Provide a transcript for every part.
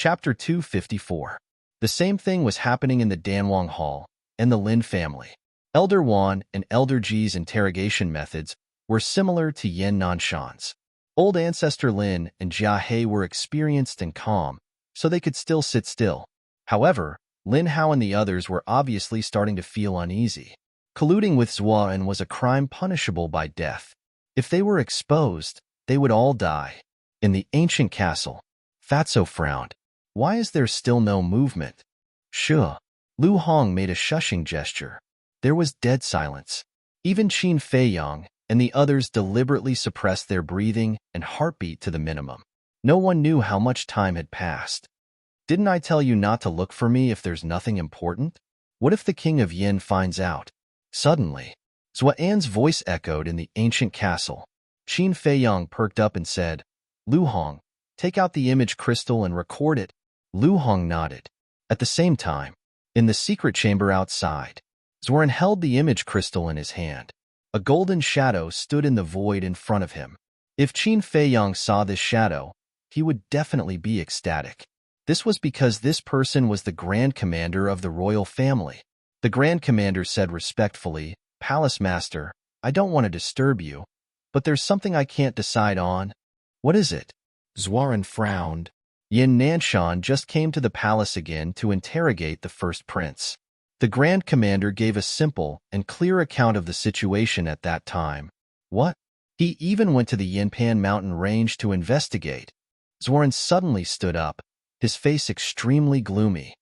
Chapter 254. The same thing was happening in the Danwang Hall and the Lin family. Elder Wan and Elder Ji's interrogation methods were similar to Yin Nanshan's. Old Ancestor Lin and Jia He were experienced and calm, so they could still sit still. However, Lin Hao and the others were obviously starting to feel uneasy. Colluding with Zuan was a crime punishable by death. If they were exposed, they would all die. In the ancient castle, Fatso frowned. Why is there still no movement? Sure. Lu Hong made a shushing gesture. There was dead silence. Even Qin Feiyang and the others deliberately suppressed their breathing and heartbeat to the minimum. No one knew how much time had passed. Didn't I tell you not to look for me if there's nothing important? What if the King of Yin finds out? Suddenly, Zuan's voice echoed in the ancient castle. Qin Feiyang perked up and said, Lu Hong, take out the image crystal and record it. Lu Hong nodded. At the same time, in the secret chamber outside, Zuan held the image crystal in his hand. A golden shadow stood in the void in front of him. If Qin Feiyang saw this shadow, he would definitely be ecstatic. This was because this person was the Grand Commander of the royal family. The Grand Commander said respectfully, Palace Master, I don't want to disturb you, but there's something I can't decide on. What is it? Zuan frowned. Yin Nanshan just came to the palace again to interrogate the first prince. The Grand Commander gave a simple and clear account of the situation at that time. What? He even went to the Yinpan mountain range to investigate. Zuan suddenly stood up, his face extremely gloomy.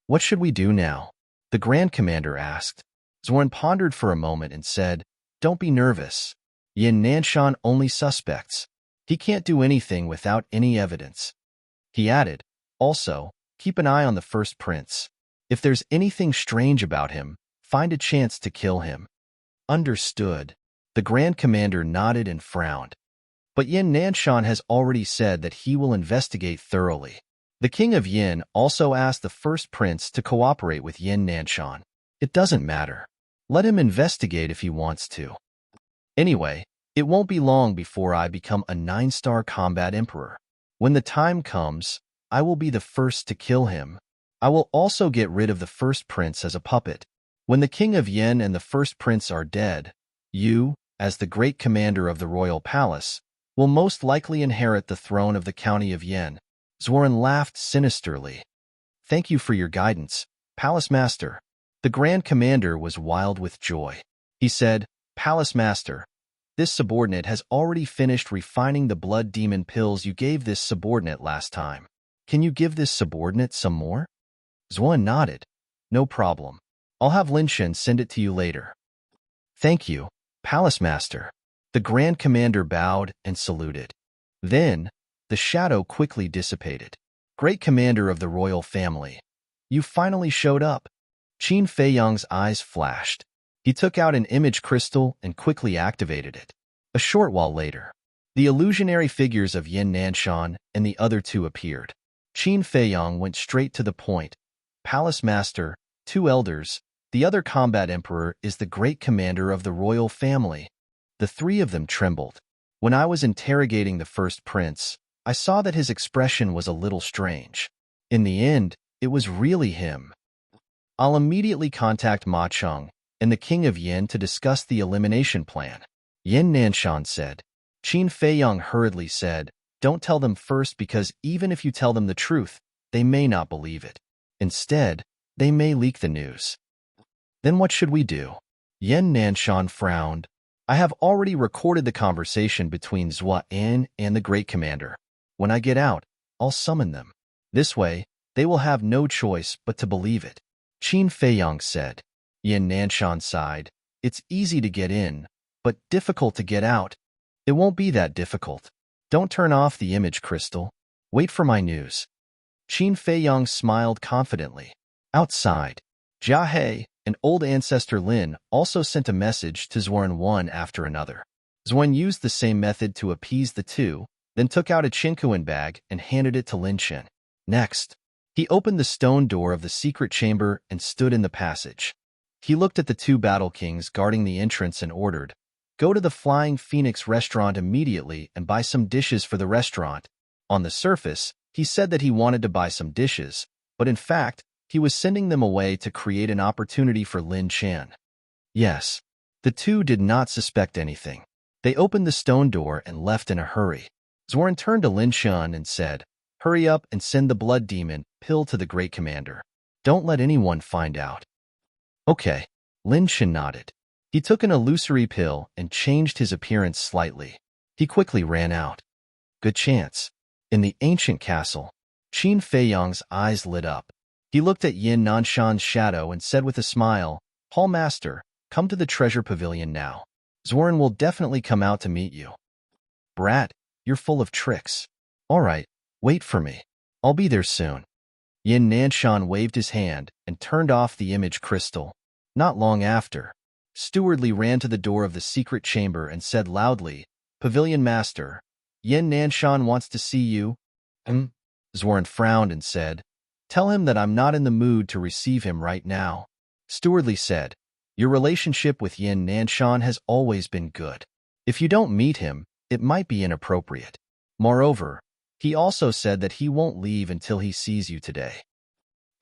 What should we do now? The Grand Commander asked. Zuan pondered for a moment and said, Don't be nervous. Yin Nanshan only suspects. He can't do anything without any evidence. He added, Also, keep an eye on the first prince. If there's anything strange about him, find a chance to kill him. Understood. The Grand Commander nodded and frowned. But Yin Nanshan has already said that he will investigate thoroughly. The King of Yin also asked the first prince to cooperate with Yin Nanshan. It doesn't matter. Let him investigate if he wants to. Anyway, it won't be long before I become a 9-star combat emperor. When the time comes, I will be the first to kill him. I will also get rid of the first prince as a puppet. When the King of Yin and the first prince are dead, you, as the great commander of the royal palace, will most likely inherit the throne of the county of Yin. Zuan laughed sinisterly. Thank you for your guidance, Palace Master. The Grand Commander was wild with joy. He said, Palace Master, this subordinate has already finished refining the blood demon pills you gave this subordinate last time. Can you give this subordinate some more? Zuan nodded. No problem. I'll have Linshen send it to you later. Thank you, Palace Master. The Grand Commander bowed and saluted. Then, the shadow quickly dissipated. Great Commander of the royal family, you finally showed up. Qin Feiyang's eyes flashed. He took out an image crystal and quickly activated it. A short while later, the illusionary figures of Yin Nanshan and the other two appeared. Qin Feiyang went straight to the point. Palace Master, 2 elders, the other combat emperor is the great commander of the royal family. The 3 of them trembled. When I was interrogating the first prince, I saw that his expression was a little strange. In the end, it was really him. I'll immediately contact Ma Cheng and the King of Yin to discuss the elimination plan, Yin Nanshan said. Qin Feiyang hurriedly said, Don't tell them first because even if you tell them the truth, they may not believe it. Instead, they may leak the news. Then what should we do? Yin Nanshan frowned. I have already recorded the conversation between Zuan and the Great Commander. When I get out, I'll summon them. This way, they will have no choice but to believe it. Qin Feiyang said. Yin Nanshan sighed. It's easy to get in, but difficult to get out. It won't be that difficult. Don't turn off the image crystal. Wait for my news. Qin Feiyang smiled confidently. Outside, Jia He and old ancestor Lin also sent a message to Zuan one after another. Zuan used the same method to appease the two, then took out a chinkuan bag and handed it to Linshen. Next, he opened the stone door of the secret chamber and stood in the passage. He looked at the 2 battle kings guarding the entrance and ordered, Go to the Flying Phoenix restaurant immediately and buy some dishes for the restaurant. On the surface, He said that he wanted to buy some dishes, but in fact, he was sending them away to create an opportunity for Lin Chan. Yes, the two did not suspect anything. They opened the stone door and left in a hurry. Zoran turned to Lin Chan and said, "Hurry up and send the blood demon pill to the great commander. Don't let anyone find out." Okay, Lin Chan nodded. He took an illusory pill and changed his appearance slightly. He quickly ran out. Good chance. In the ancient castle, Qin Feiyang's eyes lit up. He looked at Yin Nanshan's shadow and said with a smile, "Hall Master, come to the treasure pavilion now. Zoran will definitely come out to meet you." "Brat, you're full of tricks." "All right, wait for me. I'll be there soon." Yin Nanshan waved his hand and turned off the image crystal. Not long after, Steward Li ran to the door of the secret chamber and said loudly, "Pavilion Master, Yin Nanshan wants to see you." Zoran frowned and said, "Tell him that I'm not in the mood to receive him right now." Steward Li said, "Your relationship with Yin Nanshan has always been good. If you don't meet him, it might be inappropriate. Moreover, he also said that he won't leave until he sees you today."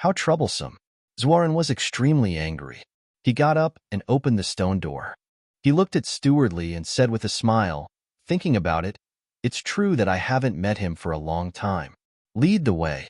How troublesome. Zoran was extremely angry. He got up and opened the stone door. He looked at Steward Li and said with a smile, "Thinking about it, it's true that I haven't met him for a long time. Lead the way."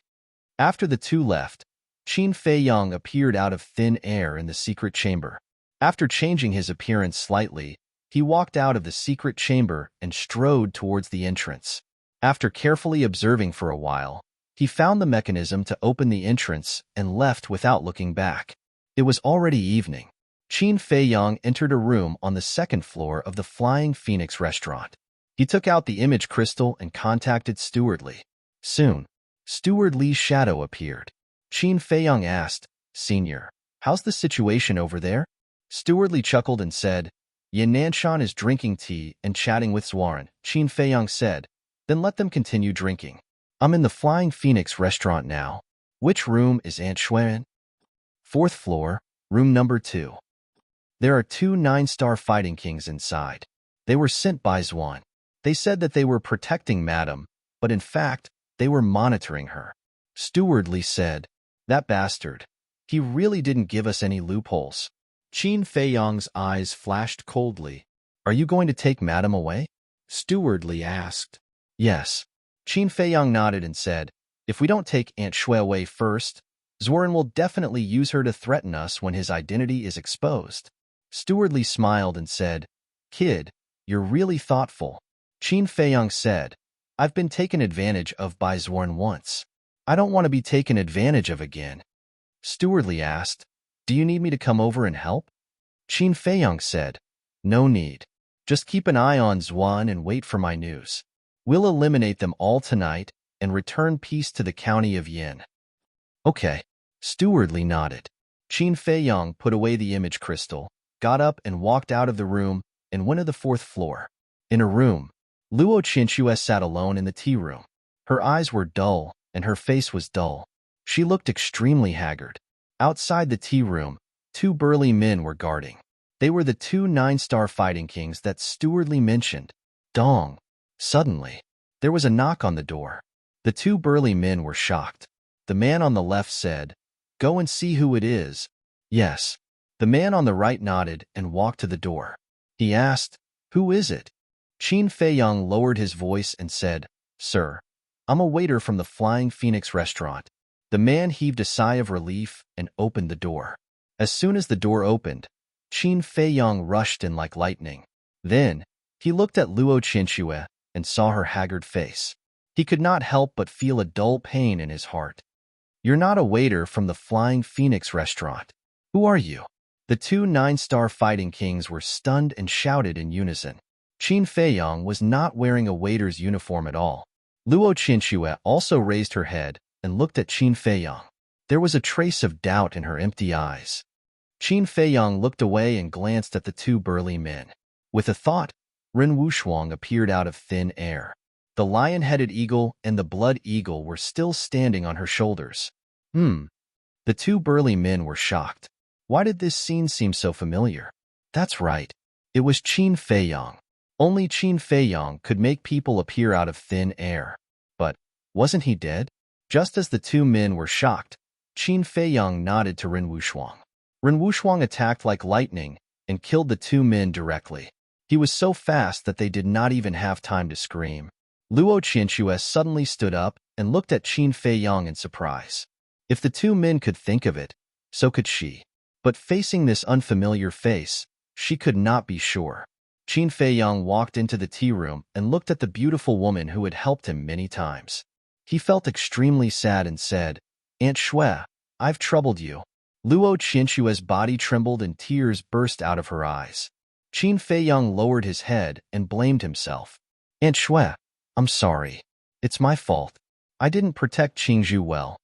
After the two left, Qin Feiyang appeared out of thin air in the secret chamber. After changing his appearance slightly, he walked out of the secret chamber and strode towards the entrance. After carefully observing for a while, he found the mechanism to open the entrance and left without looking back. It was already evening. Qin Feiyang entered a room on the second floor of the Flying Phoenix restaurant. He took out the image crystal and contacted Steward Li. Soon, Steward Li's shadow appeared. Qin Feiyang asked, "Senior, how's the situation over there?" Steward Li chuckled and said, "Yin Nanshan is drinking tea and chatting with Zoran." Qin Feiyang said, "Then let them continue drinking. I'm in the Flying Phoenix restaurant now. Which room is Aunt Shui in?" "Fourth floor, room number 2. There are 2 9-star fighting kings inside. They were sent by Zwan. They said that they were protecting Madam, but in fact, they were monitoring her." Steward Li said, "That bastard. He really didn't give us any loopholes." Qin Feiyang's eyes flashed coldly. "Are you going to take Madam away?" Steward Li asked. "Yes." Qin Feiyang nodded and said, "If we don't take Aunt Shui away first, Zoran will definitely use her to threaten us when his identity is exposed." Steward Li smiled and said, "Kid, you're really thoughtful." Qin Feiyang said, "I've been taken advantage of by Zoran once. I don't want to be taken advantage of again." Steward Li asked, "Do you need me to come over and help?" Qin Feiyang said, "No need. Just keep an eye on Zwan and wait for my news. We'll eliminate them all tonight and return peace to the county of Yin." "Okay." Steward Li nodded. Qin Feiyang put away the image crystal, got up and walked out of the room and went to the 4th floor. In a room, Luo Qinxue sat alone in the tea room. Her eyes were dull and her face was dull. She looked extremely haggard. Outside the tea room, 2 burly men were guarding. They were the 2 9-star fighting kings that Steward Li mentioned. Dong. Suddenly, there was a knock on the door. The 2 burly men were shocked. The man on the left said, "Go and see who it is." "Yes." The man on the right nodded and walked to the door. He asked, "Who is it?" Qin Feiyang lowered his voice and said, "Sir, I'm a waiter from the Flying Phoenix restaurant." The man heaved a sigh of relief and opened the door. As soon as the door opened, Qin Feiyang rushed in like lightning. Then, he looked at Luo Qinxue and saw her haggard face. He could not help but feel a dull pain in his heart. "You're not a waiter from the Flying Phoenix restaurant. Who are you?" The 2 9-star fighting kings were stunned and shouted in unison. Qin Feiyang was not wearing a waiter's uniform at all. Luo Qinxue also raised her head and looked at Qin Feiyang. There was a trace of doubt in her empty eyes. Qin Feiyang looked away and glanced at the 2 burly men. With a thought, Ren Wushuang appeared out of thin air. The lion-headed eagle and the blood eagle were still standing on her shoulders. The 2 burly men were shocked. Why did this scene seem so familiar? That's right. It was Qin Feiyang. Only Qin Feiyang could make people appear out of thin air. But wasn't he dead? Just as the two men were shocked, Qin Feiyang nodded to Ren Wushuang. Ren Wushuang attacked like lightning and killed the two men directly. He was so fast that they did not even have time to scream. Luo Qianxue suddenly stood up and looked at Qin Feiyang in surprise. If the two men could think of it, so could she. But facing this unfamiliar face, she could not be sure. Qin Feiyang walked into the tea room and looked at the beautiful woman who had helped him many times. He felt extremely sad and said, "Aunt Shui, I've troubled you." Luo Qianxue's body trembled and tears burst out of her eyes. Qin Feiyang lowered his head and blamed himself. "Aunt Shui, I'm sorry. It's my fault. I didn't protect Qingzhu well."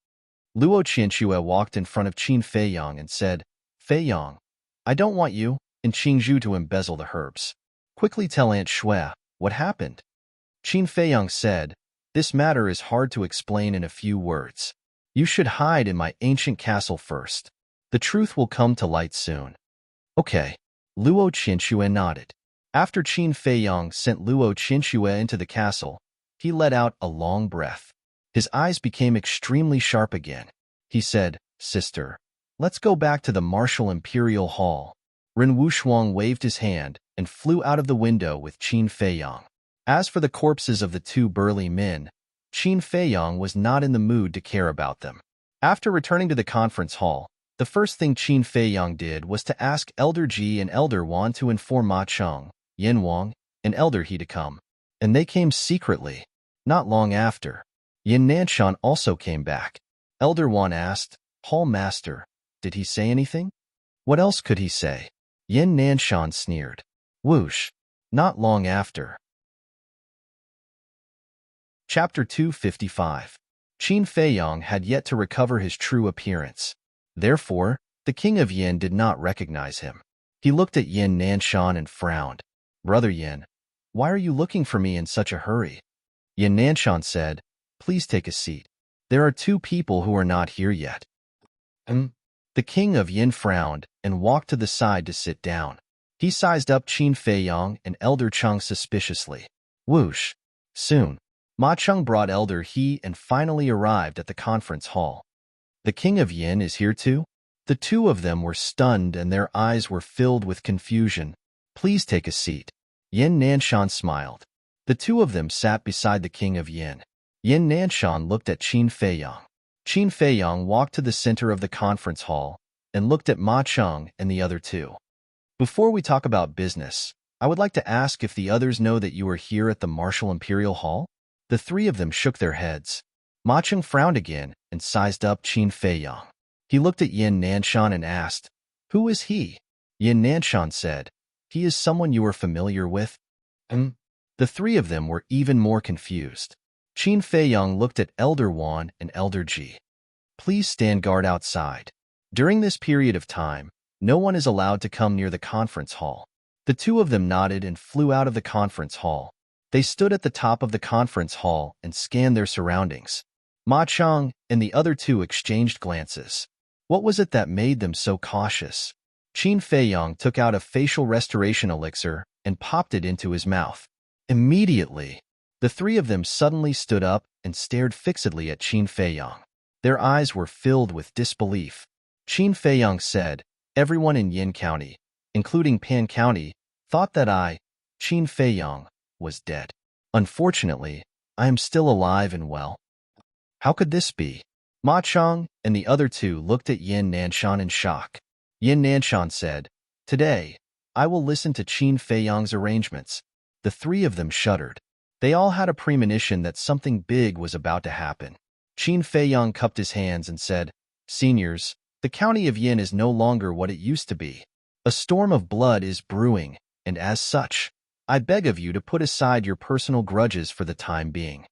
Luo Qianxue walked in front of Qin Feiyang and said, "Feiyang, I don't want you and Qingzhu to embezzle the herbs. Quickly tell Aunt Shui what happened." Qin Feiyang said, "This matter is hard to explain in a few words. You should hide in my ancient castle first. The truth will come to light soon." "Okay." Luo Qianxue nodded. After Qin Feiyang sent Luo Qianxue into the castle, he let out a long breath. His eyes became extremely sharp again. He said, "Sister, let's go back to the Martial Imperial Hall." Ren Wushuang waved his hand and flew out of the window with Qin Feiyang. As for the corpses of the two burly men, Qin Feiyang was not in the mood to care about them. After returning to the conference hall, the first thing Qin Feiyang did was to ask Elder Ji and Elder Wan to inform Ma Cheng, Yin Wang, and Elder He to come. And they came secretly. Not long after, Yin Nanshan also came back. Elder Wan asked, "Hall Master, did he say anything?" "What else could he say?" Yin Nanshan sneered. Whoosh. Not long after. Chapter 255. Qin Feiyang had yet to recover his true appearance. Therefore, the king of Yin did not recognize him. He looked at Yin Nanshan and frowned. "Brother Yin, why are you looking for me in such a hurry?" Yin Nanshan said, "Please take a seat. There are two people who are not here yet." The king of Yin frowned and walked to the side to sit down. He sized up Qin Feiyang and Elder Cheng suspiciously. Whoosh. Soon, Ma Cheng brought Elder He and finally arrived at the conference hall. "The king of Yin is here too?" The two of them were stunned and their eyes were filled with confusion. "Please take a seat." Yin Nanshan smiled. The two of them sat beside the king of Yin. Yin Nanshan looked at Qin Feiyang. Qin Feiyang walked to the center of the conference hall and looked at Ma Cheng and the other two. "Before we talk about business, I would like to ask if the others know that you are here at the Martial Imperial Hall?" The three of them shook their heads. Ma Cheng frowned again and sized up Qin Feiyang. He looked at Yin Nanshan and asked, "Who is he?" Yin Nanshan said, "He is someone you are familiar with." The three of them were even more confused. Qin Feiyang looked at Elder Wan and Elder Ji. "Please stand guard outside. During this period of time, no one is allowed to come near the conference hall." The two of them nodded and flew out of the conference hall. They stood at the top of the conference hall and scanned their surroundings. Ma Cheng and the other two exchanged glances. What was it that made them so cautious? Qin Feiyang took out a facial restoration elixir and popped it into his mouth. Immediately, the three of them suddenly stood up and stared fixedly at Qin Feiyang. Their eyes were filled with disbelief. Qin Feiyang said, "Everyone in Yin County, including Pan County, thought that I, Qin Feiyang, was dead. Unfortunately, I am still alive and well. How could this be?" Ma Cheng and the other two looked at Yin Nanshan in shock. Yin Nanshan said, "Today, I will listen to Qin Feiyang's arrangements." The three of them shuddered. They all had a premonition that something big was about to happen. Qin Feiyang cupped his hands and said, "Seniors, the county of Yin is no longer what it used to be. A storm of blood is brewing, and as such, I beg of you to put aside your personal grudges for the time being."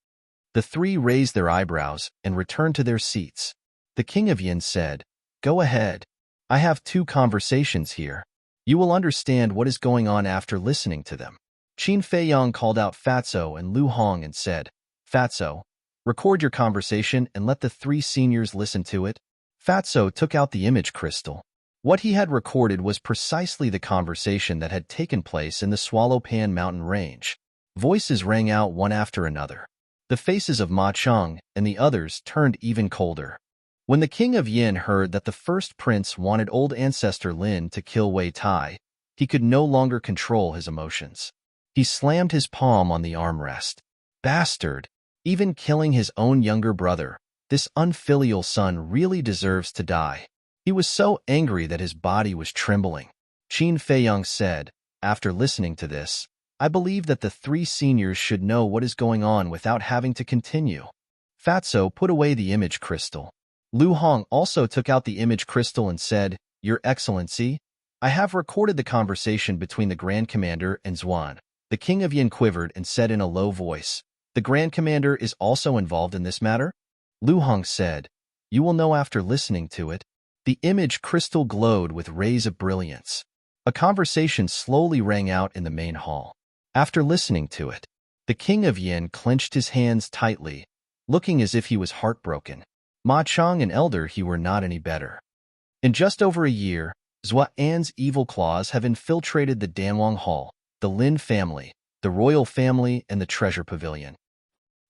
The three raised their eyebrows and returned to their seats. The king of Yin said, "Go ahead. I have two conversations here. You will understand what is going on after listening to them." Qin Feiyang called out Fatso and Lu Hong and said, "Fatso, record your conversation and let the three seniors listen to it." Fatso took out the image crystal. What he had recorded was precisely the conversation that had taken place in the Swallow Pan mountain range. Voices rang out one after another. The faces of Ma Cheng and the others turned even colder. When the king of Yin heard that the first prince wanted old ancestor Lin to kill Wei Tai, he could no longer control his emotions. He slammed his palm on the armrest. Bastard! Even killing his own younger brother, this unfilial son really deserves to die. He was so angry that his body was trembling. Qin Feiyang said, after listening to this, I believe that the three seniors should know what is going on without having to continue. Fatso put away the image crystal. Lu Hong also took out the image crystal and said, Your Excellency, I have recorded the conversation between the Grand Commander and Zhuan. The King of Yin quivered and said in a low voice, The Grand Commander is also involved in this matter? Lu Hong said, You will know after listening to it. The image crystal glowed with rays of brilliance. A conversation slowly rang out in the main hall. After listening to it, the King of Yin clenched his hands tightly, looking as if he was heartbroken. Ma Cheng and Elder He were not any better. In just over a year, Zhuan's evil claws have infiltrated the Danwang Hall, the Lin family, the royal family, and the treasure pavilion.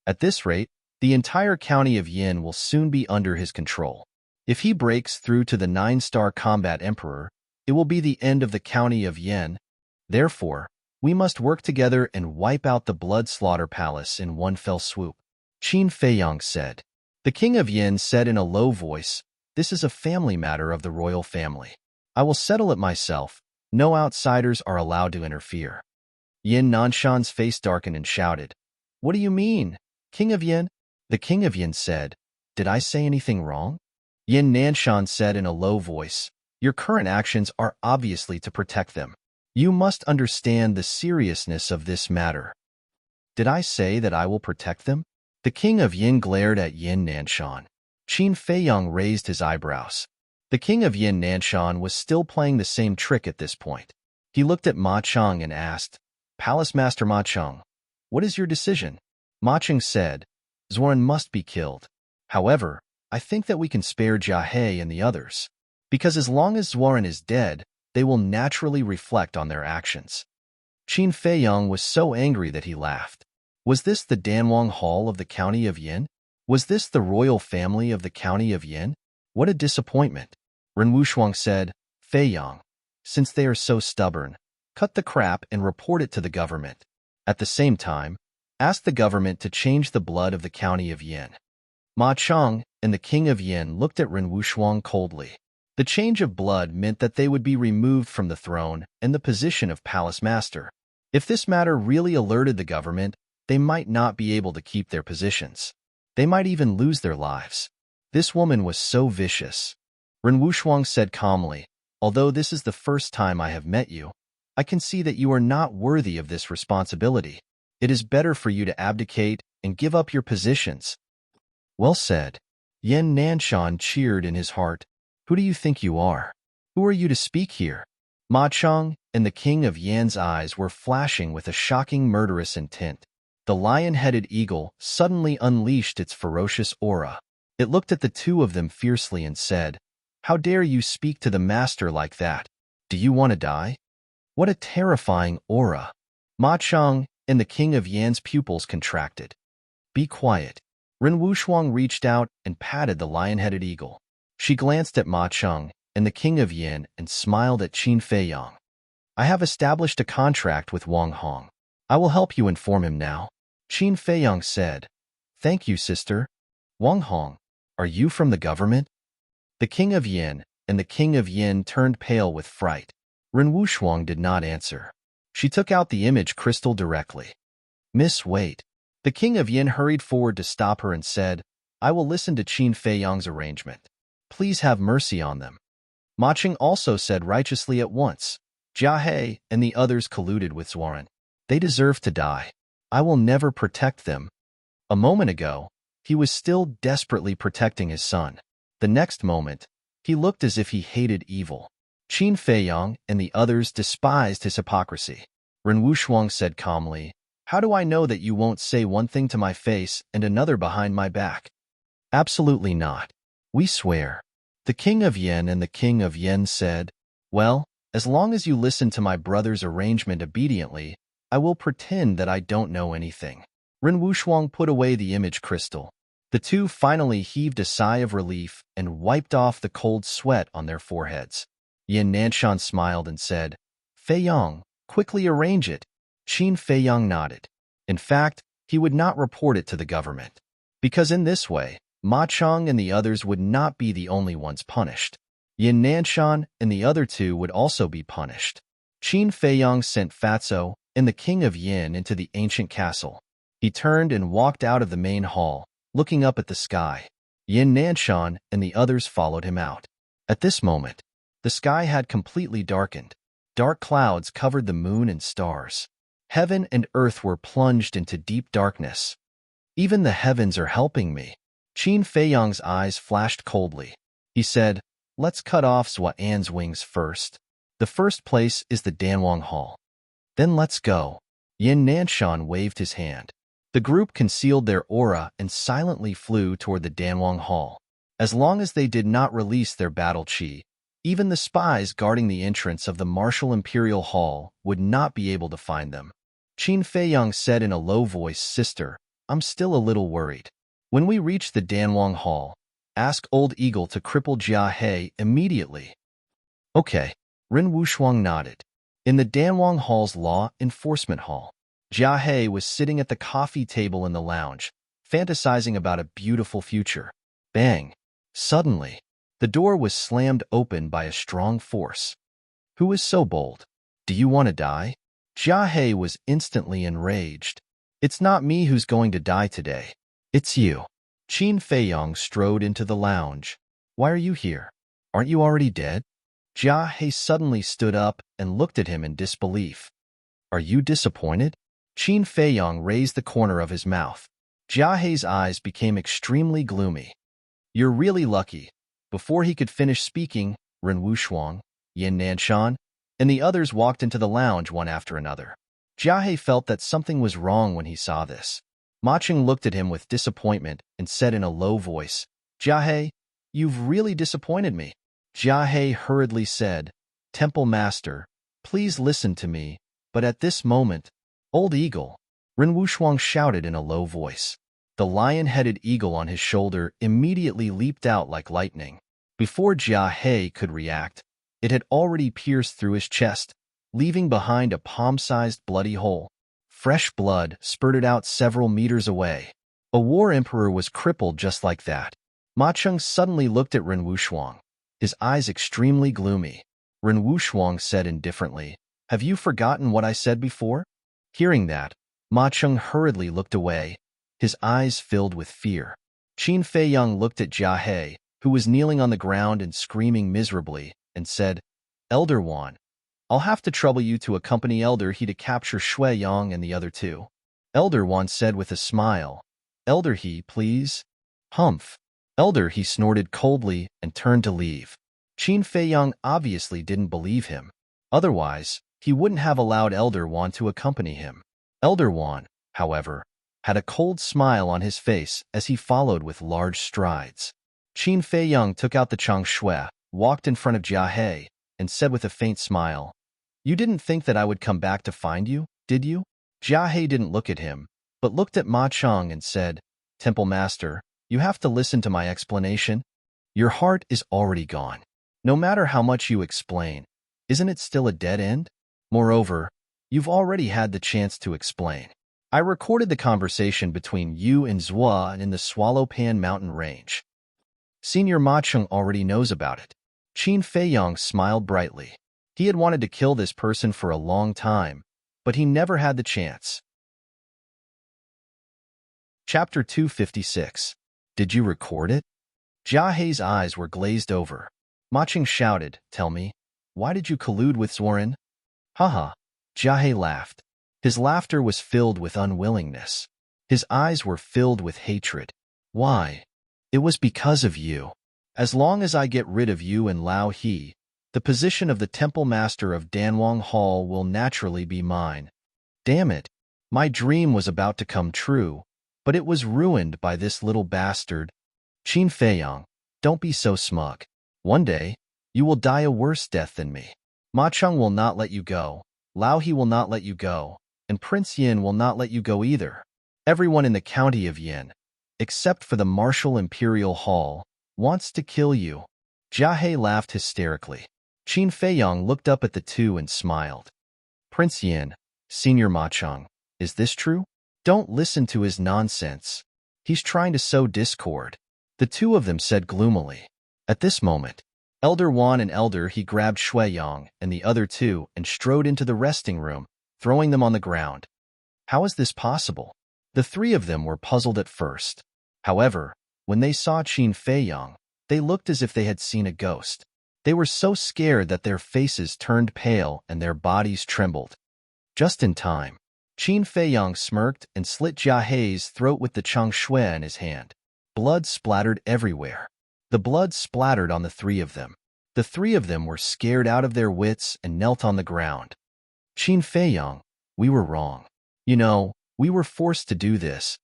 At this rate, the entire county of Yin will soon be under his control. If he breaks through to the 9-star combat emperor, it will be the end of the county of Yin. Therefore, we must work together and wipe out the blood slaughter palace in one fell swoop. Qin Feiyang said. The King of Yin said in a low voice, This is a family matter of the royal family. I will settle it myself. No outsiders are allowed to interfere. Yin Nanshan's face darkened and shouted, What do you mean, King of Yin? The King of Yin said, Did I say anything wrong? Yin Nanshan said in a low voice, Your current actions are obviously to protect them. You must understand the seriousness of this matter. Did I say that I will protect them? The King of Yin glared at Yin Nanshan. Qin Feiyang raised his eyebrows. The King of Yin Nanshan was still playing the same trick at this point. He looked at Ma Cheng and asked, Palace Master Ma Cheng, what is your decision? Ma Cheng said, Zhuan must be killed. However, I think that we can spare Jia He and the others. Because as long as Zhuan is dead, they will naturally reflect on their actions. Qin Feiyang was so angry that he laughed. Was this the Danwang Hall of the county of Yin? Was this the royal family of the county of Yin? What a disappointment. Ren Wushuang said, Feiyang, since they are so stubborn, cut the crap and report it to the government. At the same time, ask the government to change the blood of the county of Yin. Ma Cheng and the King of Yin looked at Ren Wushuang coldly. The change of blood meant that they would be removed from the throne and the position of palace master. If this matter really alerted the government, they might not be able to keep their positions. They might even lose their lives. This woman was so vicious. Ren Wushuang said calmly, Although this is the first time I have met you, I can see that you are not worthy of this responsibility. It is better for you to abdicate and give up your positions. Well said. Yin Nanshan cheered in his heart. Who do you think you are? Who are you to speak here? Ma Cheng and the King of Yan's eyes were flashing with a shocking murderous intent. The lion-headed eagle suddenly unleashed its ferocious aura. It looked at the two of them fiercely and said, How dare you speak to the master like that? Do you want to die? What a terrifying aura. Ma Cheng and the King of Yan's pupils contracted. Be quiet. Ren Wushuang reached out and patted the lion-headed eagle. She glanced at Ma Cheng and the King of Yin and smiled at Qin Feiyang. I have established a contract with Wang Hong. I will help you inform him now. Qin Feiyang said, Thank you, sister. Wang Hong, are you from the government? The King of Yin and the King of Yin turned pale with fright. Ren Wushuang did not answer. She took out the image crystal directly. Miss, wait. The King of Yin hurried forward to stop her and said, I will listen to Qin Feiyang's arrangement. Please have mercy on them. Ma Cheng also said righteously at once, Jia He and the others colluded with Zhuan. They deserve to die. I will never protect them. A moment ago, he was still desperately protecting his son. The next moment, he looked as if he hated evil. Qin Feiyang and the others despised his hypocrisy. Ren Wushuang said calmly, How do I know that you won't say one thing to my face and another behind my back? Absolutely not. We swear. The King of Yin and the King of Yin said, Well, as long as you listen to my brother's arrangement obediently, I will pretend that I don't know anything. Ren Wushuang put away the image crystal. The two finally heaved a sigh of relief and wiped off the cold sweat on their foreheads. Yin Nanshan smiled and said, Fei Yong, quickly arrange it. Qin Fei Yong nodded. In fact, he would not report it to the government, because in this way, Ma Cheng and the others would not be the only ones punished. Yin Nanshan and the other two would also be punished. Qin Fei Yong sent Fatso and the king of Yin into the ancient castle. He turned and walked out of the main hall, looking up at the sky. Yin Nanshan and the others followed him out. At this moment, the sky had completely darkened. Dark clouds covered the moon and stars. Heaven and earth were plunged into deep darkness. Even the heavens are helping me. Qin Fei Yong's eyes flashed coldly. He said, Let's cut off Zhua An's wings first. The first place is the Danwang Hall. Then let's go. Yin Nanshan waved his hand. The group concealed their aura and silently flew toward the Danwang Hall. As long as they did not release their battle chi, even the spies guarding the entrance of the Martial Imperial Hall would not be able to find them. Qin Fei Yong said in a low voice, Sister, I'm still a little worried. When we reach the Danwang Hall, ask Old Eagle to cripple Jia He immediately. Okay. Ren Wushuang nodded. In the Danwang Hall's Law Enforcement Hall, Jia He was sitting at the coffee table in the lounge, fantasizing about a beautiful future. Bang! Suddenly, the door was slammed open by a strong force. Who is so bold? Do you want to die? Jia He was instantly enraged. It's not me who's going to die today. It's you. Qin Fei Yong strode into the lounge. Why are you here? Aren't you already dead? Jia He suddenly stood up and looked at him in disbelief. Are you disappointed? Qin Fei Yong raised the corner of his mouth. Jia He's eyes became extremely gloomy. You're really lucky. Before he could finish speaking, Ren Wushuang, Yin Nanshan, and the others walked into the lounge one after another. Jia He felt that something was wrong when he saw this. Ma Cheng looked at him with disappointment and said in a low voice, Jia He, you've really disappointed me. Jia He hurriedly said, Temple Master, please listen to me, but at this moment, Old Eagle, Ren Wushuang shouted in a low voice. The lion-headed eagle on his shoulder immediately leaped out like lightning. Before Jia He could react, it had already pierced through his chest, leaving behind a palm-sized bloody hole. Fresh blood spurted out several meters away. A war emperor was crippled just like that. Ma Cheng suddenly looked at Ren Wushuang, his eyes extremely gloomy. Ren Wushuang said indifferently, Have you forgotten what I said before? Hearing that, Ma Cheng hurriedly looked away, his eyes filled with fear. Qin Fei Yong looked at Jia He, who was kneeling on the ground and screaming miserably, and said, Elder Wan, I'll have to trouble you to accompany Elder He to capture Shui Yong and the other two. Elder Wan said with a smile, Elder He, please. Humph. Elder He snorted coldly and turned to leave. Qin Fei Yong obviously didn't believe him. Otherwise, he wouldn't have allowed Elder Wan to accompany him. Elder Wan, however, had a cold smile on his face as he followed with large strides. Qin Fei Yong took out the Chang Shui, walked in front of Jia He, and said with a faint smile, You didn't think that I would come back to find you, did you? Jia He didn't look at him, but looked at Ma Cheng and said, Temple Master, you have to listen to my explanation. Your heart is already gone. No matter how much you explain, isn't it still a dead end? Moreover, you've already had the chance to explain. I recorded the conversation between you and Zhua in the Swallow Pan mountain range. Senior Ma Cheng already knows about it. Qin Fei Yong smiled brightly. He had wanted to kill this person for a long time, but he never had the chance. Chapter 256. Did you record it? Jia He's eyes were glazed over. Ma Cheng shouted, Tell me, why did you collude with Zorin? Haha. Jia He laughed. His laughter was filled with unwillingness. His eyes were filled with hatred. Why? It was because of you. As long as I get rid of you and Lao He, the position of the Temple Master of Danwang Hall will naturally be mine. Damn it. My dream was about to come true, but it was ruined by this little bastard. Qin Fei Yong, don't be so smug. One day, you will die a worse death than me. Ma Cheng will not let you go, Lao He will not let you go, and Prince Yin will not let you go either. Everyone in the county of Yin, except for the Martial Imperial Hall, wants to kill you. Jia He laughed hysterically. Qin Feiyong looked up at the two and smiled. Prince Yin, Senior Ma Cheng, is this true? Don't listen to his nonsense. He's trying to sow discord. The two of them said gloomily. At this moment, Elder Wan and Elder He grabbed Shui Yang and the other two and strode into the resting room, throwing them on the ground. How is this possible? The three of them were puzzled at first. However, when they saw Qin Feiyong, they looked as if they had seen a ghost. They were so scared that their faces turned pale and their bodies trembled. Just in time, Qin Feiyong smirked and slit Jia He's throat with the Chang Shui in his hand. Blood splattered everywhere. The blood splattered on the three of them. The three of them were scared out of their wits and knelt on the ground. Qin Feiyong, we were wrong. You know, we were forced to do this.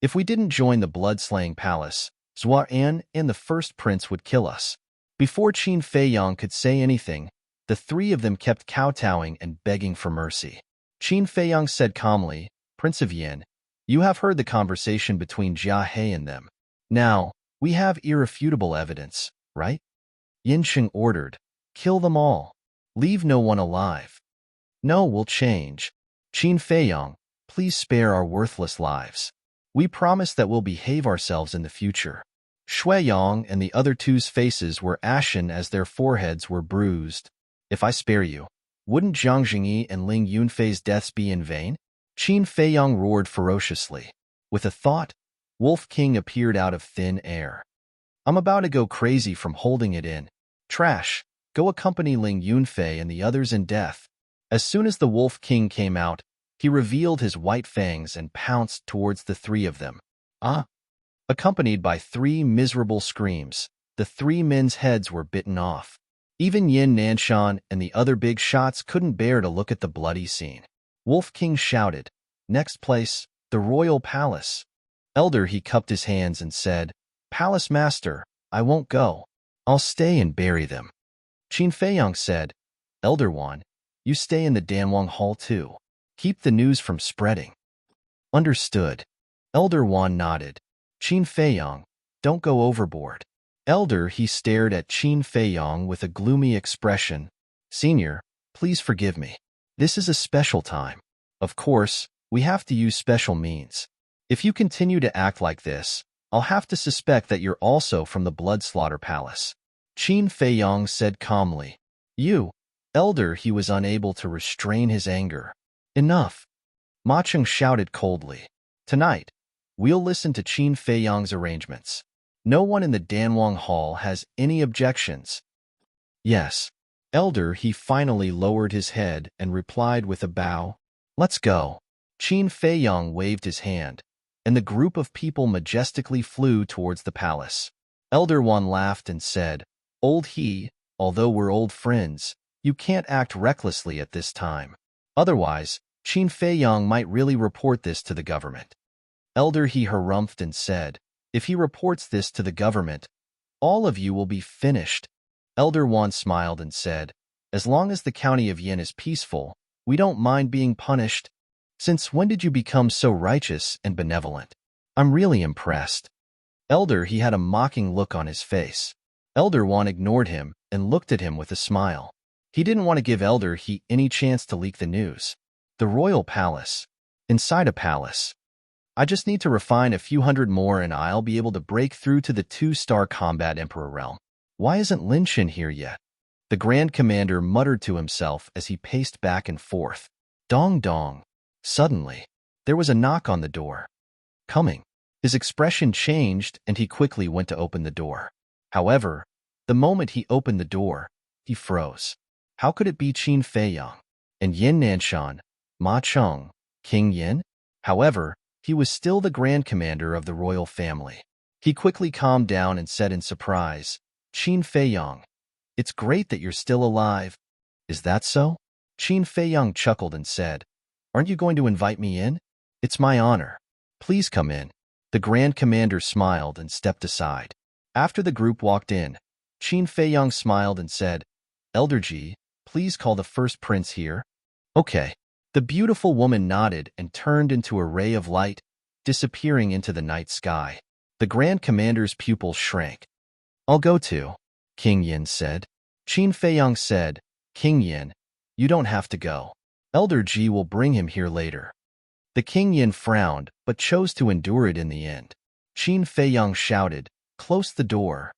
If we didn't join the blood-slaying palace, Zhua An and the first prince would kill us. Before Qin Feiyong could say anything, the three of them kept kowtowing and begging for mercy. Qin Feiyong said calmly, Prince of Yin, you have heard the conversation between Jia He and them. Now, we have irrefutable evidence, right? Yin Sheng ordered, kill them all. Leave no one alive. No, we'll change. Qin Feiyong, please spare our worthless lives. We promise that we'll behave ourselves in the future. Shui Yang and the other two's faces were ashen as their foreheads were bruised. If I spare you, wouldn't Zhang Jingyi and Ling Yunfei's deaths be in vain? Qin Feiyong roared ferociously. With a thought, Wolf King appeared out of thin air. I'm about to go crazy from holding it in. Trash, go accompany Ling Yunfei and the others in death. As soon as the Wolf King came out, he revealed his white fangs and pounced towards the three of them. Ah! Accompanied by three miserable screams, the three men's heads were bitten off. Even Yin Nanshan and the other big shots couldn't bear to look at the bloody scene. Wolf King shouted, next place, the royal palace. Elder He cupped his hands and said, Palace Master, I won't go. I'll stay and bury them. Qin Feiyong said, Elder Wan, you stay in the Danwang Hall too. Keep the news from spreading. Understood. Elder Wan nodded. Qin Feiyong, don't go overboard. Elder He stared at Qin Feiyong with a gloomy expression. Senior, please forgive me. This is a special time. Of course, we have to use special means. If you continue to act like this, I'll have to suspect that you're also from the Blood Slaughter Palace. Qin Feiyong said calmly. You, Elder He was unable to restrain his anger. Enough. Ma Cheng shouted coldly. Tonight, we'll listen to Qin Feiyong's arrangements. No one in the Danwang Hall has any objections. Yes. Elder He finally lowered his head and replied with a bow. Let's go. Qin Feiyong waved his hand, and the group of people majestically flew towards the palace. Elder Wan laughed and said, Old He, although we're old friends, you can't act recklessly at this time. Otherwise, Qin Feiyong might really report this to the government. Elder He harumphed and said, if he reports this to the government, all of you will be finished. Elder Wan smiled and said, as long as the county of Yin is peaceful, we don't mind being punished. Since when did you become so righteous and benevolent? I'm really impressed. Elder He had a mocking look on his face. Elder Wan ignored him and looked at him with a smile. He didn't want to give Elder He any chance to leak the news. The royal palace. Inside a palace. I just need to refine a few hundred more and I'll be able to break through to the 2-star combat emperor realm. Why isn't Lin Shen here yet? The Grand Commander muttered to himself as he paced back and forth. Dong dong. Suddenly, there was a knock on the door. Coming. His expression changed and he quickly went to open the door. However, the moment he opened the door, he froze. How could it be Qin Feiyong? And Yin Nanshan, Ma Cheng, King Yin? However, he was still the Grand Commander of the royal family. He quickly calmed down and said in surprise, Qin Feiyong, it's great that you're still alive. Is that so? Qin Feiyong chuckled and said, aren't you going to invite me in? It's my honor. Please come in. The Grand Commander smiled and stepped aside. After the group walked in, Qin Feiyong smiled and said, Elder Ji, please call the first prince here. Okay. The beautiful woman nodded and turned into a ray of light, disappearing into the night sky. The Grand Commander's pupils shrank. "I'll go too," King Yin said. Qin Feiyang said, "King Yin, you don't have to go. Elder Ji will bring him here later." The King Yin frowned, but chose to endure it in the end. Qin Feiyang shouted, "Close the door."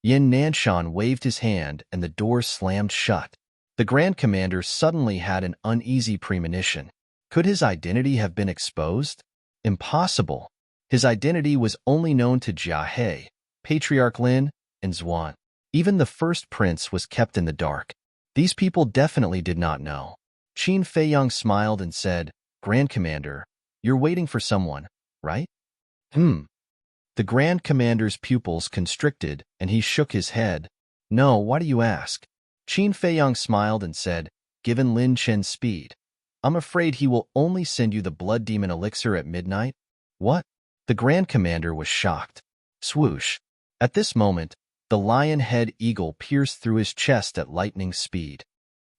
Yin Nanshan waved his hand and the door slammed shut. The Grand Commander suddenly had an uneasy premonition. Could his identity have been exposed? Impossible. His identity was only known to Jia He, Patriarch Lin, and Zuan. Even the first prince was kept in the dark. These people definitely did not know. Qin Feiyang smiled and said, "Grand Commander, you're waiting for someone, right?" The Grand Commander's pupils constricted, and he shook his head. "No, why do you ask?" Qin Feiyang smiled and said, "Given Lin Chen's speed, I'm afraid he will only send you the Blood Demon Elixir at midnight." "What?" The Grand Commander was shocked. Swoosh. At this moment, the lion-head eagle pierced through his chest at lightning speed.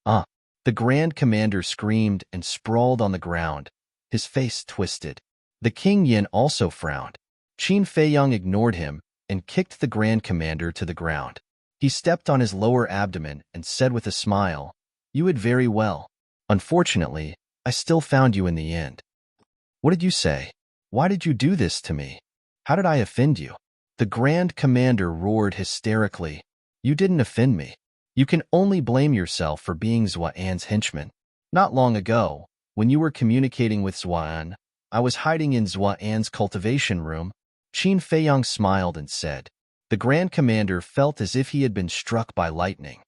"Ah!" The Grand Commander screamed and sprawled on the ground, his face twisted. The King Yin also frowned. Qin Feiyang ignored him and kicked the Grand Commander to the ground. He stepped on his lower abdomen and said with a smile, "You did very well. Unfortunately, I still found you in the end." "What did you say? Why did you do this to me? How did I offend you?" The Grand Commander roared hysterically. "You didn't offend me. You can only blame yourself for being Zuan's henchman. Not long ago, when you were communicating with Zuan, I was hiding in Zuan's cultivation room." Qin Feiyang smiled and said. The Grand Commander felt as if he had been struck by lightning.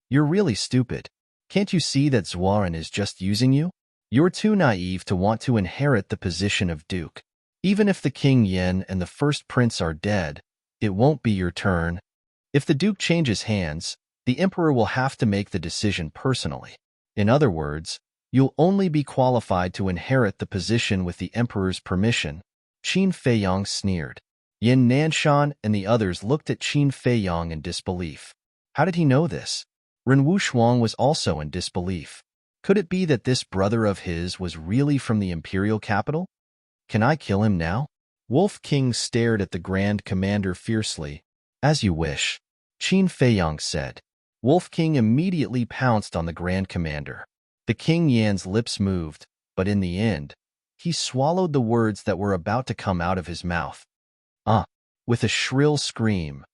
"You're really stupid. Can't you see that Zuan is just using you? You're too naive to want to inherit the position of Duke. Even if the King Yin and the first prince are dead, it won't be your turn. If the Duke changes hands, the Emperor will have to make the decision personally. In other words, you'll only be qualified to inherit the position with the Emperor's permission." Qin Feiyang sneered. Yin Nanshan and the others looked at Qin Feiyang in disbelief. How did he know this? Ren Wushuang was also in disbelief. Could it be that this brother of his was really from the imperial capital? "Can I kill him now?" Wolf King stared at the Grand Commander fiercely. "As you wish," Qin Feiyang said. Wolf King immediately pounced on the Grand Commander. The King Yan's lips moved, but in the end, he swallowed the words that were about to come out of his mouth. With a shrill scream,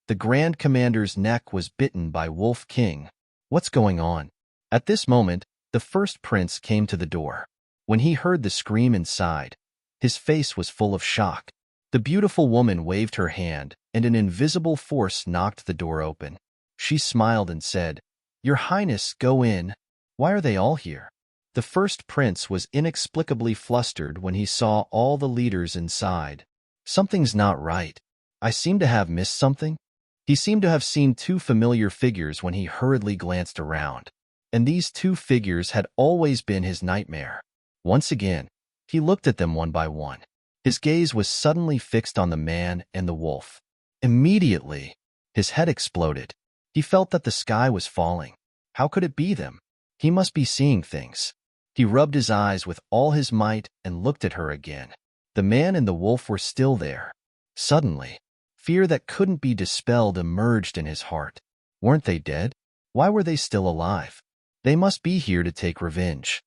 the Grand Commander's neck was bitten by Wolf King. "What's going on?" At this moment, the first prince came to the door. When he heard the scream inside, his face was full of shock. The beautiful woman waved her hand, and an invisible force knocked the door open. She smiled and said, "Your Highness, go in. Why are they all here?" The first prince was inexplicably flustered when he saw all the leaders inside. "Something's not right. I seem to have missed something." He seemed to have seen two familiar figures when he hurriedly glanced around. And these two figures had always been his nightmare. Once again, he looked at them one by one. His gaze was suddenly fixed on the man and the wolf. Immediately, his head exploded. He felt that the sky was falling. How could it be them? He must be seeing things. He rubbed his eyes with all his might and looked at her again. The man and the wolf were still there. Suddenly, fear that couldn't be dispelled emerged in his heart. Weren't they dead? Why were they still alive? They must be here to take revenge.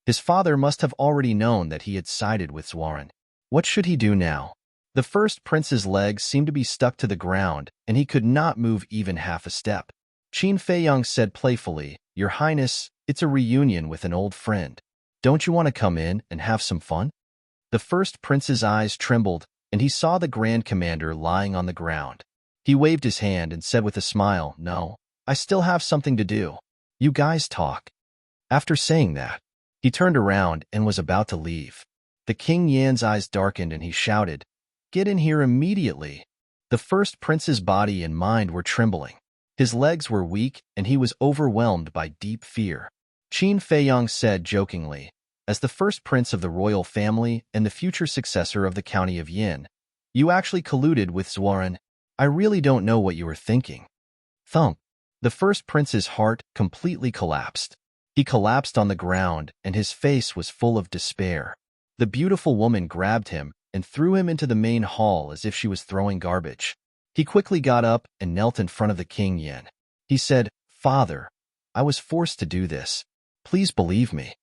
His father must have already known that he had sided with Zuan. What should he do now? The first prince's legs seemed to be stuck to the ground, and he could not move even half a step. Qin Feiyang said playfully, "Your Highness, it's a reunion with an old friend. Don't you want to come in and have some fun?" The first prince's eyes trembled, and he saw the Grand Commander lying on the ground. He waved his hand and said with a smile, "No, I still have something to do. You guys talk." After saying that, he turned around and was about to leave. The King Yan's eyes darkened and he shouted, "Get in here immediately." The first prince's body and mind were trembling. His legs were weak, and he was overwhelmed by deep fear. Qin Feiyang said jokingly, "As the first prince of the royal family and the future successor of the county of Yin, you actually colluded with Zuan. I really don't know what you were thinking." Thump. The first prince's heart completely collapsed. He collapsed on the ground, and his face was full of despair. The beautiful woman grabbed him and threw him into the main hall as if she was throwing garbage. He quickly got up and knelt in front of the King Yin. He said, "Father, I was forced to do this. Please believe me."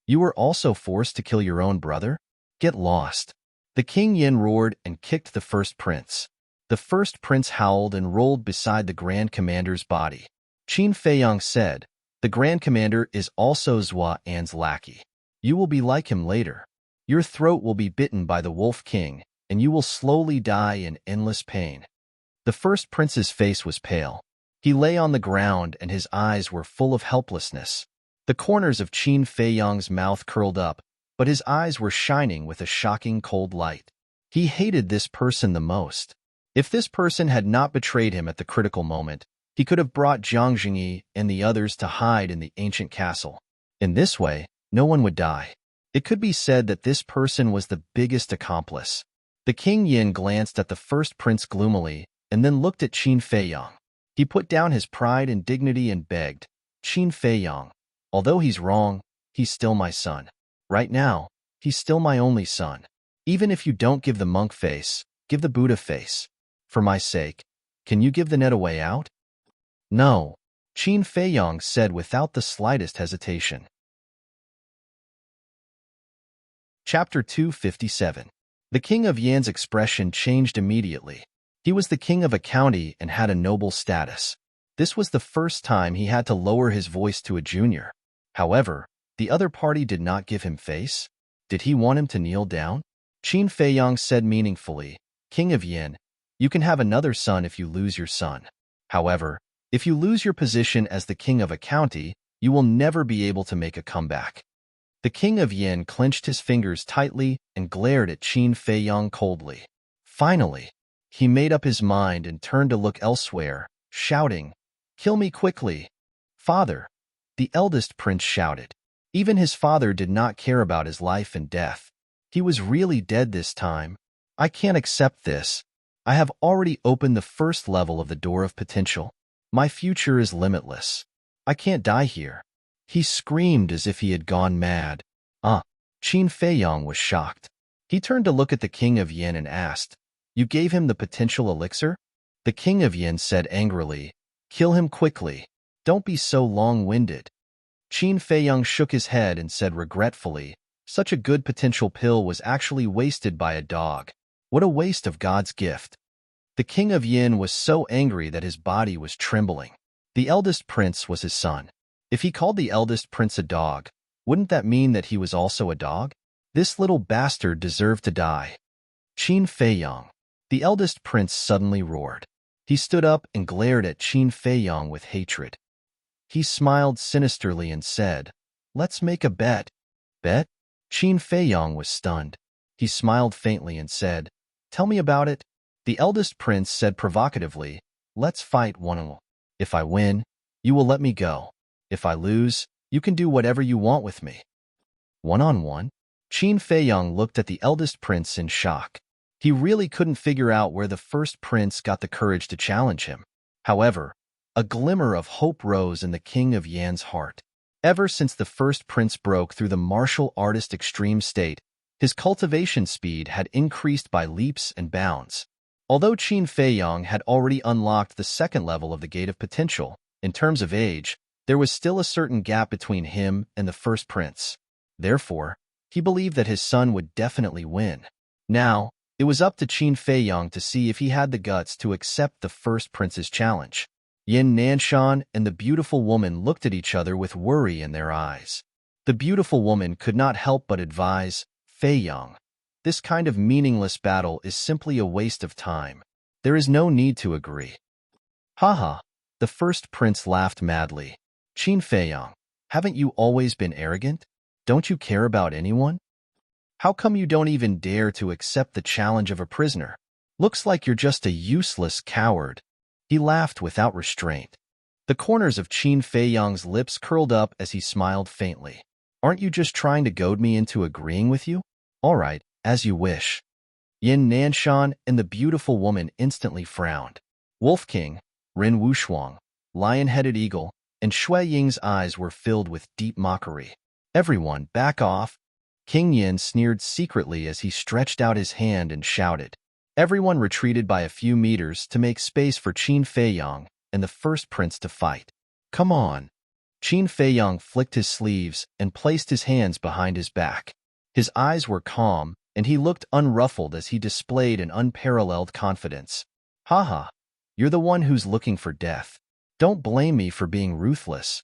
"You were also forced to kill your own brother? Get lost." The King Yin roared and kicked the first prince. The first prince howled and rolled beside the Grand Commander's body. Qin Feiyang said, "The Grand Commander is also Zhua An's lackey. You will be like him later. Your throat will be bitten by the Wolf King, and you will slowly die in endless pain." The first prince's face was pale. He lay on the ground and his eyes were full of helplessness. The corners of Qin Feiyang's mouth curled up, but his eyes were shining with a shocking cold light. He hated this person the most. If this person had not betrayed him at the critical moment, he could have brought Jiang Jingyi and the others to hide in the ancient castle. In this way, no one would die. It could be said that this person was the biggest accomplice. The King Yin glanced at the first prince gloomily and then looked at Qin Feiyang. He put down his pride and dignity and begged, "Qin Feiyang, although he's wrong, he's still my son. Right now, he's still my only son. Even if you don't give the monk face, give the Buddha face. For my sake, can you give the net a way out?" "No," Qin Feiyang said without the slightest hesitation. Chapter 257. The King of Yan's expression changed immediately. He was the king of a county and had a noble status. This was the first time he had to lower his voice to a junior. However, the other party did not give him face. Did he want him to kneel down? Qin Feiyang said meaningfully, "King of Yin, you can have another son if you lose your son. However, if you lose your position as the king of a county, you will never be able to make a comeback." The King of Yin clenched his fingers tightly and glared at Qin Feiyang coldly. Finally, he made up his mind and turned to look elsewhere, shouting, "Kill me quickly!" "Father!" the eldest prince shouted. Even his father did not care about his life and death. He was really dead this time. "I can't accept this. I have already opened the first level of the door of potential. My future is limitless. I can't die here." He screamed as if he had gone mad. Qin Feiyang was shocked. He turned to look at the King of Yin and asked, "You gave him the potential elixir?" The King of Yin said angrily, "Kill him quickly. Don't be so long-winded." Qin Feiyang shook his head and said regretfully, "Such a good potential pill was actually wasted by a dog. What a waste of God's gift." The King of Yin was so angry that his body was trembling. The eldest prince was his son. If he called the eldest prince a dog, wouldn't that mean that he was also a dog? This little bastard deserved to die. Qin Feiyang. The eldest prince suddenly roared. He stood up and glared at Qin Feiyang with hatred. He smiled sinisterly and said, "Let's make a bet." "Bet?" Qin Feiyang was stunned. He smiled faintly and said, "Tell me about it." The eldest prince said provocatively, "Let's fight one-on-one. If I win, you will let me go. If I lose, you can do whatever you want with me." One-on-one? Qin Feiyang looked at the eldest prince in shock. He really couldn't figure out where the first prince got the courage to challenge him. However, a glimmer of hope rose in the King of Yan's heart. Ever since the first prince broke through the martial artist extreme state, his cultivation speed had increased by leaps and bounds. Although Qin Feiyang had already unlocked the second level of the Gate of Potential, in terms of age, there was still a certain gap between him and the first prince. Therefore, he believed that his son would definitely win. Now, it was up to Qin Feiyang to see if he had the guts to accept the first prince's challenge. Yin Nanshan and the beautiful woman looked at each other with worry in their eyes. The beautiful woman could not help but advise, "Feiyang, this kind of meaningless battle is simply a waste of time. There is no need to agree." "Haha," the first prince laughed madly. "Qin Feiyang, haven't you always been arrogant? Don't you care about anyone? How come you don't even dare to accept the challenge of a prisoner? Looks like you're just a useless coward." He laughed without restraint. The corners of Qin Feiyang's lips curled up as he smiled faintly. "Aren't you just trying to goad me into agreeing with you? All right, as you wish." Yin Nanshan and the beautiful woman instantly frowned. Wolf King, Ren Wushuang, Lion-Headed Eagle, and Shui Ying's eyes were filled with deep mockery. "Everyone, back off." King Yin sneered secretly as he stretched out his hand and shouted. Everyone retreated by a few meters to make space for Qin Feiyang and the first prince to fight. Come on. Qin Feiyang flicked his sleeves and placed his hands behind his back. His eyes were calm, and he looked unruffled as he displayed an unparalleled confidence. Haha, you're the one who's looking for death. Don't blame me for being ruthless.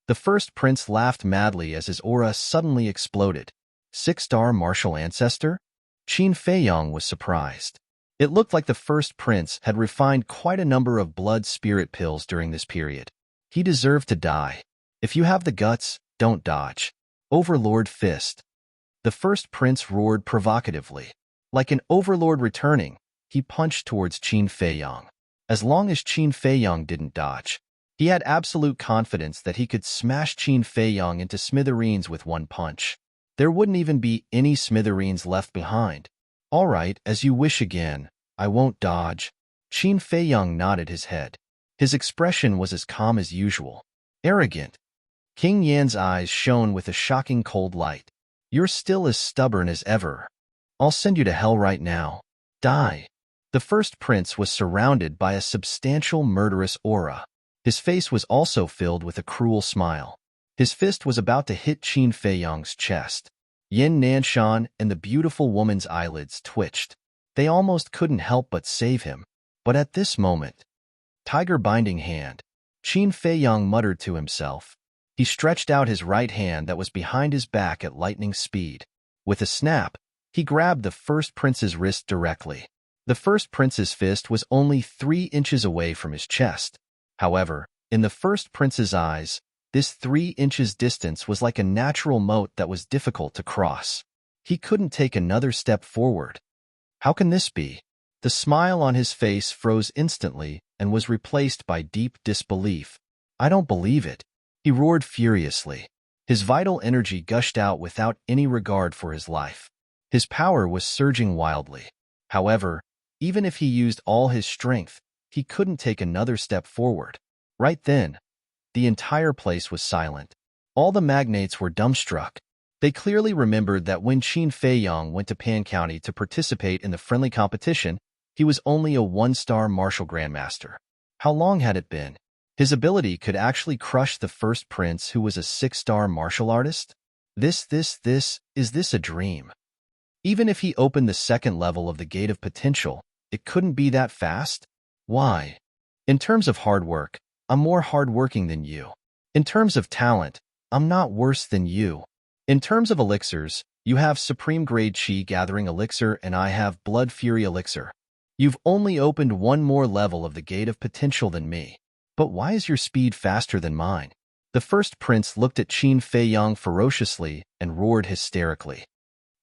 The first prince laughed madly as his aura suddenly exploded. Six-star martial ancestor? Qin Feiyang was surprised. It looked like the first prince had refined quite a number of blood spirit pills during this period. He deserved to die. If you have the guts, don't dodge. Overlord Fist. The first prince roared provocatively. Like an overlord returning, he punched towards Qin Feiyang. As long as Qin Feiyang didn't dodge, he had absolute confidence that he could smash Qin Feiyang into smithereens with one punch. There wouldn't even be any smithereens left behind. All right, as you wish again. I won't dodge. Qin Feiyang nodded his head. His expression was as calm as usual. Arrogant. King Yan's eyes shone with a shocking cold light. You're still as stubborn as ever. I'll send you to hell right now. Die. The first prince was surrounded by a substantial murderous aura. His face was also filled with a cruel smile. His fist was about to hit Qin Feiyang's chest. Yin Nanshan and the beautiful woman's eyelids twitched. They almost couldn't help but save him. But at this moment, tiger binding hand, Qin Feiyang muttered to himself. He stretched out his right hand that was behind his back at lightning speed. With a snap, he grabbed the first prince's wrist directly. The first prince's fist was only 3 inches away from his chest. However, in the first prince's eyes, this 3 inches distance was like a natural moat that was difficult to cross. He couldn't take another step forward. How can this be? The smile on his face froze instantly and was replaced by deep disbelief. I don't believe it. He roared furiously. His vital energy gushed out without any regard for his life. His power was surging wildly. However, even if he used all his strength, he couldn't take another step forward. Right then, the entire place was silent. All the magnates were dumbstruck. They clearly remembered that when Qin Feiyang went to Pan County to participate in the friendly competition, he was only a 1-star martial grandmaster. How long had it been? His ability could actually crush the first prince who was a 6-star martial artist? Is this a dream? Even if he opened the second level of the Gate of Potential, it couldn't be that fast? Why? In terms of hard work, I'm more hardworking than you. In terms of talent, I'm not worse than you. In terms of elixirs, you have Supreme Grade Chi Gathering Elixir and I have Blood Fury Elixir. You've only opened one more level of the Gate of Potential than me. But why is your speed faster than mine? The first prince looked at Qin Feiyang ferociously and roared hysterically.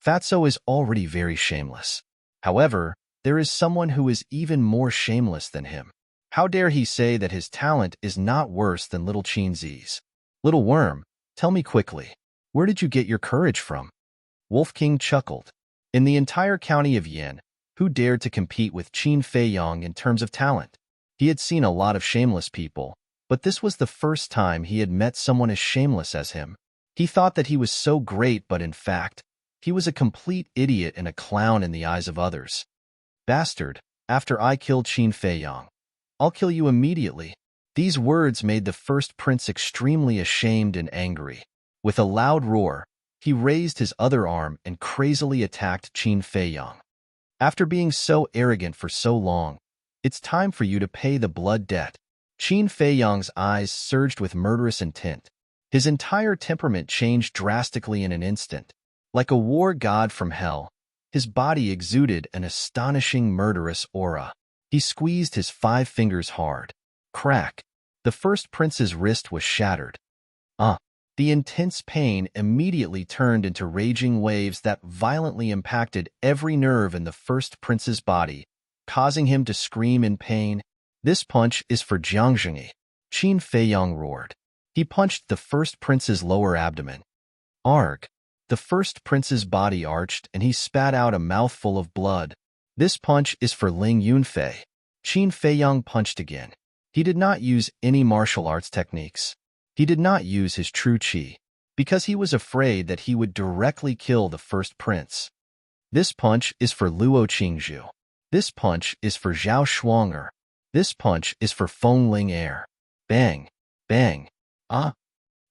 Fatso is already very shameless. However, there is someone who is even more shameless than him. How dare he say that his talent is not worse than little Qin Zi's? Little worm, tell me quickly, where did you get your courage from? Wolf King chuckled. In the entire county of Yin, who dared to compete with Qin Feiyang in terms of talent? He had seen a lot of shameless people, but this was the first time he had met someone as shameless as him. He thought that he was so great, but in fact, he was a complete idiot and a clown in the eyes of others. Bastard, after I kill Qin Feiyang, I'll kill you immediately. These words made the first prince extremely ashamed and angry. With a loud roar, he raised his other arm and crazily attacked Qin Feiyang. After being so arrogant for so long, it's time for you to pay the blood debt. Qin Feiyang's eyes surged with murderous intent. His entire temperament changed drastically in an instant. Like a war god from hell, his body exuded an astonishing murderous aura. He squeezed his 5 fingers hard. Crack! The first prince's wrist was shattered. The intense pain immediately turned into raging waves that violently impacted every nerve in the first prince's body, causing him to scream in pain. This punch is for Jiangzhengi. Qin Feiyang roared. He punched the first prince's lower abdomen. Arg! The first prince's body arched and he spat out a mouthful of blood. This punch is for Ling Yunfei. Qin Feiyang punched again. He did not use any martial arts techniques. He did not use his true qi. because he was afraid that he would directly kill the first prince. This punch is for Luo Qingzhu. This punch is for Zhao Shuang'er. This punch is for Feng Ling. Bang! Bang! Ah!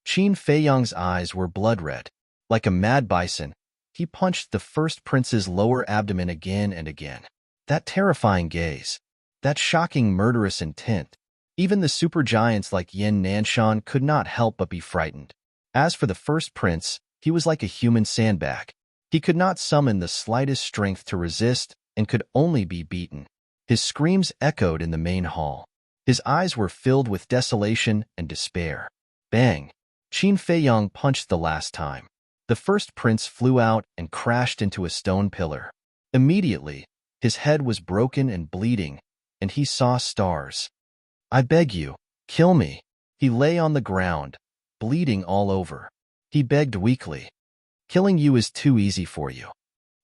Qin Feiyang's eyes were blood-red. Like a mad bison, he punched the first prince's lower abdomen again and again. That terrifying gaze. That shocking murderous intent. Even the supergiants like Yin Nanshan could not help but be frightened. As for the first prince, he was like a human sandbag. He could not summon the slightest strength to resist and could only be beaten. His screams echoed in the main hall. His eyes were filled with desolation and despair. Bang! Qin Feiyang punched the last time. The first prince flew out and crashed into a stone pillar. Immediately, his head was broken and bleeding, and he saw stars. I beg you, kill me. He lay on the ground, bleeding all over. He begged weakly. Killing you is too easy for you.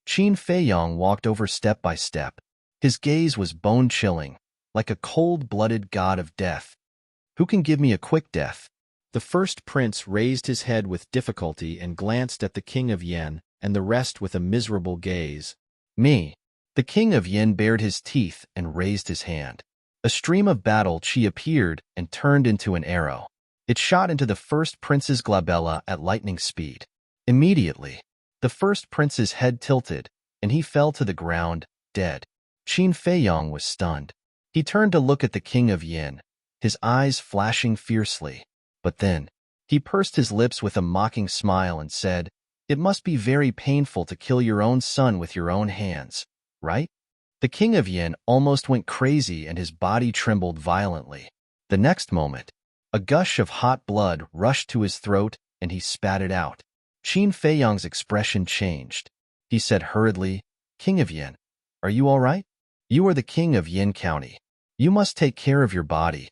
Qin Feiyang walked over step by step. His gaze was bone-chilling, like a cold-blooded god of death. Who can give me a quick death? The first prince raised his head with difficulty and glanced at the king of Yen and the rest with a miserable gaze. Me. The king of Yen bared his teeth and raised his hand. A stream of battle chi appeared and turned into an arrow. It shot into the first prince's glabella at lightning speed. Immediately, the first prince's head tilted, and he fell to the ground, dead. Qin Feiyang was stunned. He turned to look at the king of Yin, his eyes flashing fiercely. But then, he pursed his lips with a mocking smile and said, "It must be very painful to kill your own son with your own hands, right?" The king of Yin almost went crazy and his body trembled violently. The next moment, a gush of hot blood rushed to his throat and he spat it out. Qin Feiyang's expression changed. He said hurriedly, "King of Yin, are you all right? You are the king of Yin County. You must take care of your body."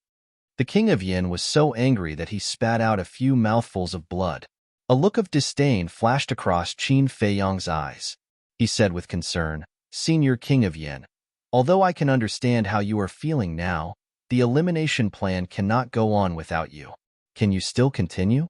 The king of Yin was so angry that he spat out a few mouthfuls of blood. A look of disdain flashed across Qin Feiyang's eyes. He said with concern, "Senior King of Yin, although I can understand how you are feeling now, the elimination plan cannot go on without you. Can you still continue?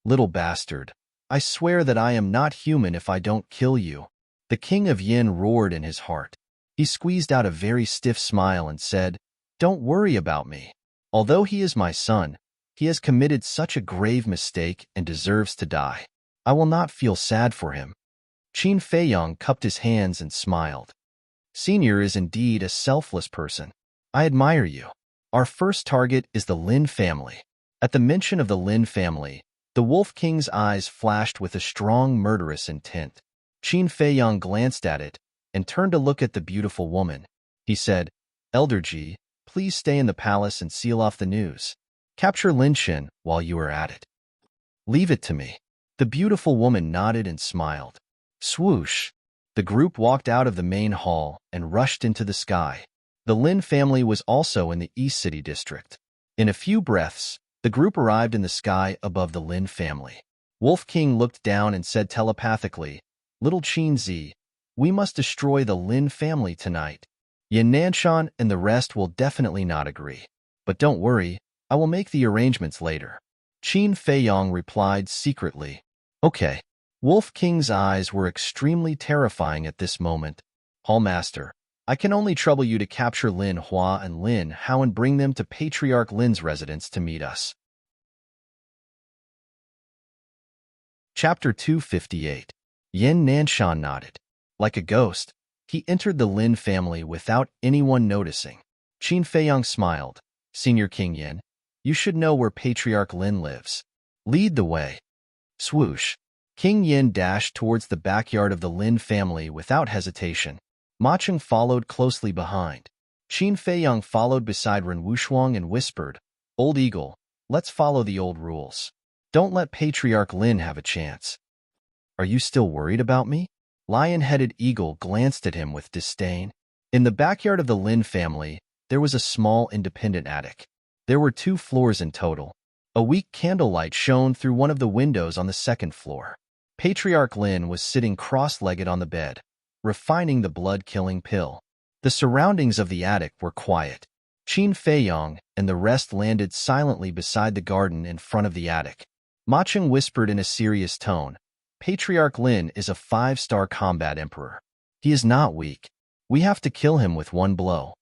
Little bastard, I swear that I am not human if I don't kill you." The king of Yin roared in his heart. He squeezed out a very stiff smile and said, "Don't worry about me. Although he is my son, he has committed such a grave mistake and deserves to die. I will not feel sad for him." Qin Feiyang cupped his hands and smiled. "Senior is indeed a selfless person. I admire you. Our first target is the Lin family." At the mention of the Lin family, the Wolf King's eyes flashed with a strong murderous intent. Qin Feiyang glanced at it and turned to look at the beautiful woman. He said, "Elder Ji, please stay in the palace and seal off the news. Capture Lin Shen while you are at it." "Leave it to me." The beautiful woman nodded and smiled. Swoosh! The group walked out of the main hall and rushed into the sky. The Lin family was also in the East City district. In a few breaths, the group arrived in the sky above the Lin family. Wolf King looked down and said telepathically, "Little Qin Zi, we must destroy the Lin family tonight. Yin Nanshan and the rest will definitely not agree. But don't worry, I will make the arrangements later." Qin Feiyang replied secretly, "Okay." Wolf King's eyes were extremely terrifying at this moment. "Hallmaster, I can only trouble you to capture Lin Hua and Lin Hao and bring them to Patriarch Lin's residence to meet us." Chapter 258. Yin Nanshan nodded. Like a ghost, he entered the Lin family without anyone noticing. Qin Feiyang smiled. "Senior King Yin, you should know where Patriarch Lin lives. Lead the way." Swoosh! King Yin dashed towards the backyard of the Lin family without hesitation. Ma Cheng followed closely behind. Qin Feiyang followed beside Ren Wushuang and whispered, "Old Eagle, let's follow the old rules. Don't let Patriarch Lin have a chance." "Are you still worried about me?" Lion-headed Eagle glanced at him with disdain. In the backyard of the Lin family, there was a small independent attic. There were 2 floors in total. A weak candlelight shone through one of the windows on the second floor. Patriarch Lin was sitting cross-legged on the bed, refining the blood-killing pill. The surroundings of the attic were quiet. Qin Feiyang and the rest landed silently beside the garden in front of the attic. Ma Cheng whispered in a serious tone. Patriarch Lin is a 5-star combat emperor. He is not weak. We have to kill him with one blow.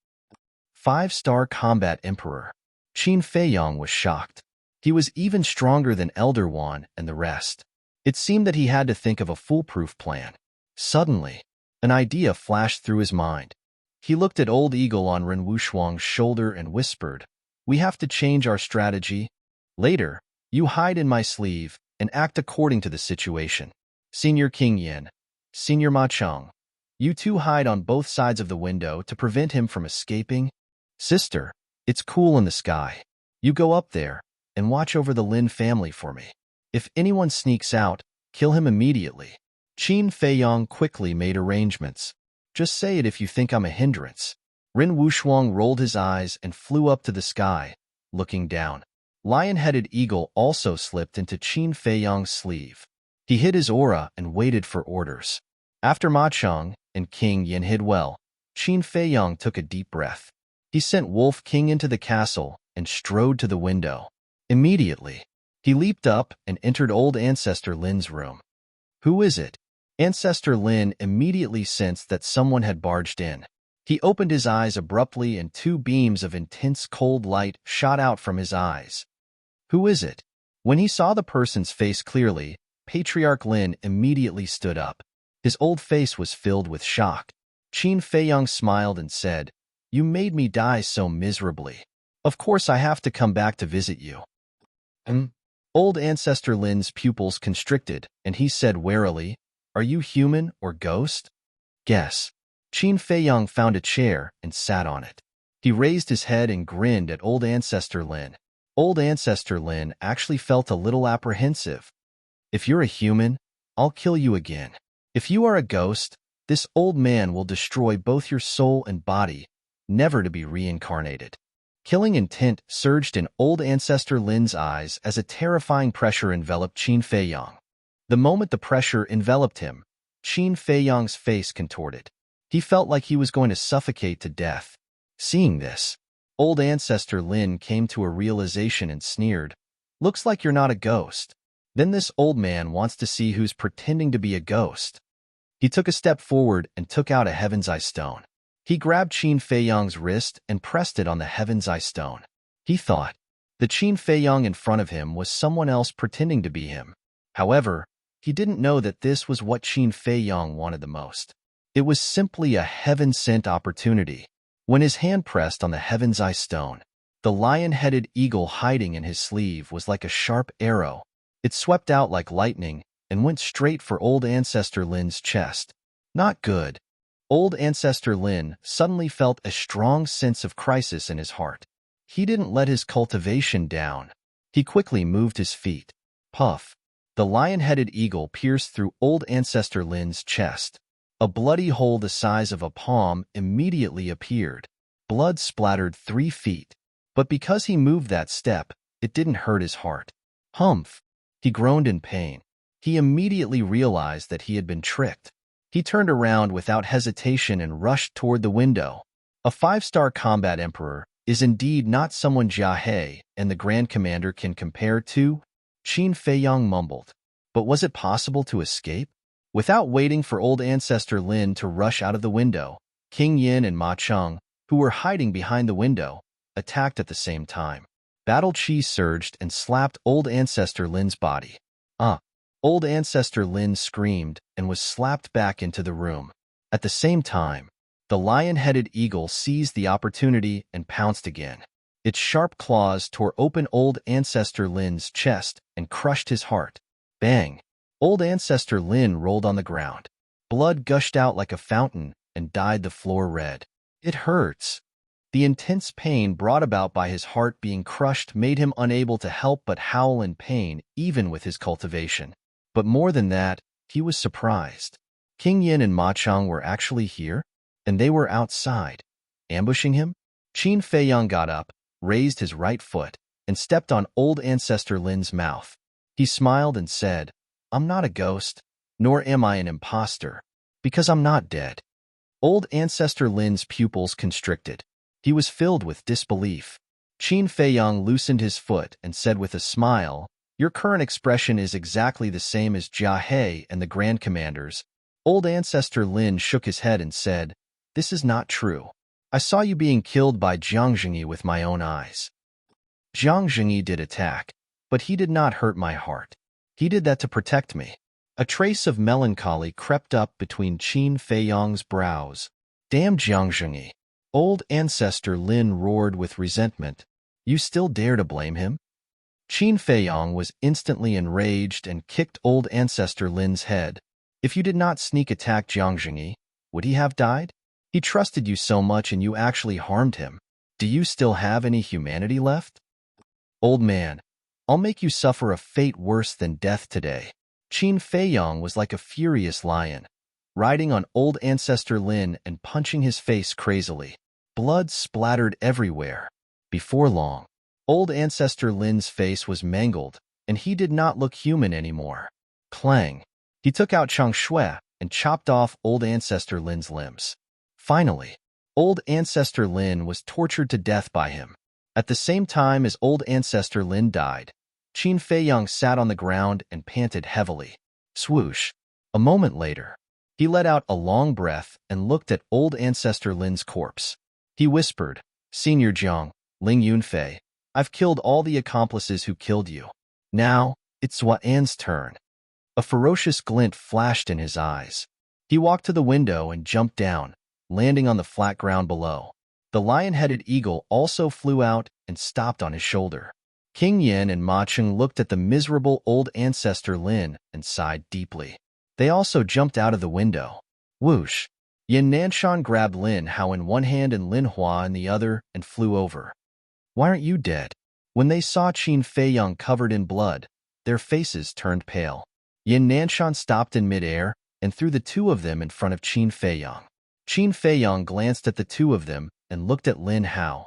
5-star combat emperor. Qin Feiyong was shocked. He was even stronger than Elder Wan and the rest. It seemed that he had to think of a foolproof plan. Suddenly, an idea flashed through his mind. He looked at Old Eagle on Ren Wushuang's shoulder and whispered, "We have to change our strategy. Later, you hide in my sleeve and act according to the situation. Senior King Yin, Senior Ma Cheng, you two hide on both sides of the window to prevent him from escaping. Sister, it's cool in the sky. You go up there and watch over the Lin family for me. If anyone sneaks out, kill him immediately." Qin Feiyong quickly made arrangements. "Just say it if you think I'm a hindrance." Ren Wushuang rolled his eyes and flew up to the sky, looking down. Lion-headed Eagle also slipped into Qin Feiyong's sleeve. He hid his aura and waited for orders. After Ma Cheng and King Yin hid well, Qin Feiyong took a deep breath. He sent Wolf King into the castle and strode to the window. Immediately, he leaped up and entered old Ancestor Lin's room. "Who is it?" Ancestor Lin immediately sensed that someone had barged in. He opened his eyes abruptly and 2 beams of intense cold light shot out from his eyes. "Who is it?" When he saw the person's face clearly, Patriarch Lin immediately stood up. His old face was filled with shock. Qin Feiyong smiled and said, "You made me die so miserably. Of course I have to come back to visit you." Old Ancestor Lin's pupils constricted, and he said warily, "Are you human or ghost?" "Guess." Qin Feiyong found a chair and sat on it. He raised his head and grinned at Old Ancestor Lin. Old Ancestor Lin actually felt a little apprehensive. "If you're a human, I'll kill you again. If you are a ghost, this old man will destroy both your soul and body, never to be reincarnated." Killing intent surged in Old Ancestor Lin's eyes as a terrifying pressure enveloped Qin Feiyong. The moment the pressure enveloped him, Qin Feiyong's face contorted. He felt like he was going to suffocate to death. Seeing this, Old Ancestor Lin came to a realization and sneered, "Looks like you're not a ghost. Then this old man wants to see who's pretending to be a ghost." He took a step forward and took out a Heaven's Eye stone. He grabbed Qin Feiyong's wrist and pressed it on the Heaven's Eye stone. He thought the Qin Feiyong in front of him was someone else pretending to be him. However, he didn't know that this was what Qin Feiyong wanted the most. It was simply a heaven-sent opportunity. When his hand pressed on the Heaven's Eye stone, the lion-headed eagle hiding in his sleeve was like a sharp arrow. It swept out like lightning and went straight for Old Ancestor Lin's chest. Not good. Old Ancestor Lin suddenly felt a strong sense of crisis in his heart. He didn't let his cultivation down. He quickly moved his feet. Puff. The lion-headed eagle pierced through Old Ancestor Lin's chest. A bloody hole the size of a palm immediately appeared. Blood splattered 3 feet. But because he moved that step, it didn't hurt his heart. Humph! He groaned in pain. He immediately realized that he had been tricked. He turned around without hesitation and rushed toward the window. A 5-star combat emperor is indeed not someone Jia He and the Grand Commander can compare to, Qin Feiyong mumbled. But was it possible to escape? Without waiting for Old Ancestor Lin to rush out of the window, King Yin and Ma Cheng, who were hiding behind the window, attacked at the same time. Battle Chi surged and slapped Old Ancestor Lin's body. Old Ancestor Lin screamed and was slapped back into the room. At the same time, the lion-headed eagle seized the opportunity and pounced again. Its sharp claws tore open Old Ancestor Lin's chest and crushed his heart. Bang! Old Ancestor Lin rolled on the ground. Blood gushed out like a fountain and dyed the floor red. It hurts. The intense pain brought about by his heart being crushed made him unable to help but howl in pain even with his cultivation. But more than that, he was surprised. King Yin and Ma Cheng were actually here, and they were outside, ambushing him. Qin Feiyong got up, raised his right foot, and stepped on Old Ancestor Lin's mouth. He smiled and said, "I'm not a ghost, nor am I an imposter, because I'm not dead." Old Ancestor Lin's pupils constricted. He was filled with disbelief. Qin Feiyong loosened his foot and said with a smile, Your current expression is exactly the same as Jia He and the Grand Commanders. Old Ancestor Lin shook his head and said, "This is not true. I saw you being killed by Jiang Jingyi with my own eyes." Jiang Jingyi did attack, but he did not hurt my heart. He did that to protect me. A trace of melancholy crept up between Qin Feiyang's brows. Damn Jiang Jingyi! Old Ancestor Lin roared with resentment. You still dare to blame him? Qin Feiyang was instantly enraged and kicked Old Ancestor Lin's head. If you did not sneak attack Jiang Jingyi, would he have died? He trusted you so much and you actually harmed him. Do you still have any humanity left? Old man, I'll make you suffer a fate worse than death today. Qin Feiyang was like a furious lion, riding on Old Ancestor Lin and punching his face crazily. Blood splattered everywhere. Before long, Old Ancestor Lin's face was mangled, and he did not look human anymore. Clang! He took out Chang Shui and chopped off Old Ancestor Lin's limbs. Finally, Old Ancestor Lin was tortured to death by him. At the same time as Old Ancestor Lin died, Qin Feiyang sat on the ground and panted heavily. Swoosh! A moment later, he let out a long breath and looked at Old Ancestor Lin's corpse. He whispered, "Senior Jiang, Ling Yunfei, I've killed all the accomplices who killed you. Now, it's Zuan's turn." A ferocious glint flashed in his eyes. He walked to the window and jumped down, landing on the flat ground below. The lion-headed eagle also flew out and stopped on his shoulder. King Yin and Ma Cheng looked at the miserable Old Ancestor Lin and sighed deeply. They also jumped out of the window. Whoosh! Yin Nanshan grabbed Lin Hao in one hand and Lin Hua in the other and flew over. "Why aren't you dead?" When they saw Qin Feiyang covered in blood, their faces turned pale. Yin Nanshan stopped in midair and threw the two of them in front of Qin Feiyang. Qin Feiyang glanced at the two of them and looked at Lin Hao.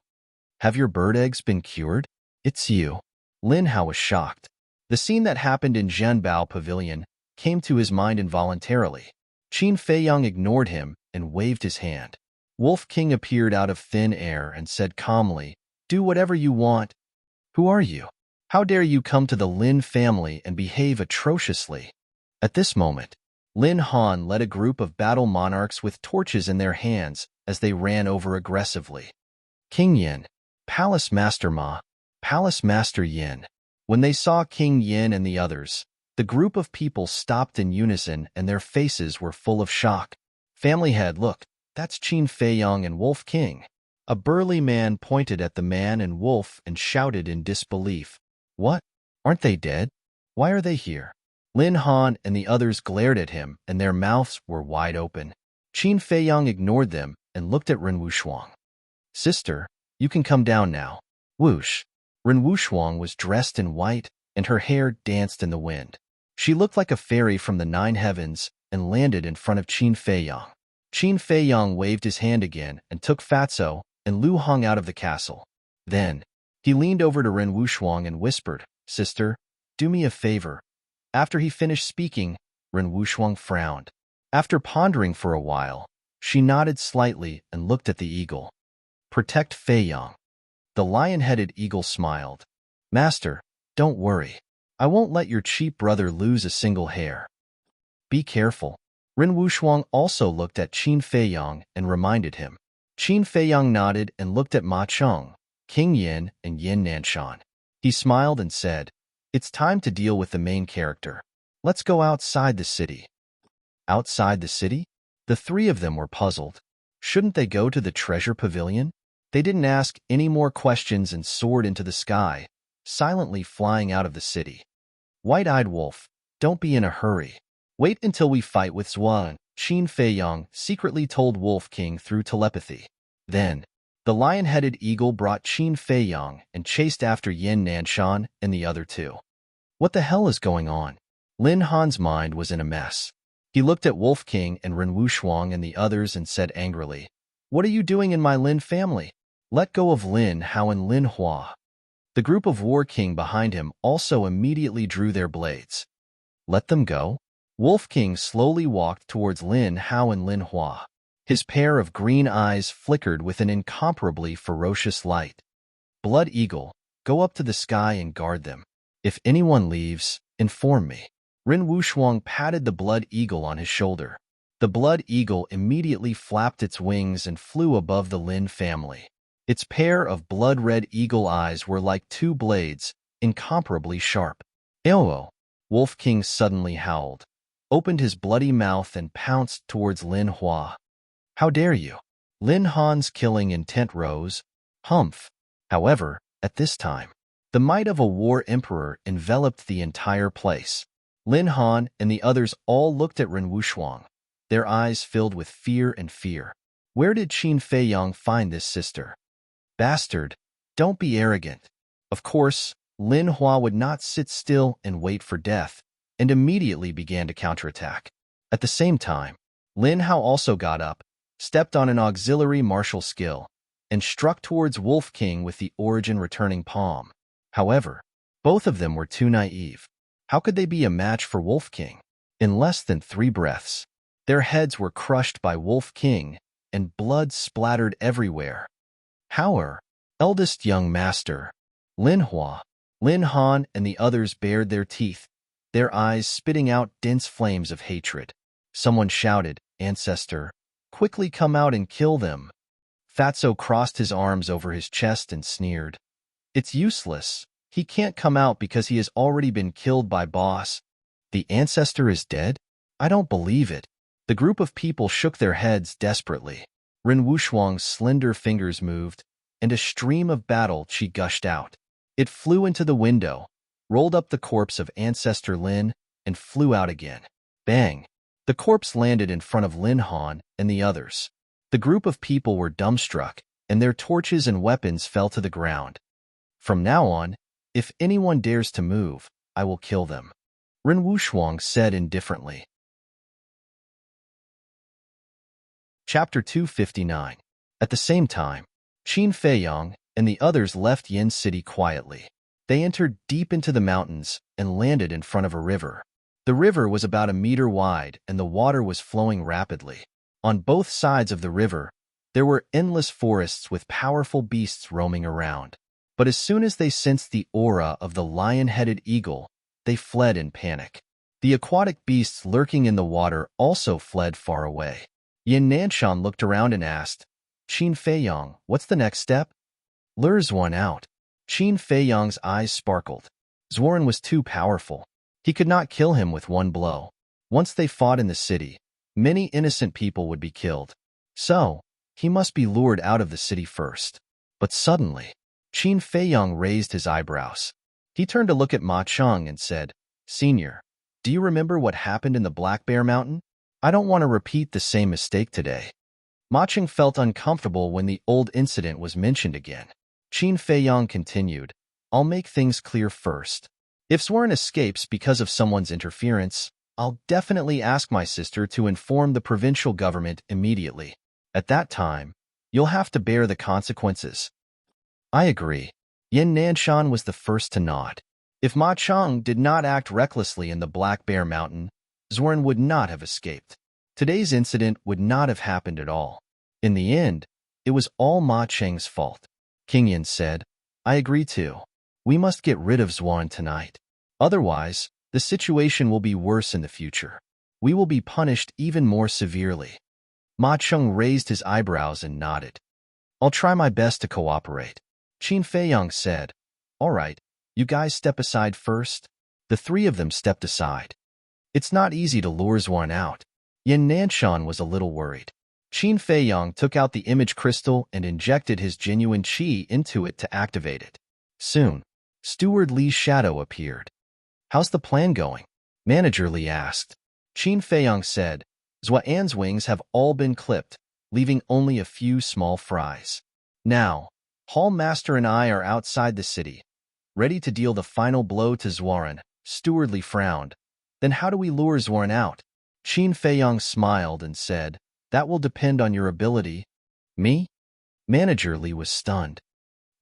"Have your bird eggs been cured?" "It's you." Lin Hao was shocked. The scene that happened in Zhenbao Pavilion came to his mind involuntarily. Qin Feiyang ignored him and waved his hand. Wolf King appeared out of thin air and said calmly, "Do whatever you want." "Who are you? How dare you come to the Lin family and behave atrociously?" At this moment, Lin Han led a group of battle monarchs with torches in their hands as they ran over aggressively. King Yin, Palace Master Ma, Palace Master Yin. When they saw King Yin and the others, the group of people stopped in unison and their faces were full of shock. "Family head, look, that's Qin Feiyang and Wolf King." A burly man pointed at the man and wolf and shouted in disbelief. "What? Aren't they dead? Why are they here?" Lin Han and the others glared at him and their mouths were wide open. Qin Feiyang ignored them and looked at Ren Wushuang. "Sister, you can come down now." Whoosh! Ren Wushuang was dressed in white and her hair danced in the wind. She looked like a fairy from the 9 heavens and landed in front of Qin Feiyang. Qin Feiyang waved his hand again and took Fatso and Lu Hong out of the castle. Then, he leaned over to Ren Wushuang and whispered, "Sister, do me a favor." After he finished speaking, Ren Wushuang frowned. After pondering for a while, she nodded slightly and looked at the eagle. "Protect Feiyang." The lion-headed eagle smiled. "Master, don't worry. I won't let your cheap brother lose a single hair." "Be careful." Ren Wushuang also looked at Qin Feiyang and reminded him. Qin Feiyang nodded and looked at Ma Cheng, King Yin, and Yin Nanshan. He smiled and said, "It's time to deal with the main character. Let's go outside the city." Outside the city? The three of them were puzzled. Shouldn't they go to the treasure pavilion? They didn't ask any more questions and soared into the sky, silently flying out of the city. "White-eyed wolf, don't be in a hurry. Wait until we fight with Zuan," Qin Feiyang secretly told Wolf King through telepathy. Then, the lion-headed eagle brought Qin Feiyang and chased after Yin Nanshan and the other two. What the hell is going on? Lin Han's mind was in a mess. He looked at Wolf King and Ren Wushuang and the others and said angrily, "What are you doing in my Lin family? Let go of Lin Hao and Lin Hua." The group of War King behind him also immediately drew their blades. "Let them go?" Wolf King slowly walked towards Lin Hao and Lin Hua. His pair of green eyes flickered with an incomparably ferocious light. "Blood Eagle, go up to the sky and guard them. If anyone leaves, inform me. Ren Wushuang patted the blood eagle on his shoulder. The blood eagle immediately flapped its wings and flew above the Lin family. Its pair of blood-red eagle eyes were like two blades, incomparably sharp. Eowao! Wolf King suddenly howled, opened his bloody mouth and pounced towards Lin Hua. How dare you? Lin Han's killing intent rose. Humph! However, at this time, the might of a war emperor enveloped the entire place. Lin Han and the others all looked at Ren Wushuang, their eyes filled with fear and fear. Where did Qin Feiyang find this sister? Bastard, don't be arrogant. Of course, Lin Hua would not sit still and wait for death, and immediately began to counterattack. At the same time, Lin Hao also got up, stepped on an auxiliary martial skill, and struck towards Wolf King with the origin returning palm. However, both of them were too naive. How could they be a match for Wolf King? In less than 3 breaths, their heads were crushed by Wolf King, and blood splattered everywhere. Our eldest young master, Lin Hua, Lin Han, and the others bared their teeth, their eyes spitting out dense flames of hatred. Someone shouted, "Ancestor, quickly come out and kill them." Fatso crossed his arms over his chest and sneered. It's useless. He can't come out because he has already been killed by Boss. The ancestor is dead? I don't believe it. The group of people shook their heads desperately. Ren Wushuang's slender fingers moved, and a stream of battle qi gushed out. It flew into the window, rolled up the corpse of Ancestor Lin, and flew out again. Bang! The corpse landed in front of Lin Han and the others. The group of people were dumbstruck, and their torches and weapons fell to the ground. From now on, if anyone dares to move, I will kill them, Ren Wushuang said indifferently. Chapter 259. At the same time, Qin Feiyang and the others left Yin City quietly. They entered deep into the mountains and landed in front of a river. The river was about 1 meter wide and the water was flowing rapidly. On both sides of the river, there were endless forests with powerful beasts roaming around. But as soon as they sensed the aura of the lion-headed eagle, they fled in panic. The aquatic beasts lurking in the water also fled far away. Yin Nanshan looked around and asked, Qin Feiyang, what's the next step? Lures one out. Qin Feiyang's eyes sparkled. Zhuoren was too powerful. He could not kill him with one blow. Once they fought in the city, many innocent people would be killed. So, he must be lured out of the city first. But suddenly, Qin Feiyang raised his eyebrows. He turned to look at Ma Cheng and said, Senior, do you remember what happened in the Black Bear Mountain? I don't want to repeat the same mistake today. Ma Cheng felt uncomfortable when the old incident was mentioned again. Qin Feiyang continued, I'll make things clear first. If Zhuoren escapes because of someone's interference, I'll definitely ask my sister to inform the provincial government immediately. At that time, you'll have to bear the consequences. I agree. Yin Nanshan was the first to nod. If Ma Cheng did not act recklessly in the Black Bear Mountain, Zhuoren would not have escaped. Today's incident would not have happened at all. In the end, it was all Ma Cheng's fault. King Yin said, I agree too. We must get rid of Zhuoren tonight. Otherwise, the situation will be worse in the future. We will be punished even more severely. Ma Cheng raised his eyebrows and nodded. I'll try my best to cooperate. Qin Feiyang said, All right, you guys step aside first. The 3 of them stepped aside. It's not easy to lure Zhuoren out. Yin Nanshan was a little worried. Qin Feiyang took out the image crystal and injected his genuine qi into it to activate it. Soon, Steward Li's shadow appeared. How's the plan going? Manager Li asked. Qin Feiyang said, Zhuoren's wings have all been clipped, leaving only a few small fries. Now, Hall Master and I are outside the city, ready to deal the final blow to Zhuoren. Steward Li frowned. Then how do we lure Zhuoren out? Qin Feiyang smiled and said, That will depend on your ability. Me? Manager Li was stunned.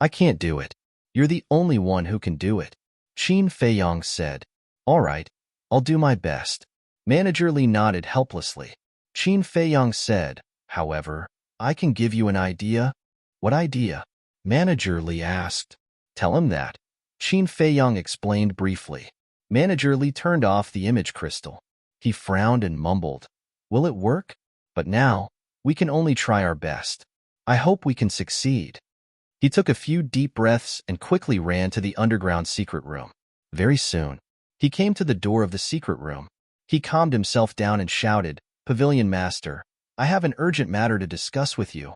I can't do it. You're the only one who can do it. Qin Feiyang said, All right, I'll do my best. Manager Li nodded helplessly. Qin Feiyang said, However, I can give you an idea. What idea? Manager Li asked. Tell him that. Qin Feiyang explained briefly. Manager Li turned off the image crystal. He frowned and mumbled, "Will it work? But now, we can only try our best. I hope we can succeed." He took a few deep breaths and quickly ran to the underground secret room. Very soon, he came to the door of the secret room. He calmed himself down and shouted, "Pavilion Master, I have an urgent matter to discuss with you.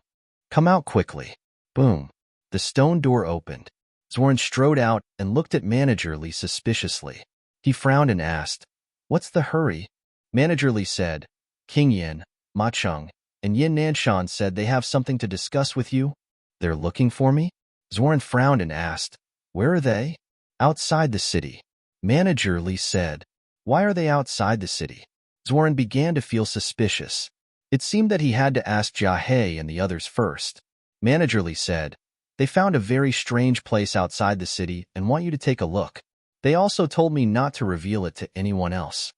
Come out quickly." Boom. The stone door opened. Zorn strode out and looked at Manager Li suspiciously. He frowned and asked, "What's the hurry?" Manager Li said, "King Yin, Ma Cheng, and Yin Nanshan said they have something to discuss with you. They're looking for me?" Zorn frowned and asked, "Where are they?" "Outside the city." Manager Li said, "Why are they outside the city?" Zorn began to feel suspicious. It seemed that he had to ask Jia He and the others first. Manager Li said, "They found a very strange place outside the city and want you to take a look. They also told me not to reveal it to anyone else."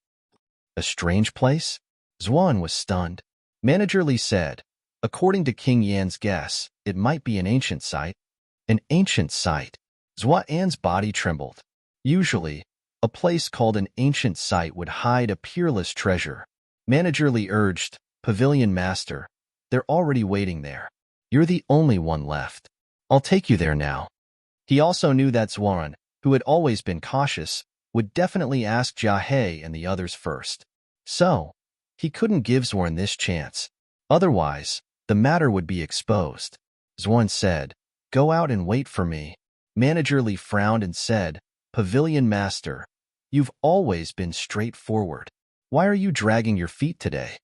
"A strange place?" Zuan was stunned. Manager Li said, "According to King Yan's guess, it might be an ancient site." "An ancient site?" Zuan's body trembled. Usually, a place called an ancient site would hide a peerless treasure. Manager Li urged, "Pavilion Master, they're already waiting there. You're the only one left. I'll take you there now." He also knew that Zuan, who had always been cautious, would definitely ask Jia He and the others first. So, he couldn't give Zuan this chance. Otherwise, the matter would be exposed. Zuan said, "Go out and wait for me." Manager Li frowned and said, "Pavilion Master, you've always been straightforward. Why are you dragging your feet today?"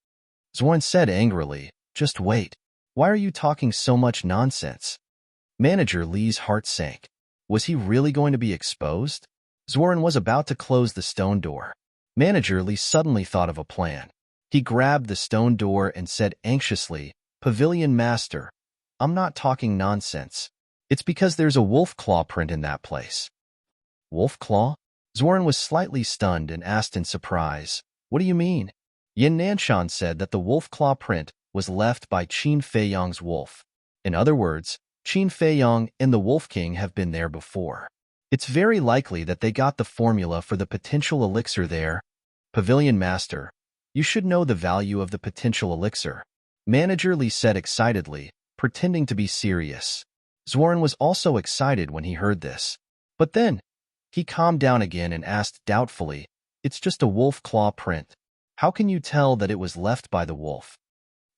Zuan said angrily, "Just wait. Why are you talking so much nonsense?" Manager Li's heart sank. Was he really going to be exposed? Zoran was about to close the stone door. Manager Li suddenly thought of a plan. He grabbed the stone door and said anxiously, "Pavilion Master, I'm not talking nonsense. It's because there's a wolf claw print in that place." "Wolf claw?" Zoran was slightly stunned and asked in surprise, "What do you mean?" Yin Nanshan said that the wolf claw print was left by Qin Feiyang's wolf. In other words, Qin Feiyang and the Wolf King have been there before. It's very likely that they got the formula for the potential elixir there. "Pavilion Master, you should know the value of the potential elixir," Manager Li said excitedly, pretending to be serious. Zoran was also excited when he heard this. But then, he calmed down again and asked doubtfully, "It's just a wolf claw print. How can you tell that it was left by the wolf?"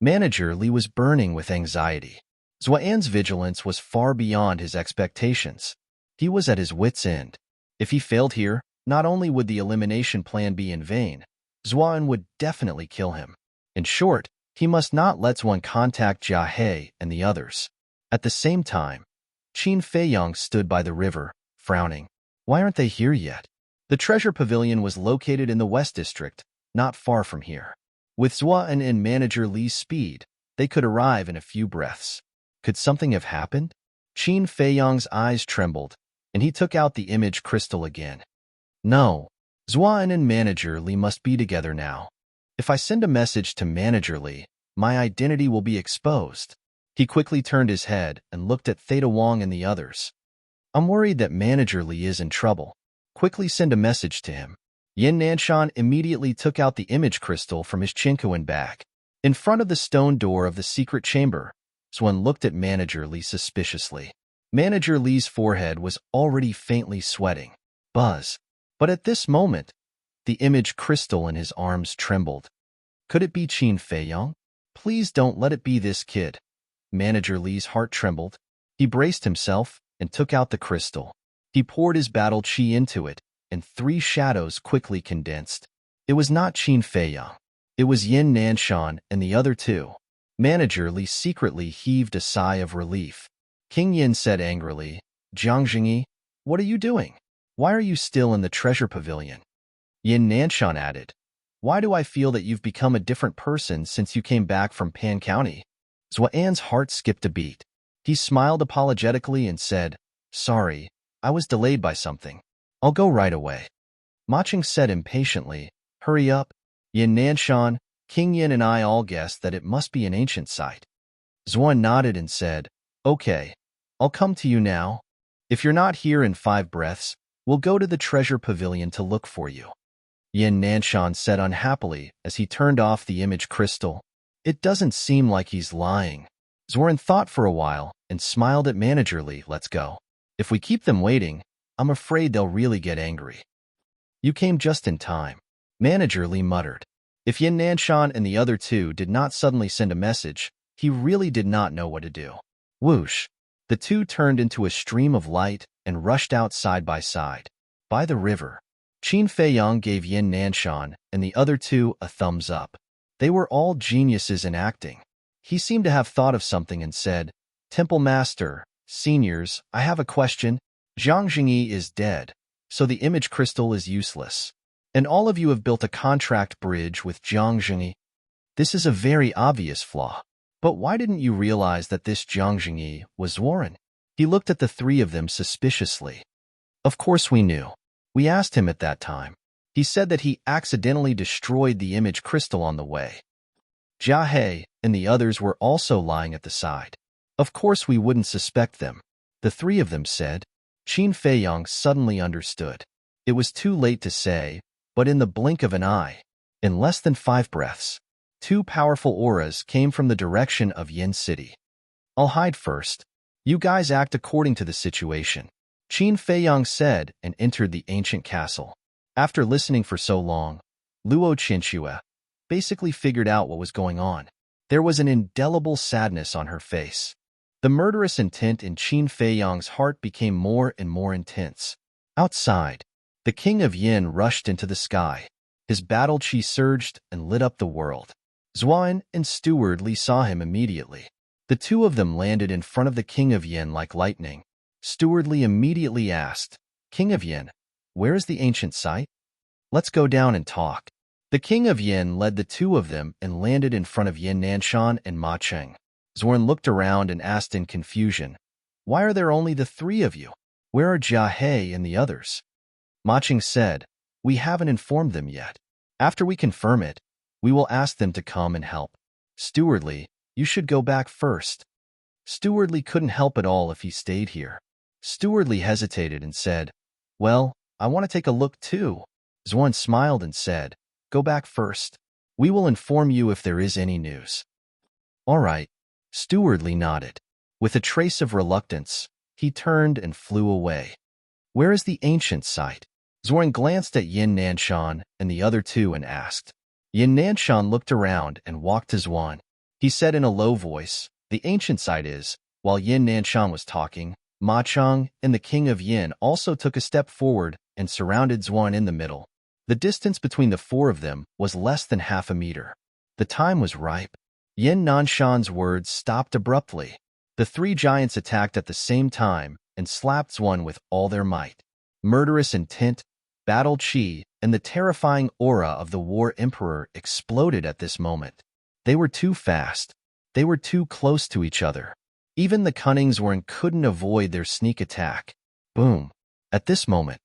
Manager Li was burning with anxiety. Zuan's vigilance was far beyond his expectations. He was at his wit's end. If he failed here, not only would the elimination plan be in vain, Zuan would definitely kill him. In short, he must not let Zuan contact Jia He and the others. At the same time, Qin Feiyang stood by the river, frowning. Why aren't they here yet? The treasure pavilion was located in the West District, not far from here. With Zuan and Manager Li's speed, they could arrive in a few breaths. Could something have happened? Qin Feiyang's eyes trembled, and he took out the image crystal again. No, Zuan and Manager Li must be together now. If I send a message to Manager Li, my identity will be exposed. He quickly turned his head and looked at Theta Wong and the others. I'm worried that Manager Li is in trouble. Quickly send a message to him. Yin Nanshan immediately took out the image crystal from his Chinkoan bag. In front of the stone door of the secret chamber, Zuan looked at Manager Li suspiciously. Manager Li's forehead was already faintly sweating. Buzz. But at this moment, the image crystal in his arms trembled. Could it be Qin Feiyang? Please don't let it be this kid. Manager Li's heart trembled. He braced himself and took out the crystal. He poured his battle chi into it, and 3 shadows quickly condensed. It was not Qin Feiyang. It was Yin Nanshan and the other 2. Manager Li secretly heaved a sigh of relief. King Yin said angrily, "Jiang Jingyi, what are you doing? Why are you still in the treasure pavilion?" Yin Nanshan added, "Why do I feel that you've become a different person since you came back from Pan County?" Zuan's heart skipped a beat. He smiled apologetically and said, "Sorry, I was delayed by something. I'll go right away." Ma Cheng said impatiently, "Hurry up." Yin Nanshan, King Yin and I all guessed that it must be an ancient site. Zuan nodded and said, "Okay, I'll come to you now." If you're not here in 5 breaths, we'll go to the treasure pavilion to look for you. Yin Nanshan said unhappily as he turned off the image crystal. It doesn't seem like he's lying. Zoran thought for a while and smiled at managerly. Let's go. If we keep them waiting, I'm afraid they'll really get angry. You came just in time, managerly muttered. If Yin Nanshan and the other two did not suddenly send a message, he really did not know what to do. Whoosh! The two turned into a stream of light and rushed out side by side. By the river, Qin Feiyang gave Yin Nanshan and the other two a thumbs up. They were all geniuses in acting. He seemed to have thought of something and said, Temple Master, seniors, I have a question. Zhang Jingyi is dead, so the image crystal is useless. And all of you have built a contract bridge with Zhang Jingyi. This is a very obvious flaw. But why didn't you realize that this Zhang Jingyi was Zoran? He looked at the three of them suspiciously. Of course we knew. We asked him at that time. He said that he accidentally destroyed the image crystal on the way. Jia He and the others were also lying at the side. Of course we wouldn't suspect them, the three of them said. Qin Feiyang suddenly understood. It was too late to say, but in the blink of an eye, in less than 5 breaths, 2 powerful auras came from the direction of Yin City. I'll hide first. You guys act according to the situation, Qin Feiyang said and entered the ancient castle. After listening for so long, Luo Qinxue basically figured out what was going on. There was an indelible sadness on her face. The murderous intent in Qin Feiyang's heart became more and more intense. Outside, the king of Yin rushed into the sky. His battle chi surged and lit up the world. Zuan and Steward Li saw him immediately. The two of them landed in front of the king of Yin like lightning. Steward Li immediately asked, King of Yin, where is the ancient site? Let's go down and talk. The king of Yin led the two of them and landed in front of Yin Nanshan and Ma Cheng. Zorn looked around and asked in confusion, Why are there only the 3 of you? Where are Jia He and the others? Ma Cheng said, We haven't informed them yet. After we confirm it, we will ask them to come and help. Steward Li, you should go back first. Steward Li couldn't help at all if he stayed here. Steward Li hesitated and said, Well, I want to take a look too. Zorn smiled and said, Go back first. We will inform you if there is any news. All right. Steward Li nodded. With a trace of reluctance, he turned and flew away. Where is the ancient site? Zorn glanced at Yin Nanshan and the other two and asked. Yin Nanshan looked around and walked to Zuan. He said in a low voice, The ancient site is. While Yin Nanshan was talking, Ma Cheng and the king of Yin also took a step forward and surrounded Zuan in the middle. The distance between the 4 of them was less than half a meter. The time was ripe. Yin Nanshan's words stopped abruptly. The 3 giants attacked at the same time and slapped Zuan with all their might. Murderous intent, battle chi, and the terrifying aura of the War Emperor exploded at this moment. They were too fast. They were too close to each other. Even the cunning Zoran couldn't avoid their sneak attack. Boom. At this moment.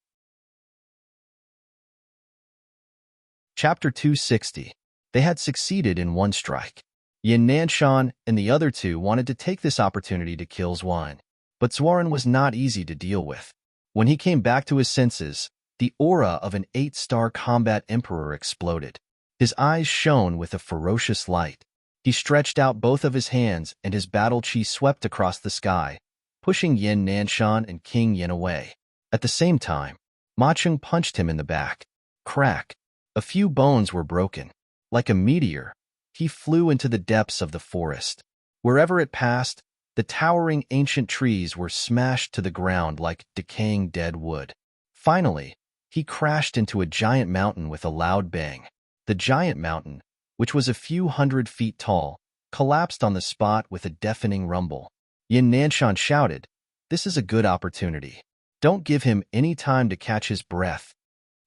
Chapter 260. They had succeeded in one strike. Yin Nanshan and the other two wanted to take this opportunity to kill Zuan. But Zoran was not easy to deal with. When he came back to his senses, the aura of an 8-star combat emperor exploded. His eyes shone with a ferocious light. He stretched out both of his hands and his battle chi swept across the sky, pushing Yin Nanshan and King Yin away. At the same time, Ma Cheng punched him in the back. Crack. A few bones were broken. Like a meteor, he flew into the depths of the forest. Wherever it passed, the towering ancient trees were smashed to the ground like decaying dead wood. Finally, he crashed into a giant mountain with a loud bang. The giant mountain, which was a few 100 feet tall, collapsed on the spot with a deafening rumble. Yin Nanshan shouted, This is a good opportunity. Don't give him any time to catch his breath.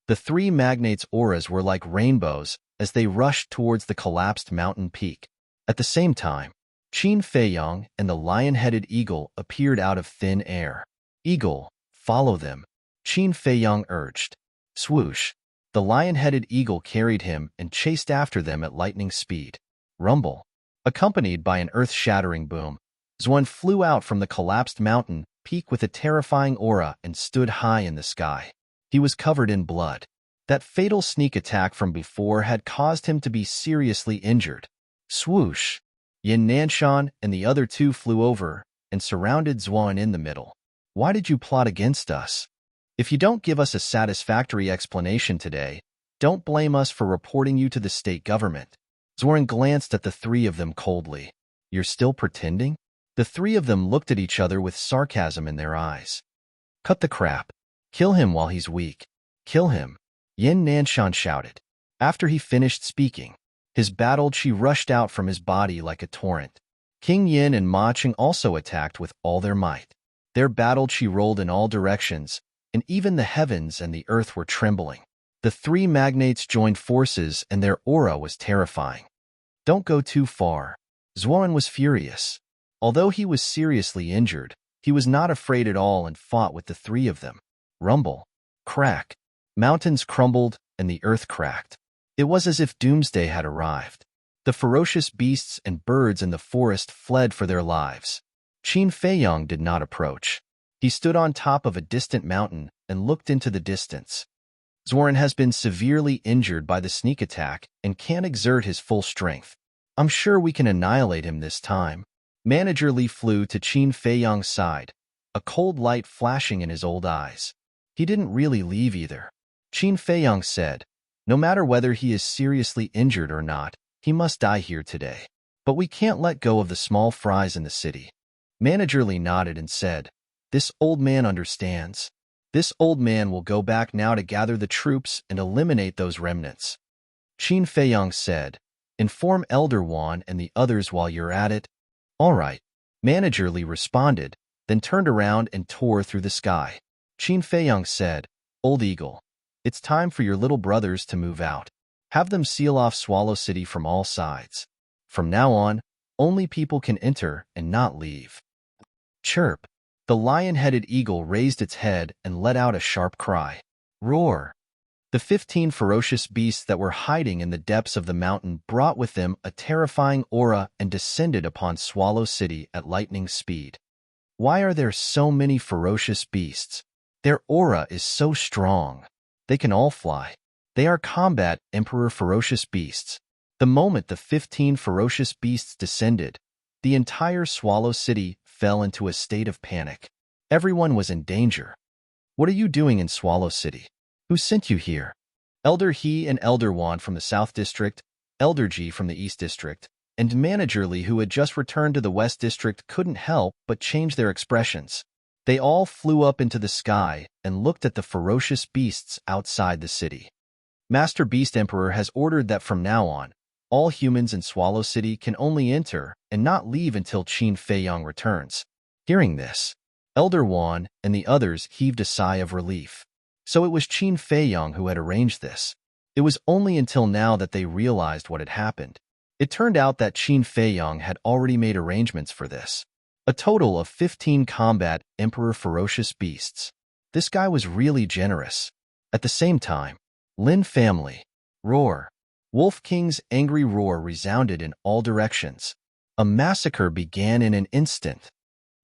The 3 magnates' auras were like rainbows as they rushed towards the collapsed mountain peak. At the same time, Qin Feiyang and the lion-headed eagle appeared out of thin air. Eagle, follow them, Qin Feiyang urged. Swoosh. The lion-headed eagle carried him and chased after them at lightning speed. Rumble. Accompanied by an earth-shattering boom, Zuan flew out from the collapsed mountain, peak with a terrifying aura and stood high in the sky. He was covered in blood. That fatal sneak attack from before had caused him to be seriously injured. Swoosh! Yin Nanshan and the other two flew over and surrounded Zuan in the middle. Why did you plot against us? If you don't give us a satisfactory explanation today, don't blame us for reporting you to the state government. Zuan glanced at the three of them coldly. You're still pretending? The three of them looked at each other with sarcasm in their eyes. Cut the crap. Kill him while he's weak. Kill him. Yin Nanshan shouted. After he finished speaking, his battle chi rushed out from his body like a torrent. King Yin and Ma Qing also attacked with all their might. Their battle chi rolled in all directions, and even the heavens and the earth were trembling. The three magnates joined forces and their aura was terrifying. Don't go too far. Zuan was furious. Although he was seriously injured, he was not afraid at all and fought with the three of them. Rumble. Crack. Mountains crumbled and the earth cracked. It was as if doomsday had arrived. The ferocious beasts and birds in the forest fled for their lives. Qin Feiyong did not approach. He stood on top of a distant mountain and looked into the distance. Zuan has been severely injured by the sneak attack and can't exert his full strength. I'm sure we can annihilate him this time. Manager Li flew to Qin Feiyong's side, a cold light flashing in his old eyes. He didn't really leave either. Qin Feiyong said, no matter whether he is seriously injured or not, he must die here today. But we can't let go of the small fries in the city. Manager Li nodded and said, this old man understands. This old man will go back now to gather the troops and eliminate those remnants. Qin Feiyong said, inform Elder Wan and the others while you're at it. All right. Manager Li responded, then turned around and tore through the sky. Qin Feiyong said, Old Eagle, it's time for your little brothers to move out. Have them seal off Swallow City from all sides. From now on, only people can enter and not leave. Chirp. The lion-headed eagle raised its head and let out a sharp cry. Roar! The 15 ferocious beasts that were hiding in the depths of the mountain brought with them a terrifying aura and descended upon Swallow City at lightning speed. Why are there so many ferocious beasts? Their aura is so strong. They can all fly. They are combat Emperor ferocious beasts. The moment the 15 ferocious beasts descended, the entire Swallow City fell into a state of panic. Everyone was in danger. What are you doing in Swallow City? Who sent you here? Elder He and Elder Wan from the South District, Elder Ji from the East District, and Manager Li, who had just returned to the West District, couldn't help but change their expressions. They all flew up into the sky and looked at the ferocious beasts outside the city. Master Beast Emperor has ordered that from now on, all humans in Swallow City can only enter and not leave until Qin Feiyong returns. Hearing this, Elder Wan and the others heaved a sigh of relief. So it was Qin Feiyong who had arranged this. It was only until now that they realized what had happened. It turned out that Qin Feiyong had already made arrangements for this. A total of 15 combat Emperor ferocious beasts. This guy was really generous. At the same time, Lin family. Roar. Wolf King's angry roar resounded in all directions. A massacre began in an instant.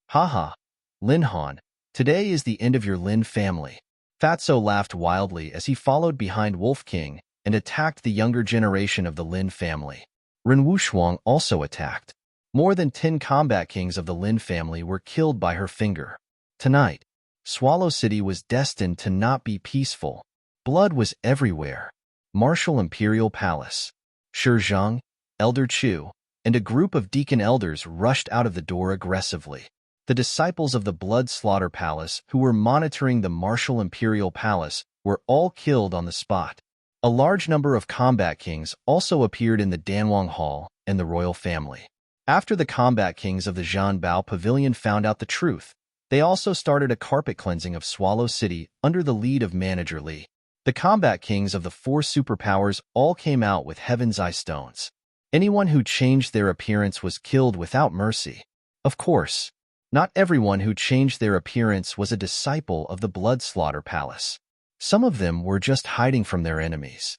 Haha, Lin Han, today is the end of your Lin family. Fatso laughed wildly as he followed behind Wolf King and attacked the younger generation of the Lin family. Ren Wushuang also attacked. More than 10 combat kings of the Lin family were killed by her finger. Tonight, Swallow City was destined to not be peaceful. Blood was everywhere. Martial Imperial Palace. Shi Zhang, Elder Chu, and a group of deacon elders rushed out of the door aggressively. The disciples of the Blood Slaughter Palace who were monitoring the Martial Imperial Palace were all killed on the spot. A large number of combat kings also appeared in the Danwang Hall and the royal family. After the combat kings of the Zhanbao Pavilion found out the truth, they also started a carpet cleansing of Swallow City under the lead of Manager Li. The combat kings of the 4 superpowers all came out with Heaven's Eye stones. Anyone who changed their appearance was killed without mercy. Of course, not everyone who changed their appearance was a disciple of the Blood Slaughter Palace. Some of them were just hiding from their enemies.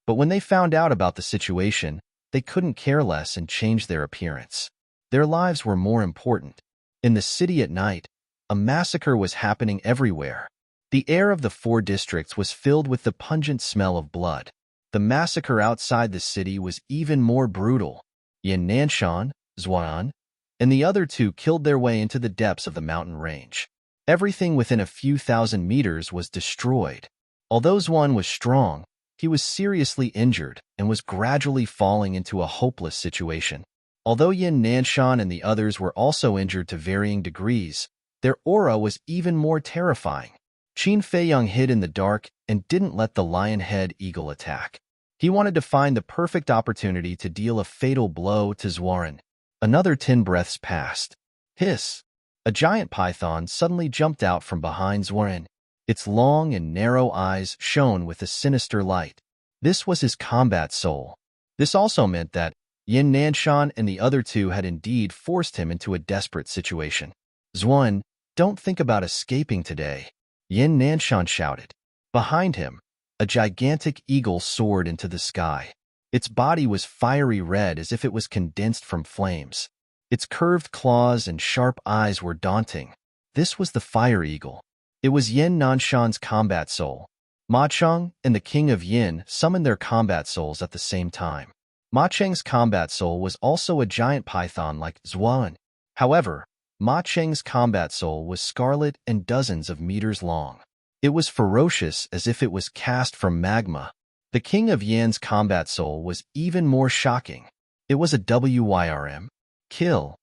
But when they found out about the situation, they couldn't care less and changed their appearance. Their lives were more important. In the city at night, A massacre was happening everywhere. The air of the 4 districts was filled with the pungent smell of blood. The massacre outside the city was even more brutal. Yin Nanshan, Zhuan, and the other 2 killed their way into the depths of the mountain range. Everything within a few thousand meters was destroyed. Although Zhuan was strong, he was seriously injured and was gradually falling into a hopeless situation. Although Yin Nanshan and the others were also injured to varying degrees, their aura was even more terrifying. Qin Feiyang hid in the dark and didn't let the lion-head eagle attack. He wanted to find the perfect opportunity to deal a fatal blow to Zhuan. Another 10 breaths passed. Hiss! A giant python suddenly jumped out from behind Zhuan. Its long and narrow eyes shone with a sinister light. This was his combat soul. This also meant that Yin Nanshan and the other 2 had indeed forced him into a desperate situation. Zhuan, don't think about escaping today, Yin Nanshan shouted. Behind him, a gigantic eagle soared into the sky. Its body was fiery red as if it was condensed from flames. Its curved claws and sharp eyes were daunting. This was the fire eagle. It was Yin Nanshan's combat soul. Ma Cheng and the King of Yin summoned their combat souls at the same time. Ma Cheng's combat soul was also a giant python like Zhuan. However, Ma Cheng's combat soul was scarlet and dozens of meters long. It was ferocious as if it was cast from magma. The King of Yan's combat soul was even more shocking. It was a WYRM. Kill.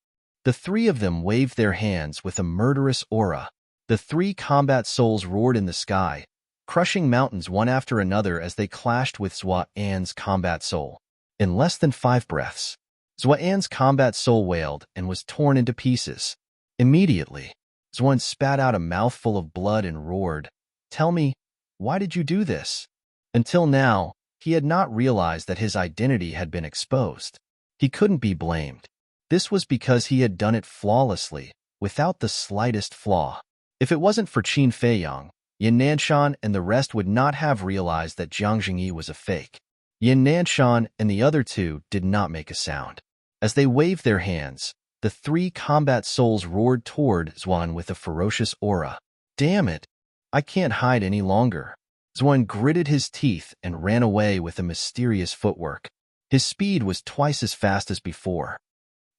The 3 of them waved their hands with a murderous aura. The 3 combat souls roared in the sky, crushing mountains one after another as they clashed with Zhuan's combat soul. In less than 5 breaths, Zhuan's combat soul wailed and was torn into pieces. Immediately, Zhuan spat out a mouthful of blood and roared, "Tell me, why did you do this?" Until now, he had not realized that his identity had been exposed. He couldn't be blamed. This was because he had done it flawlessly, without the slightest flaw. If it wasn't for Qin Feiyang, Yin Nanshan and the rest would not have realized that Jiang Jingyi was a fake. Yin Nanshan and the other 2 did not make a sound. As they waved their hands, the 3 combat souls roared toward Zhuan with a ferocious aura. Damn it! I can't hide any longer. Zhuan gritted his teeth and ran away with a mysterious footwork. His speed was twice as fast as before.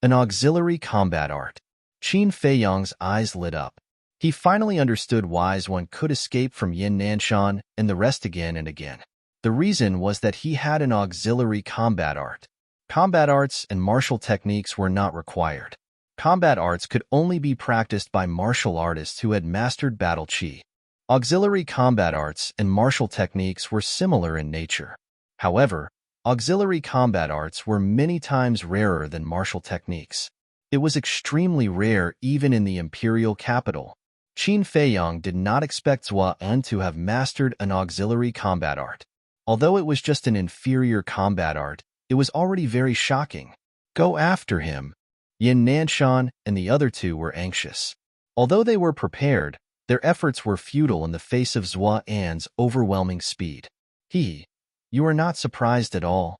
An auxiliary combat art. Qin Feiyang's eyes lit up. He finally understood why Zhuan could escape from Yin Nanshan and the rest again and again. The reason was that he had an auxiliary combat art. Combat arts and martial techniques were not required. Combat arts could only be practiced by martial artists who had mastered battle chi. Auxiliary combat arts and martial techniques were similar in nature. However, auxiliary combat arts were many times rarer than martial techniques. It was extremely rare even in the imperial capital. Qin Feiyang did not expect Zhuan to have mastered an auxiliary combat art. Although it was just an inferior combat art, it was already very shocking. Go after him. Yin Nanshan and the other 2 were anxious. Although they were prepared, their efforts were futile in the face of Zhuan's overwhelming speed. You are not surprised at all.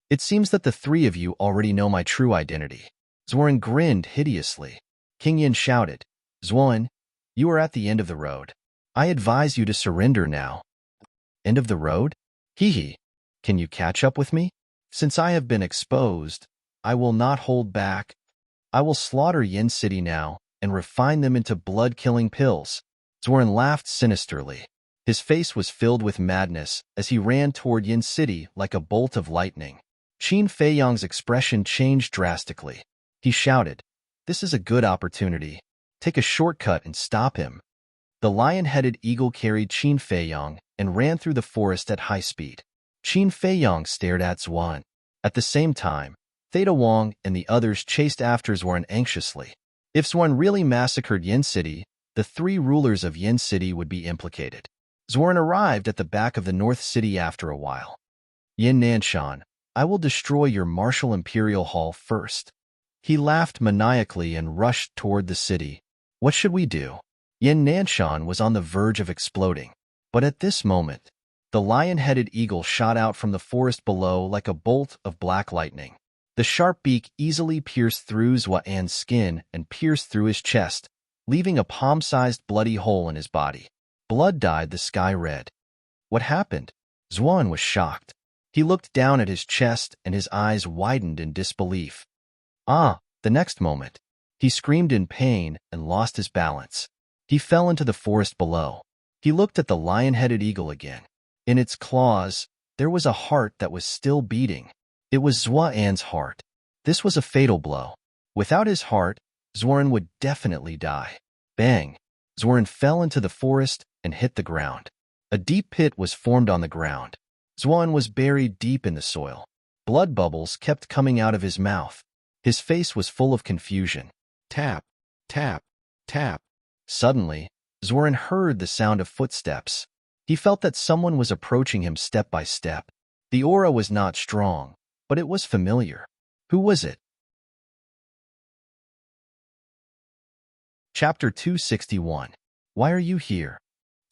It seems that the 3 of you already know my true identity. Zhuan grinned hideously. King Yin shouted, Zhuan, you are at the end of the road. I advise you to surrender now. End of the road? Can you catch up with me? Since I have been exposed, I will not hold back. I will slaughter Yin City now and refine them into blood-killing pills. Zhuan laughed sinisterly. His face was filled with madness as he ran toward Yin City like a bolt of lightning. Qin Feiyang's expression changed drastically. He shouted, "This is a good opportunity. Take a shortcut and stop him." The lion-headed eagle carried Qin Feiyang and ran through the forest at high speed. Qin Feiyang stared at Zhuan. At the same time, Theta Wang and the others chased after Zhuan anxiously. If Zhuan really massacred Yin City, the 3 rulers of Yin City would be implicated. Zhuan arrived at the back of the North City after a while. Yin Nanshan, I will destroy your martial imperial hall first. He laughed maniacally and rushed toward the city. What should we do? Yin Nanshan was on the verge of exploding. But at this moment, the lion-headed eagle shot out from the forest below like a bolt of black lightning. The sharp beak easily pierced through Zhuan's skin and pierced through his chest, leaving a palm-sized bloody hole in his body. Blood dyed the sky red. What happened? Zwan was shocked. He looked down at his chest and his eyes widened in disbelief. The next moment, he screamed in pain and lost his balance. He fell into the forest below. He looked at the lion-headed eagle again. In its claws, there was a heart that was still beating. It was Zhuan's heart. This was a fatal blow. Without his heart, Zhuan would definitely die. Bang! Zhuan fell into the forest and hit the ground. A deep pit was formed on the ground. Zhuan was buried deep in the soil. Blood bubbles kept coming out of his mouth. His face was full of confusion. Tap, tap, tap. Suddenly, Zhuan heard the sound of footsteps. He felt that someone was approaching him step by step. The aura was not strong, but it was familiar. Who was it? Chapter 261. Why are you here?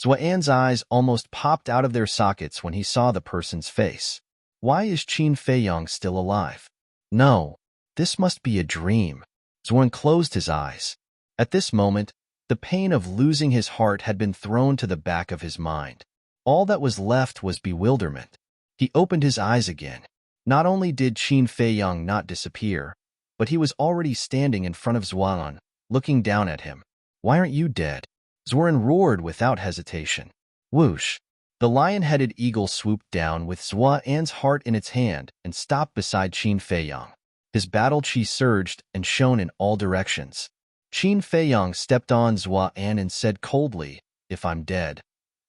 Zhuan's eyes almost popped out of their sockets when he saw the person's face. Why is Qin Feiyang still alive? No, this must be a dream. Zhuan closed his eyes. At this moment, the pain of losing his heart had been thrown to the back of his mind. All that was left was bewilderment. He opened his eyes again. Not only did Qin Feiyang not disappear, but he was already standing in front of Zhuan, looking down at him. Why aren't you dead? Zhuan roared without hesitation. Whoosh! The lion-headed eagle swooped down with Zhuan's heart in its hand and stopped beside Qin Feiyang. His battle chi surged and shone in all directions. Qin Feiyang stepped on Zhuan and said coldly, "If I'm dead,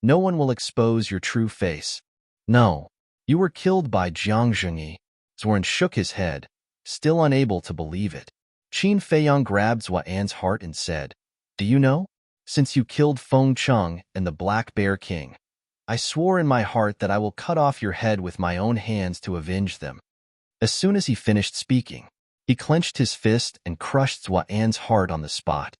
no one will expose your true face." No, you were killed by Jiang Zhengyi. Zhuan shook his head, still unable to believe it. Qin Feiyang grabbed Zhuan's heart and said, "Do you know? Since you killed Feng Cheng and the Black Bear King, I swore in my heart that I will cut off your head with my own hands to avenge them." As soon as he finished speaking, he clenched his fist and crushed Zhuan's heart on the spot.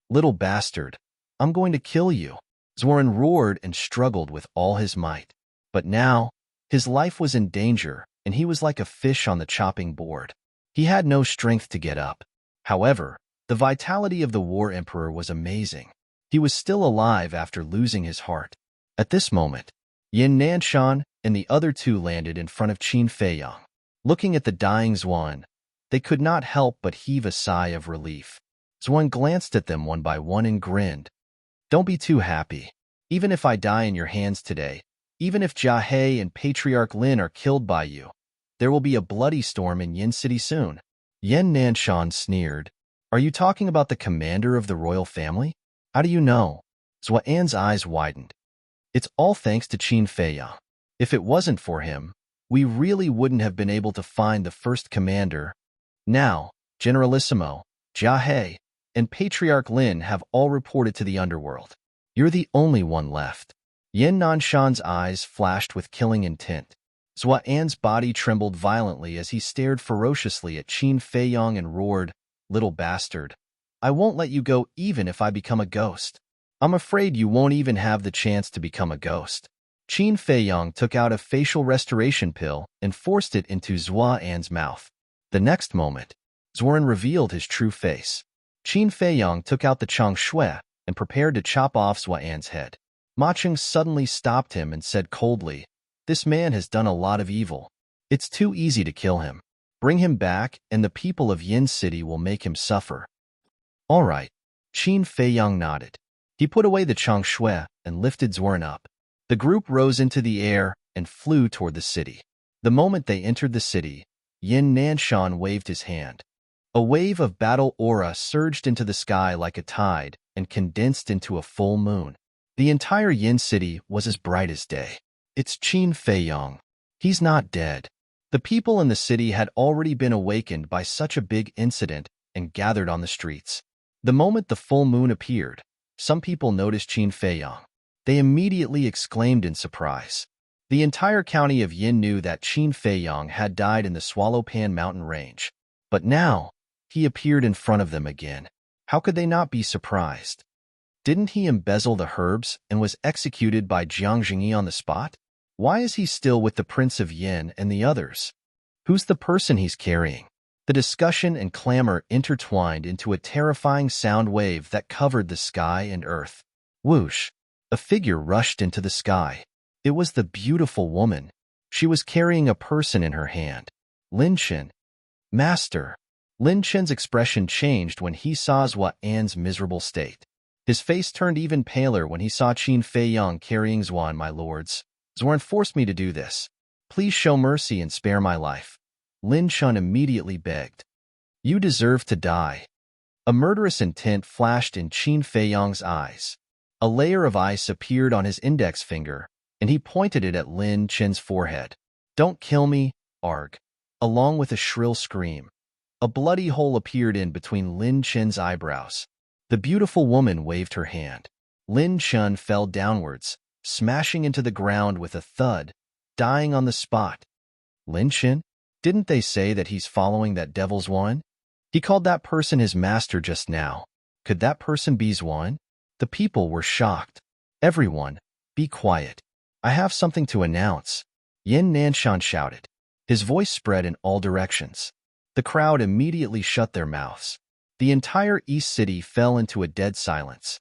"Little bastard, I'm going to kill you." Zhuan roared and struggled with all his might. But now, his life was in danger, and he was like a fish on the chopping board. He had no strength to get up. However, the vitality of the War Emperor was amazing. He was still alive after losing his heart. At this moment, Yin Nanshan and the other two landed in front of Qin Feiyang. Looking at the dying Zhuan, they could not help but heave a sigh of relief. Zhuan glanced at them one by one and grinned. "Don't be too happy. Even if I die in your hands today, even if Jia He and Patriarch Lin are killed by you, there will be a bloody storm in Yin City soon." Yin Nanshan sneered. "Are you talking about the commander of the royal family? How do you know?" Zhuan's eyes widened. "It's all thanks to Qin Feiyang. If it wasn't for him, we really wouldn't have been able to find the first commander. Now, Generalissimo, Jia He, and Patriarch Lin have all reported to the underworld. You're the only one left." Yin Nanshan's eyes flashed with killing intent. Zhuan's body trembled violently as he stared ferociously at Qin Feiyang and roared, "Little bastard, I won't let you go even if I become a ghost. I'm afraid you won't even have the chance to become a ghost." Qin Feiyang took out a facial restoration pill and forced it into Zhuan's mouth. The next moment, Zhuan revealed his true face. Qin Feiyang took out the Chang Shui and prepared to chop off Zhuan's head. Ma Cheng suddenly stopped him and said coldly, "This man has done a lot of evil. It's too easy to kill him. Bring him back and the people of Yin City will make him suffer." "All right." Qin Feiyang nodded. He put away the Chang Shui and lifted Zhuan up. The group rose into the air and flew toward the city. The moment they entered the city, Yin Nanshan waved his hand. A wave of battle aura surged into the sky like a tide and condensed into a full moon. The entire Yin City was as bright as day. "It's Qin Feiyang. He's not dead." The people in the city had already been awakened by such a big incident and gathered on the streets. The moment the full moon appeared, some people noticed Qin Feiyang. They immediately exclaimed in surprise. The entire county of Yin knew that Qin Feiyang had died in the Swallowpan mountain range. But now, he appeared in front of them again. How could they not be surprised? Didn't he embezzle the herbs and was executed by Jiang Zhengyi on the spot? Why is he still with the Prince of Yin and the others? Who's the person he's carrying? The discussion and clamor intertwined into a terrifying sound wave that covered the sky and earth. Whoosh! A figure rushed into the sky. It was the beautiful woman. She was carrying a person in her hand. Lin Chen. Master. Lin Chen's expression changed when he saw Zhua An's miserable state. His face turned even paler when he saw Qin Fei Yang carrying Zuan. My lords, Zuan forced me to do this. Please show mercy and spare my life. Lin Chen immediately begged. You deserve to die. A murderous intent flashed in Qin Fei Yang's eyes. A layer of ice appeared on his index finger, and he pointed it at Lin Chen's forehead. Don't kill me, Arg. Along with a shrill scream, a bloody hole appeared in between Lin Chen's eyebrows. The beautiful woman waved her hand. Lin Chen fell downwards, smashing into the ground with a thud, dying on the spot. Lin Chen? Didn't they say that he's following that devil's one? He called that person his master just now. Could that person be Zuan? The people were shocked. Everyone, be quiet. I have something to announce. Yin Nanshan shouted. His voice spread in all directions. The crowd immediately shut their mouths. The entire East City fell into a dead silence.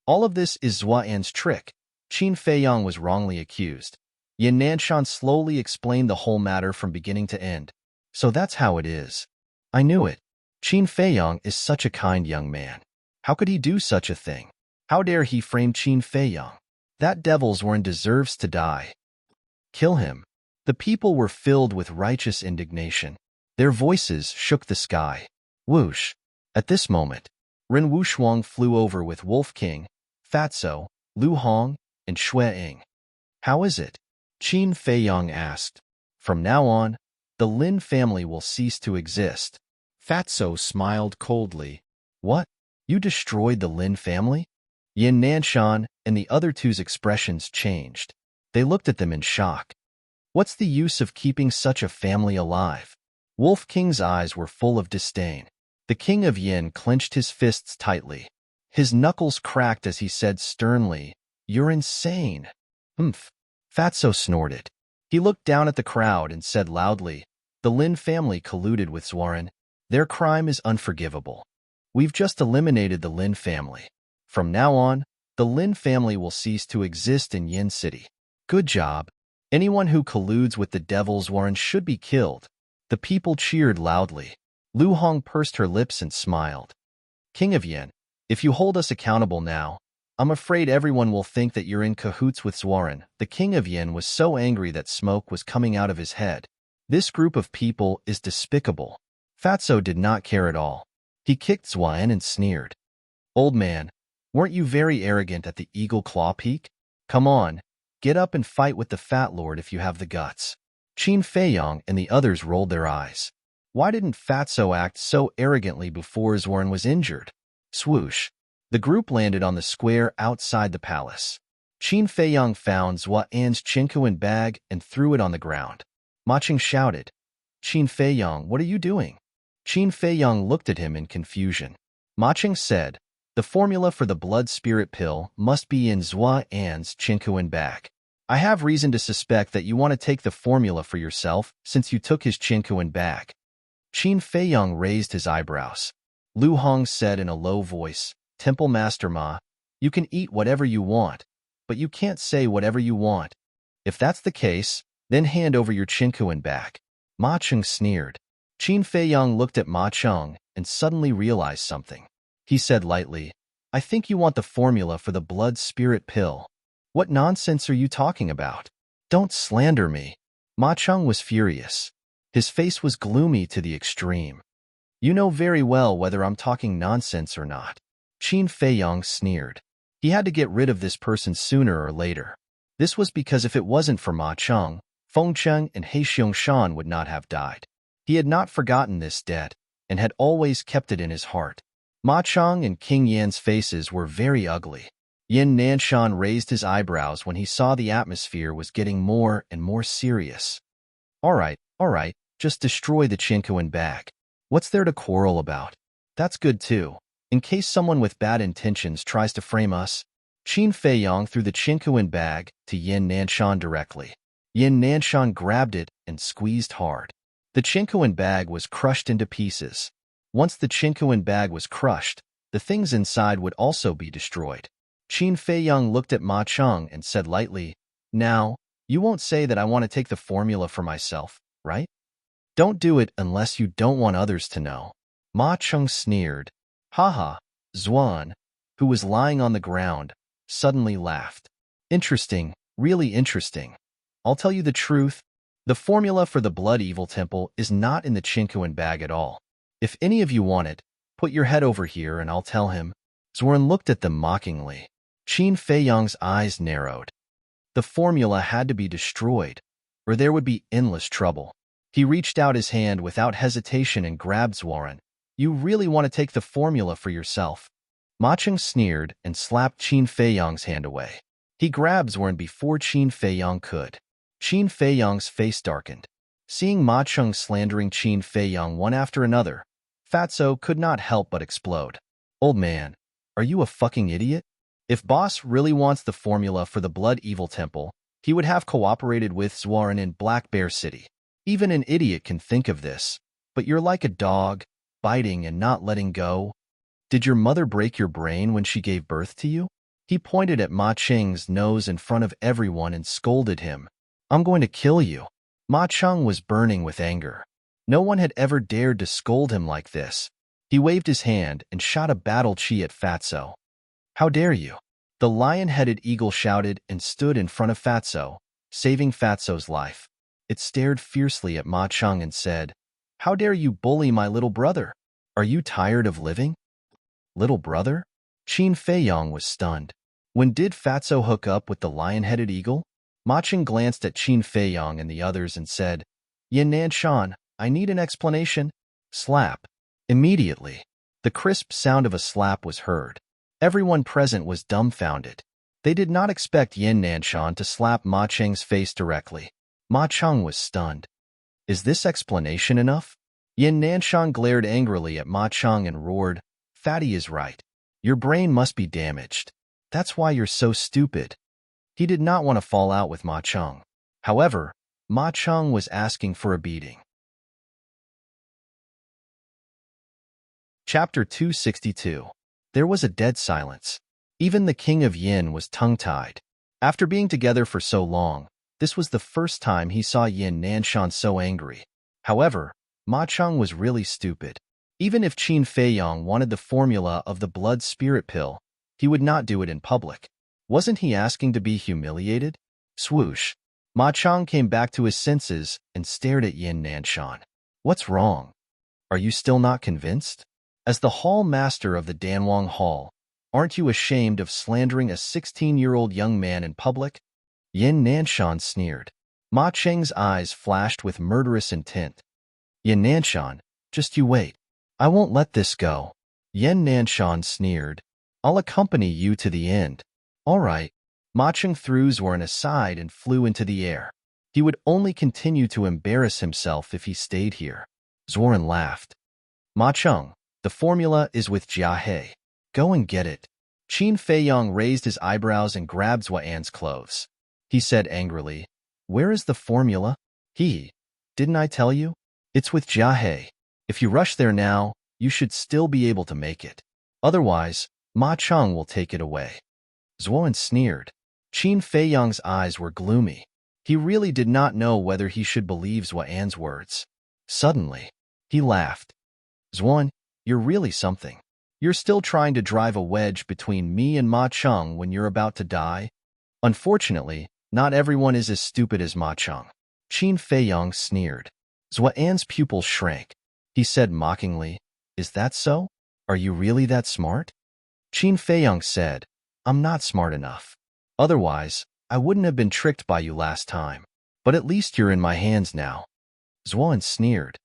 All of this is Zhua An's trick. Qin Fei Yang was wrongly accused. Yin Nanshan slowly explained the whole matter from beginning to end. So that's how it is. I knew it. Qin Fei Yang is such a kind young man. How could he do such a thing? How dare he frame Qin Fei Yang? That devil's one deserves to die. Kill him. The people were filled with righteous indignation. Their voices shook the sky. Whoosh! At this moment, Ren Wushuang flew over with Wolf King, Fatso, Lu Hong, and Shui Ying. How is it? Qin Fei Yang asked. From now on, the Lin family will cease to exist. Fatso smiled coldly. What? You destroyed the Lin family? Yin Nanshan and the other two's expressions changed. They looked at them in shock. What's the use of keeping such a family alive? Wolf King's eyes were full of disdain. The King of Yin clenched his fists tightly. His knuckles cracked as he said sternly, You're insane. Humph. Fatso snorted. He looked down at the crowd and said loudly, The Lin family colluded with Zuan. Their crime is unforgivable. We've just eliminated the Lin family. From now on, the Lin family will cease to exist in Yin City. Good job. Anyone who colludes with the devil's Zuan should be killed. The people cheered loudly. Lu Hong pursed her lips and smiled. King of Yin, if you hold us accountable now, I'm afraid everyone will think that you're in cahoots with Zuan. The King of Yin was so angry that smoke was coming out of his head. This group of people is despicable. Fatso did not care at all. He kicked Zuan and sneered. Old man, weren't you very arrogant at the Eagle Claw Peak? Come on, get up and fight with the Fat Lord if you have the guts. Qin Fei Yang and the others rolled their eyes. Why didn't Fatso act so arrogantly before Zuan was injured? Swoosh. The group landed on the square outside the palace. Qin Fei Yang found Zhua An's Qinkuan bag and threw it on the ground. Ma Qing shouted, Qin Fei Yang, what are you doing? Qin Fei Yang looked at him in confusion. Ma Qing said, The formula for the blood spirit pill must be in Zhua An's Qinkuan bag. I have reason to suspect that you want to take the formula for yourself since you took his Qinkuan bag. Qin Fei Yang raised his eyebrows. Lu Hong said in a low voice, Temple Master Ma, you can eat whatever you want, but you can't say whatever you want. If that's the case, then hand over your Qinkuan bag. Ma Qing sneered. Qin Fei Yang looked at Ma Qing and suddenly realized something. He said lightly, I think you want the formula for the blood spirit pill. What nonsense are you talking about? Don't slander me. Ma Qing was furious. His face was gloomy to the extreme. You know very well whether I'm talking nonsense or not. Qin Fei Yang sneered. He had to get rid of this person sooner or later. This was because if it wasn't for Ma Qing, Feng Cheng and He Xiong would not have died. He had not forgotten this debt and had always kept it in his heart. Ma Qing and King Yan's faces were very ugly. Yin Nanshan raised his eyebrows when he saw the atmosphere was getting more and more serious. All right, just destroy the Qinkuan bag. What's there to quarrel about? That's good too. In case someone with bad intentions tries to frame us. Qin Fei Yang threw the Qinkuan bag to Yin Nanshan directly. Yin Nanshan grabbed it and squeezed hard. The Chinquan bag was crushed into pieces. Once the Chinquan bag was crushed, the things inside would also be destroyed. Qin Feiyang looked at Ma Cheng and said lightly, "Now, you won't say that I want to take the formula for myself, right? Don't do it unless you don't want others to know." Ma Cheng sneered. Haha, Zuan, who was lying on the ground, suddenly laughed. Interesting, really interesting. I'll tell you the truth. The formula for the Blood Evil Temple is not in the Chinquan bag at all. If any of you want it, put your head over here and I'll tell him. Zuan looked at them mockingly. Qin Feiyang's eyes narrowed. The formula had to be destroyed, or there would be endless trouble. He reached out his hand without hesitation and grabbed Zuan. "You really want to take the formula for yourself?" Ma Cheng sneered and slapped Qin Feiyang's hand away. He grabbed Zuan before Qin Feiyang could. Qin Feiyang's face darkened. Seeing Ma Cheng slandering Qin Feiyang one after another, Fatso could not help but explode. "Old man, are you a fucking idiot? If Boss really wants the formula for the Blood Evil Temple, he would have cooperated with Zuan in Black Bear City. Even an idiot can think of this, but you're like a dog, biting and not letting go. Did your mother break your brain when she gave birth to you?" He pointed at Ma Cheng's nose in front of everyone and scolded him. "I'm going to kill you." Ma Cheng was burning with anger. No one had ever dared to scold him like this. He waved his hand and shot a battle chi at Fatso. "How dare you?" The lion-headed eagle shouted and stood in front of Fatso, saving Fatso's life. It stared fiercely at Ma Cheng and said, "How dare you bully my little brother? Are you tired of living?" Little brother? Qin Feiyang was stunned. When did Fatso hook up with the lion-headed eagle? Ma Cheng glanced at Qin Feiyang and the others and said, "Yin Nanshan, I need an explanation." Slap. Immediately, the crisp sound of a slap was heard. Everyone present was dumbfounded. They did not expect Yin Nanshan to slap Ma Cheng's face directly. Ma Cheng was stunned. "Is this explanation enough?" Yin Nanshan glared angrily at Ma Cheng and roared, "Fatty is right. Your brain must be damaged. That's why you're so stupid." He did not want to fall out with Ma Cheng. However, Ma Cheng was asking for a beating. Chapter 262. There was a dead silence. Even the king of Yin was tongue-tied. After being together for so long, this was the first time he saw Yin Nanshan so angry. However, Ma Cheng was really stupid. Even if Qin Feiyang wanted the formula of the blood spirit pill, he would not do it in public. Wasn't he asking to be humiliated? Swoosh. Ma Cheng came back to his senses and stared at Yin Nanshan. "What's wrong? Are you still not convinced? As the hall master of the Danwang Hall, aren't you ashamed of slandering a 16-year-old young man in public?" Yin Nanshan sneered. Ma Cheng's eyes flashed with murderous intent. "Yin Nanshan, just you wait. I won't let this go." Yin Nanshan sneered. "I'll accompany you to the end." "All right." Ma Cheng threw Zuan aside and flew into the air. He would only continue to embarrass himself if he stayed here. Zuan laughed. "Ma Cheng, the formula is with Jia He. Go and get it." Qin Feiyang raised his eyebrows and grabbed Zuan's clothes. He said angrily, "Where is the formula?" Didn't I tell you? It's with Jia He. If you rush there now, you should still be able to make it. Otherwise, Ma Cheng will take it away." Zuan sneered. Qin Feiyang's eyes were gloomy. He really did not know whether he should believe Zuan's words. Suddenly, he laughed. "Zuan, you're really something. You're still trying to drive a wedge between me and Ma Cheng when you're about to die? Unfortunately, not everyone is as stupid as Ma Cheng." Qin Feiyang sneered. Zuan's pupils shrank. He said mockingly, "Is that so? Are you really that smart?" Qin Feiyang said, "I'm not smart enough. Otherwise, I wouldn't have been tricked by you last time. But at least you're in my hands now." Zuan sneered.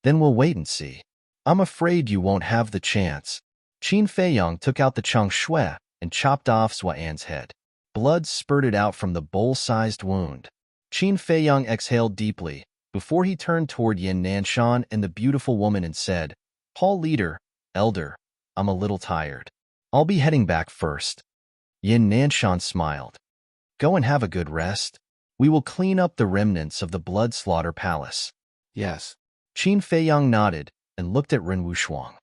"Then we'll wait and see. I'm afraid you won't have the chance." Qin Feiyang took out the Chang Shui and chopped off Zuan's head. Blood spurted out from the bowl-sized wound. Qin Feiyang exhaled deeply before he turned toward Yin Nanshan and the beautiful woman and said, "Hall leader, elder, I'm a little tired. I'll be heading back first." Yin Nanshan smiled. "Go and have a good rest. We will clean up the remnants of the Blood Slaughter Palace." Yes. Qin Feiyang nodded and looked at Ren Wushuang.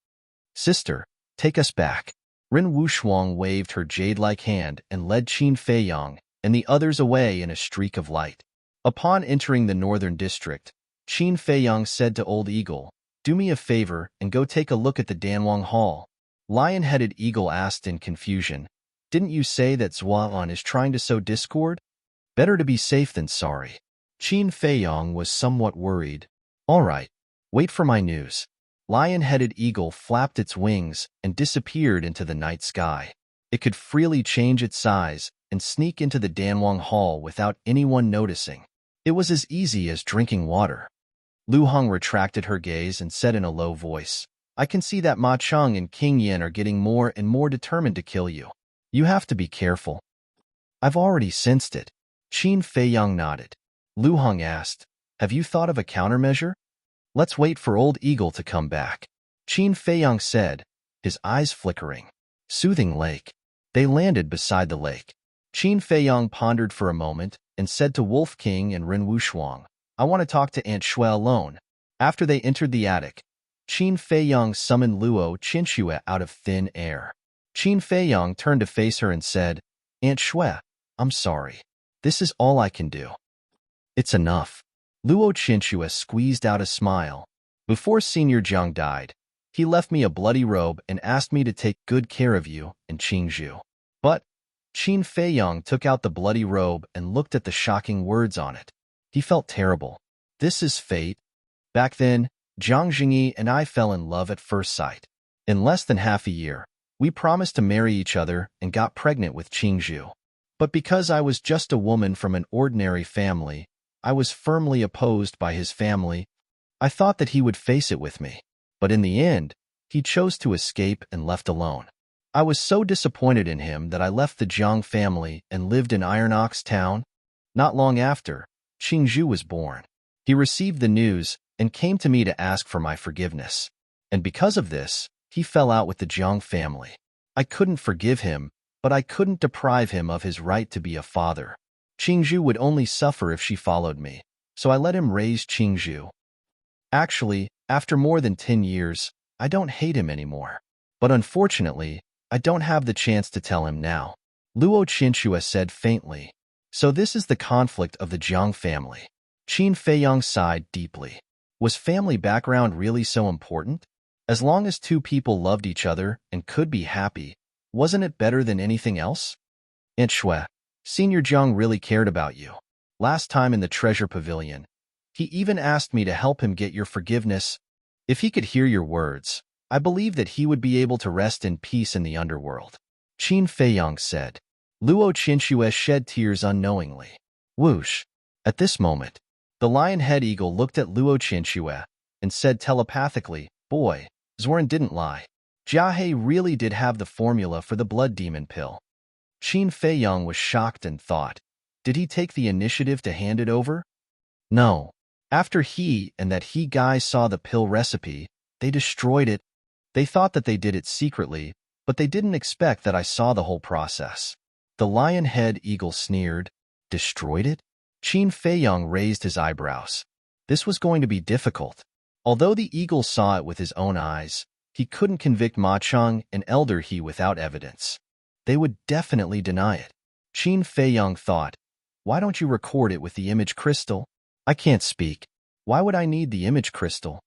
Sister, take us back. Ren Wushuang waved her jade-like hand and led Qin Feiyang and the others away in a streak of light. Upon entering the northern district, Qin Feiyang said to Old Eagle, "Do me a favor and go take a look at the Danwang Hall." Lion-headed Eagle asked in confusion, "Didn't you say that Zuan is trying to sow discord? Better to be safe than sorry." Qin Feiyang was somewhat worried. "All right, wait for my news." Lion-headed Eagle flapped its wings and disappeared into the night sky. It could freely change its size and sneak into the Danwang Hall without anyone noticing. It was as easy as drinking water. Lu Hong retracted her gaze and said in a low voice, "I can see that Ma Cheng and King Yin are getting more and more determined to kill you. You have to be careful." "I've already sensed it." Qin Feiyang nodded. Lu Hong asked, "Have you thought of a countermeasure?" "Let's wait for Old Eagle to come back," Qin Feiyang said, his eyes flickering. Soothing Lake. They landed beside the lake. Qin Feiyang pondered for a moment and said to Wolf King and Ren Wushuang, "I want to talk to Aunt Shui alone." After they entered the attic, Qin Feiyang summoned Luo Qinshui out of thin air. Qin Feiyang turned to face her and said, "Aunt Shui, I'm sorry. This is all I can do." "It's enough." Luo Qinshui squeezed out a smile. "Before Senior Jiang died, he left me a bloody robe and asked me to take good care of you and Qingzhu." But Qin Feiyang took out the bloody robe and looked at the shocking words on it. He felt terrible. This is fate. Back then, Jiang Jingyi and I fell in love at first sight. In less than half a year, we promised to marry each other and got pregnant with Qingzhu. But because I was just a woman from an ordinary family, I was firmly opposed by his family. I thought that he would face it with me. But in the end, he chose to escape and left alone. I was so disappointed in him that I left the Jiang family and lived in Iron Ox Town. Not long after, Qingzhu was born. He received the news and came to me to ask for my forgiveness. And because of this, he fell out with the Jiang family. I couldn't forgive him, but I couldn't deprive him of his right to be a father. Qingzhu would only suffer if she followed me, so I let him raise Qingzhu. Actually, after more than 10 years, I don't hate him anymore. But unfortunately, I don't have the chance to tell him now. Luo Qinshui said faintly. So this is the conflict of the Jiang family. Qin Feiyang sighed deeply. Was family background really so important? As long as two people loved each other and could be happy, wasn't it better than anything else? Aunt Shui, Senior Jiang really cared about you. Last time in the treasure pavilion, he even asked me to help him get your forgiveness. If he could hear your words, I believe that he would be able to rest in peace in the underworld. Qin Feiyang said. Luo Qinshui shed tears unknowingly. Whoosh. At this moment, the lion-head eagle looked at Luo Qinshui and said telepathically, "Boy, Zoran didn't lie. Jiahe really did have the formula for the blood demon pill." Qin Feiyang was shocked and thought, did he take the initiative to hand it over? No. After he and that he guy saw the pill recipe, they destroyed it. They thought that they did it secretly, but they didn't expect that I saw the whole process. The lion-head eagle sneered. Destroyed it? Qin Feiyang raised his eyebrows. This was going to be difficult. Although the eagle saw it with his own eyes, he couldn't convict Ma Cheng and Elder He without evidence. They would definitely deny it. Qin Feiyang thought, why don't you record it with the image crystal? I can't speak. Why would I need the image crystal?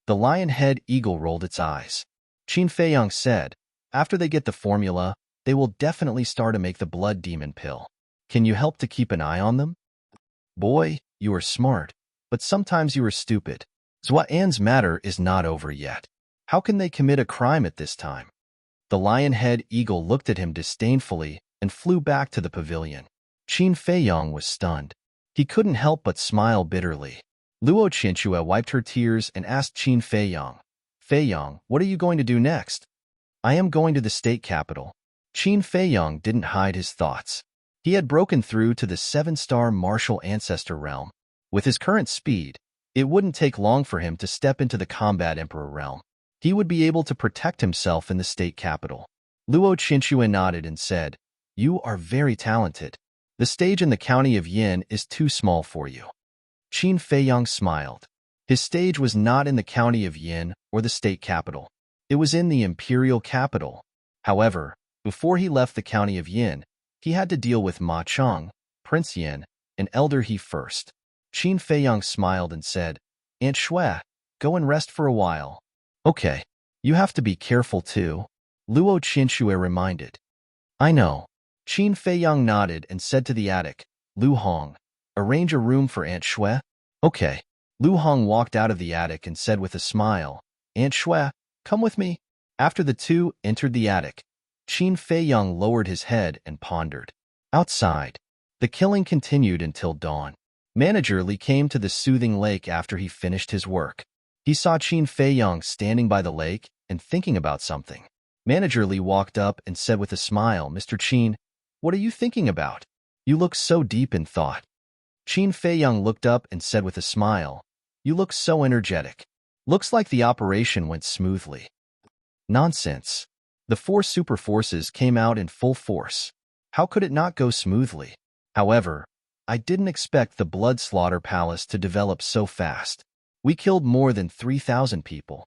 The lion-head eagle rolled its eyes. Qin Feiyang said, after they get the formula, they will definitely start to make the blood demon pill. Can you help to keep an eye on them? Boy, you are smart, but sometimes you are stupid. Zuan's matter is not over yet. How can they commit a crime at this time? The lion-head eagle looked at him disdainfully and flew back to the pavilion. Qin Feiyang was stunned. He couldn't help but smile bitterly. Luo Qinshui wiped her tears and asked Qin Feiyang, "Feiyang, what are you going to do next?" "I am going to the state capital." Qin Feiyang didn't hide his thoughts. He had broken through to the 7-star martial ancestor realm. With his current speed, it wouldn't take long for him to step into the combat emperor realm. He would be able to protect himself in the state capital. Luo Qinshui nodded and said, "You are very talented. The stage in the county of Yin is too small for you." Qin Feiyang smiled. His stage was not in the county of Yin or the state capital. It was in the imperial capital. However, before he left the county of Yin, he had to deal with Ma Chang, Prince Yin, and Elder He first. Qin Feiyang smiled and said, Aunt Shui, go and rest for a while. Okay. You have to be careful too, Luo Qinshui reminded. I know. Qin Feiyang nodded and said to the attic, Lu Hong, arrange a room for Aunt Shui? Okay. Lu Hong walked out of the attic and said with a smile, Aunt Shui, come with me. After the two entered the attic, Qin Feiyang lowered his head and pondered. Outside, the killing continued until dawn. Manager Li came to the soothing lake after he finished his work. He saw Qin Feiyang standing by the lake and thinking about something. Manager Li walked up and said with a smile, Mr. Qin, what are you thinking about? You look so deep in thought. Qin Feiyang looked up and said with a smile, you look so energetic. Looks like the operation went smoothly. Nonsense. The 4 super forces came out in full force. How could it not go smoothly? However, I didn't expect the Blood Slaughter Palace to develop so fast. We killed more than 3,000 people.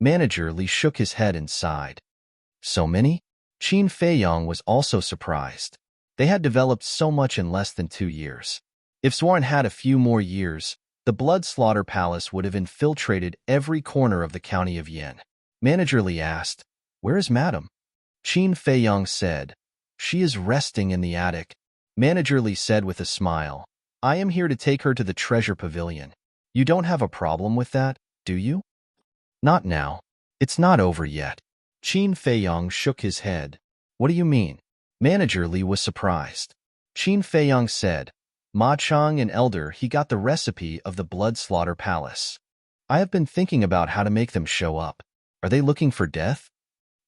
Manager Li shook his head and sighed. So many? Qin Feiyang was also surprised. They had developed so much in less than 2 years. If Zhuan had a few more years, the Blood Slaughter Palace would have infiltrated every corner of the county of Yin. Manager Li asked, where is Madam? Qin Feiyang said, she is resting in the attic. Manager Li said with a smile, I am here to take her to the treasure pavilion. You don't have a problem with that, do you? Not now. It's not over yet. Qin Feiyang shook his head. What do you mean? Manager Li was surprised. Qin Feiyang said, Ma Chang and Elder He got the recipe of the Blood Slaughter Palace. I have been thinking about how to make them show up. Are they looking for death?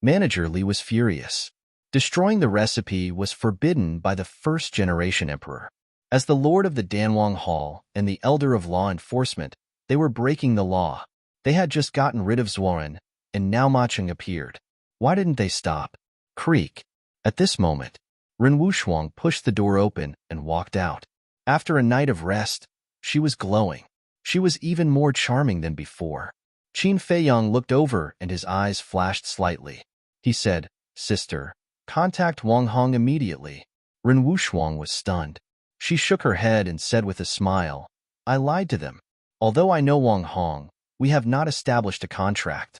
Manager Li was furious. Destroying the recipe was forbidden by the first-generation emperor. As the Lord of the Danwang Hall and the Elder of Law Enforcement, they were breaking the law. They had just gotten rid of Zhuan, and now Ma Chang appeared. Why didn't they stop? Creak. At this moment, Ren Wushuang pushed the door open and walked out. After a night of rest, she was glowing. She was even more charming than before. Qin Feiyang looked over and his eyes flashed slightly. He said, Sister, contact Wang Hong immediately. Ren Wushuang was stunned. She shook her head and said with a smile, I lied to them. Although I know Wang Hong, we have not established a contract.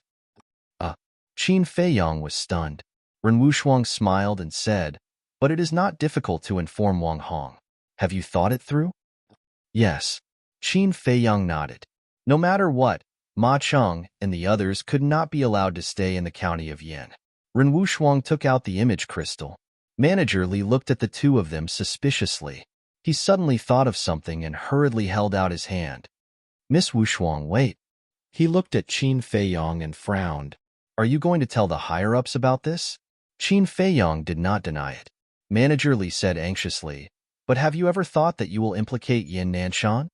Qin Feiyang was stunned. Ren Wushuang smiled and said, but it is not difficult to inform Wang Hong. Have you thought it through? Yes. Qin Feiyang nodded. No matter what, Ma Chang and the others could not be allowed to stay in the county of Yin. Ren Wushuang took out the image crystal. Manager Li looked at the two of them suspiciously. He suddenly thought of something and hurriedly held out his hand. Miss Wushuang, wait. He looked at Qin Feiyang and frowned. Are you going to tell the higher-ups about this? Qin Feiyang did not deny it. Manager Li said anxiously, but have you ever thought that you will implicate Yin Nanshan?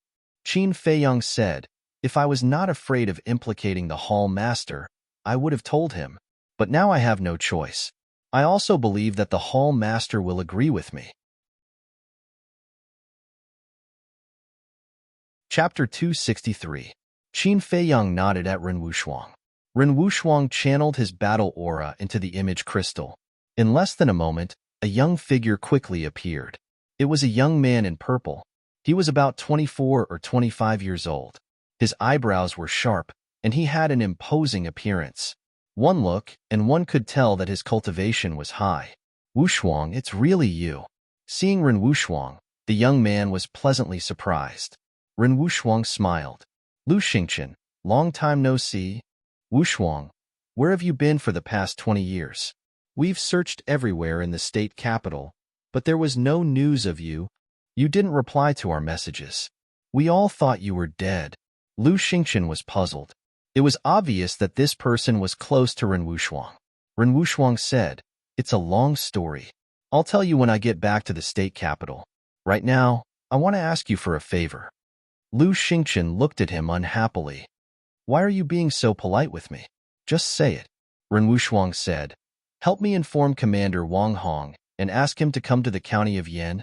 Qin Feiyang said, if I was not afraid of implicating the hall master, I would have told him, but now I have no choice. I also believe that the hall master will agree with me. Chapter 263. Qin Feiyang nodded at Ren Wushuang. Ren Wushuang channeled his battle aura into the image crystal. In less than a moment, a young figure quickly appeared. It was a young man in purple. He was about 24 or 25 years old. His eyebrows were sharp, and he had an imposing appearance. One look, and one could tell that his cultivation was high. Wushuang, it's really you. Seeing Ren Wushuang, the young man was pleasantly surprised. Ren Wushuang smiled. Lu Xingqian, long time no see. Wushuang, where have you been for the past 20 years? We've searched everywhere in the state capital, but there was no news of you. You didn't reply to our messages. We all thought you were dead. Lu Xingqian was puzzled. It was obvious that this person was close to Ren Wushuang. Ren Wushuang said, it's a long story. I'll tell you when I get back to the state capital. Right now, I want to ask you for a favor. Lu Xingqian looked at him unhappily. Why are you being so polite with me? Just say it. Ren Wushuang said, help me inform Commander Wang Hong and ask him to come to the county of Yin.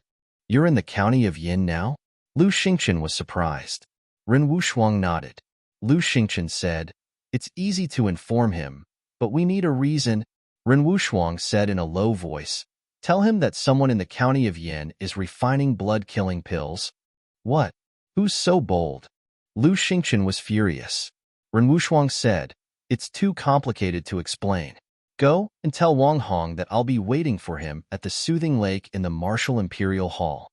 You're in the county of Yin now? Lu Xingqian was surprised. Ren Wushuang nodded. Lu Xingchen said. It's easy to inform him, but we need a reason. Ren Wushuang said in a low voice. Tell him that someone in the county of Yin is refining blood-killing pills. What? Who's so bold? Lu Xingchen was furious. Ren Wushuang said, it's too complicated to explain. Go and tell Wang Hong that I'll be waiting for him at the soothing lake in the Martial Imperial Hall.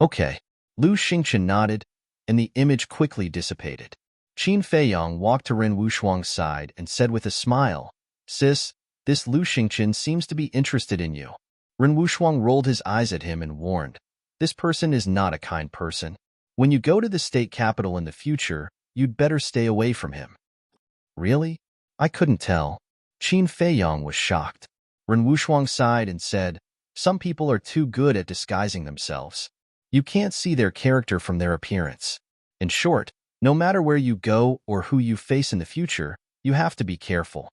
Okay. Lu Xingchen nodded, and the image quickly dissipated. Qin Feiyang walked to Ren Wushuang's side and said with a smile, Sis, this Lu Xingchen seems to be interested in you. Ren Wushuang rolled his eyes at him and warned, this person is not a kind person. When you go to the state capital in the future, you'd better stay away from him. Really? I couldn't tell. Qin Feiyang was shocked. Ren Wushuang sighed and said, some people are too good at disguising themselves. You can't see their character from their appearance. In short, no matter where you go or who you face in the future, you have to be careful.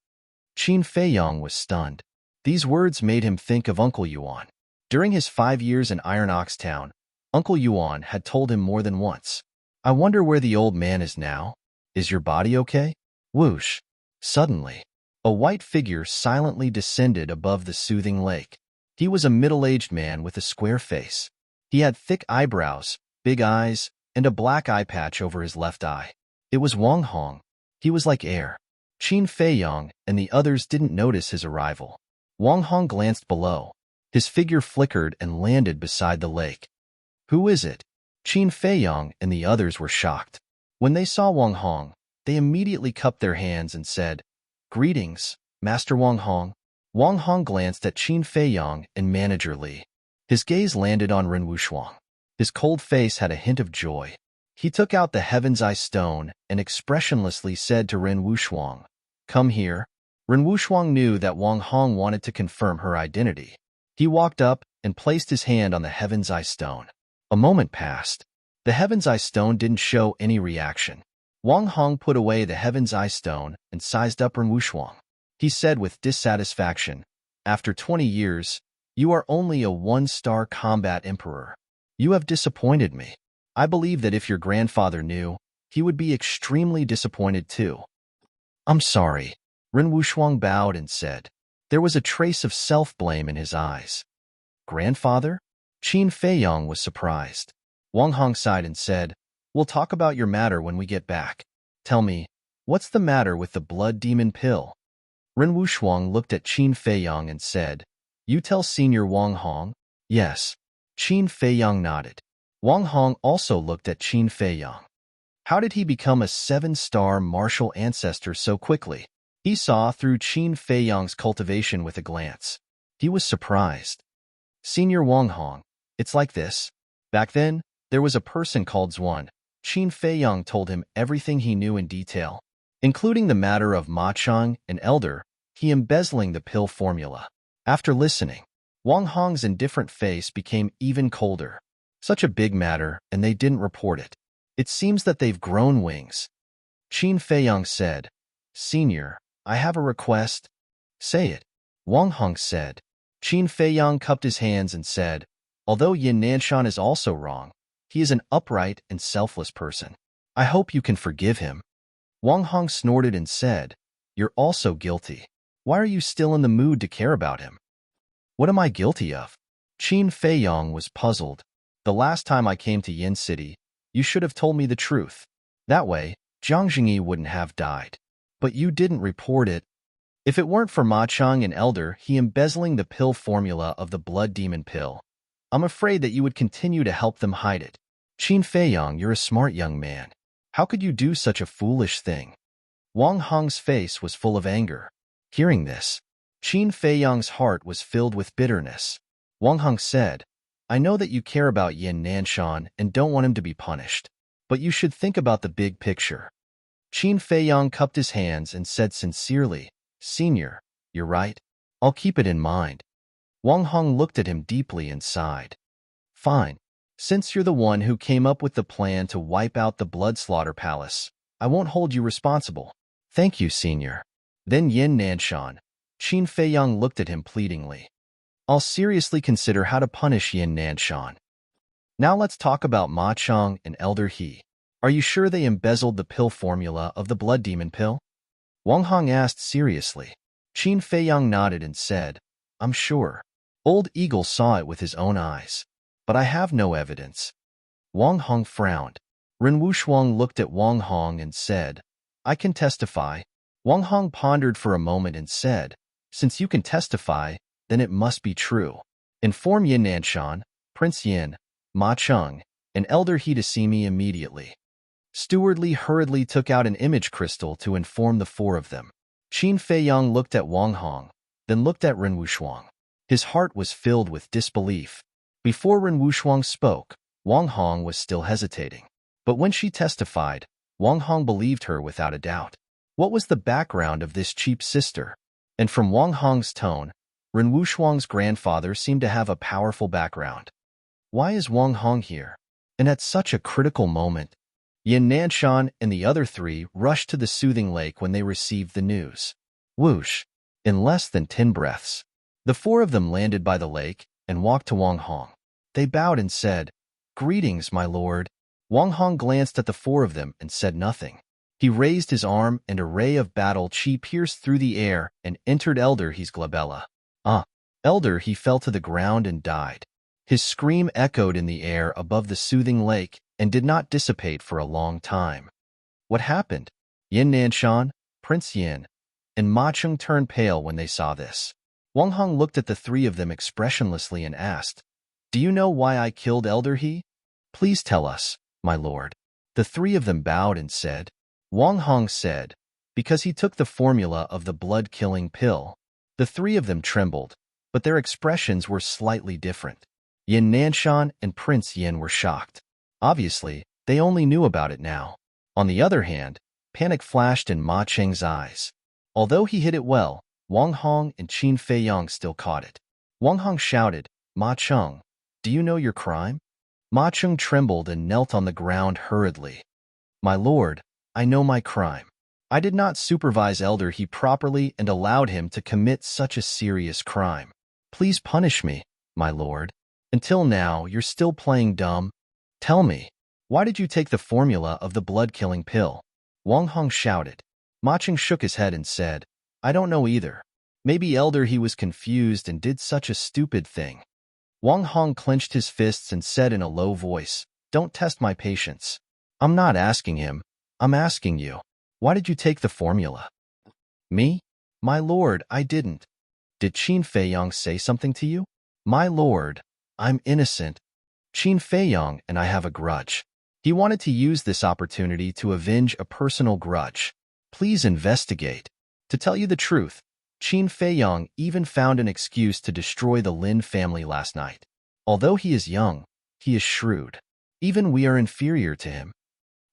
Qin Feiyang was stunned. These words made him think of Uncle Yuan. During his 5 years in Iron Ox Town, Uncle Yuan had told him more than once, I wonder where the old man is now. Is your body okay? Whoosh. Suddenly, a white figure silently descended above the soothing lake. He was a middle-aged man with a square face. He had thick eyebrows, big eyes, and a black eye patch over his left eye. It was Wang Hong. He was like air. Qin Feiyang and the others didn't notice his arrival. Wang Hong glanced below. His figure flickered and landed beside the lake. Who is it? Qin Feiyang and the others were shocked. When they saw Wang Hong, they immediately cupped their hands and said, Greetings, Master Wang Hong. Wang Hong glanced at Qin Feiyang and Manager Li. His gaze landed on Ren Wushuang. His cold face had a hint of joy. He took out the Heaven's Eye stone and expressionlessly said to Ren Wushuang, Come here. Ren Wushuang knew that Wang Hong wanted to confirm her identity. He walked up and placed his hand on the Heaven's Eye stone. A moment passed. The Heaven's Eye stone didn't show any reaction. Wang Hong put away the Heaven's Eye stone and sized up Ren Wushuang. He said with dissatisfaction, After 20 years, you are only a 1-star combat emperor. You have disappointed me. I believe that if your grandfather knew, he would be extremely disappointed too. I'm sorry. Ren Wushuang bowed and said. There was a trace of self-blame in his eyes. Grandfather? Qin Feiyang was surprised. Wang Hong sighed and said, We'll talk about your matter when we get back. Tell me, what's the matter with the blood demon pill? Ren Wushuang looked at Qin Feiyang and said, You tell Senior Wang Hong? Yes. Qin Feiyang nodded. Wang Hong also looked at Qin Feiyang. How did he become a 7-star martial ancestor so quickly? He saw through Qin Feiyang's cultivation with a glance. He was surprised. Senior Wang Hong, it's like this. Back then, there was a person called Zhuan. Qin Feiyang told him everything he knew in detail, including the matter of Ma Chang, an elder, he embezzling the pill formula. After listening, Wang Hong's indifferent face became even colder. Such a big matter, and they didn't report it. It seems that they've grown wings. Qin Feiyang said, Senior, I have a request. Say it. Wang Hong said. Qin Feiyang cupped his hands and said, Although Yin Nanshan is also wrong, he is an upright and selfless person. I hope you can forgive him. Wang Hong snorted and said, You're also guilty. Why are you still in the mood to care about him? What am I guilty of? Qin Feiyang was puzzled. The last time I came to Yin City, you should have told me the truth. That way, Jiang Jingyi wouldn't have died. But you didn't report it. If it weren't for Ma Chang and Elder he embezzling the pill formula of the blood demon pill, I'm afraid that you would continue to help them hide it. Qin Feiyang, you're a smart young man. How could you do such a foolish thing? Wang Hong's face was full of anger. Hearing this, Qin Feiyang's heart was filled with bitterness. Wang Hong said, I know that you care about Yin Nanshan and don't want him to be punished, but you should think about the big picture. Qin Feiyang cupped his hands and said sincerely, Senior, you're right. I'll keep it in mind. Wang Hong looked at him deeply and sighed. Fine. Since you're the one who came up with the plan to wipe out the Blood Slaughter Palace, I won't hold you responsible. Thank you, Senior. Then Yin Nanshan. Qin Feiyang looked at him pleadingly. I'll seriously consider how to punish Yin Nanshan. Now let's talk about Ma Chang and Elder He. Are you sure they embezzled the pill formula of the blood demon pill? Wang Hong asked seriously. Qin Feiyang nodded and said, I'm sure. Old Eagle saw it with his own eyes. But I have no evidence. Wang Hong frowned. Ren Wushuang looked at Wang Hong and said, I can testify. Wang Hong pondered for a moment and said, since you can testify, then it must be true. Inform Yin Nanshan, Prince Yin, Ma Cheng, and Elder He to see me immediately. Steward Li hurriedly took out an image crystal to inform the four of them. Qin Feiyang looked at Wang Hong, then looked at Ren Wushuang. His heart was filled with disbelief. Before Ren Wushuang spoke, Wang Hong was still hesitating. But when she testified, Wang Hong believed her without a doubt. What was the background of this cheap sister? And from Wang Hong's tone, Ren Wushuang's grandfather seemed to have a powerful background. Why is Wang Hong here? And at such a critical moment, Yin Nanshan and the other three rushed to the soothing lake when they received the news. Whoosh! In less than 10 breaths, the four of them landed by the lake and walked to Wang Hong. They bowed and said, Greetings, my lord. Wang Hong glanced at the four of them and said nothing. He raised his arm and a ray of battle chi pierced through the air and entered Elder He's glabella. Elder He fell to the ground and died. His scream echoed in the air above the soothing lake and did not dissipate for a long time. What happened? Yin Nanshan, Prince Yin, and Ma Cheng turned pale when they saw this. Wang Hong looked at the three of them expressionlessly and asked, Do you know why I killed Elder He? Please tell us, my lord. The three of them bowed and said. Wang Hong said, Because he took the formula of the blood-killing pill. The three of them trembled, but their expressions were slightly different. Yin Nanshan and Prince Yin were shocked. Obviously, they only knew about it now. On the other hand, panic flashed in Ma Cheng's eyes. Although he hid it well, Wang Hong and Qin Feiyang still caught it. Wang Hong shouted, Ma Cheng, do you know your crime? Ma Cheng trembled and knelt on the ground hurriedly. My lord, I know my crime. I did not supervise Elder He properly and allowed him to commit such a serious crime. Please punish me, my lord. Until now, you're still playing dumb. Tell me, why did you take the formula of the blood-killing pill? Wang Hong shouted. Ma Cheng shook his head and said, I don't know either. Maybe Elder He was confused and did such a stupid thing. Wang Hong clenched his fists and said in a low voice, Don't test my patience. I'm not asking him. I'm asking you. Why did you take the formula? Me? My lord, I didn't. Did Qin Feiyang say something to you? My lord, I'm innocent. Qin Feiyang and I have a grudge. He wanted to use this opportunity to avenge a personal grudge. Please investigate. To tell you the truth, Qin Feiyang even found an excuse to destroy the Lin family last night. Although he is young, he is shrewd. Even we are inferior to him.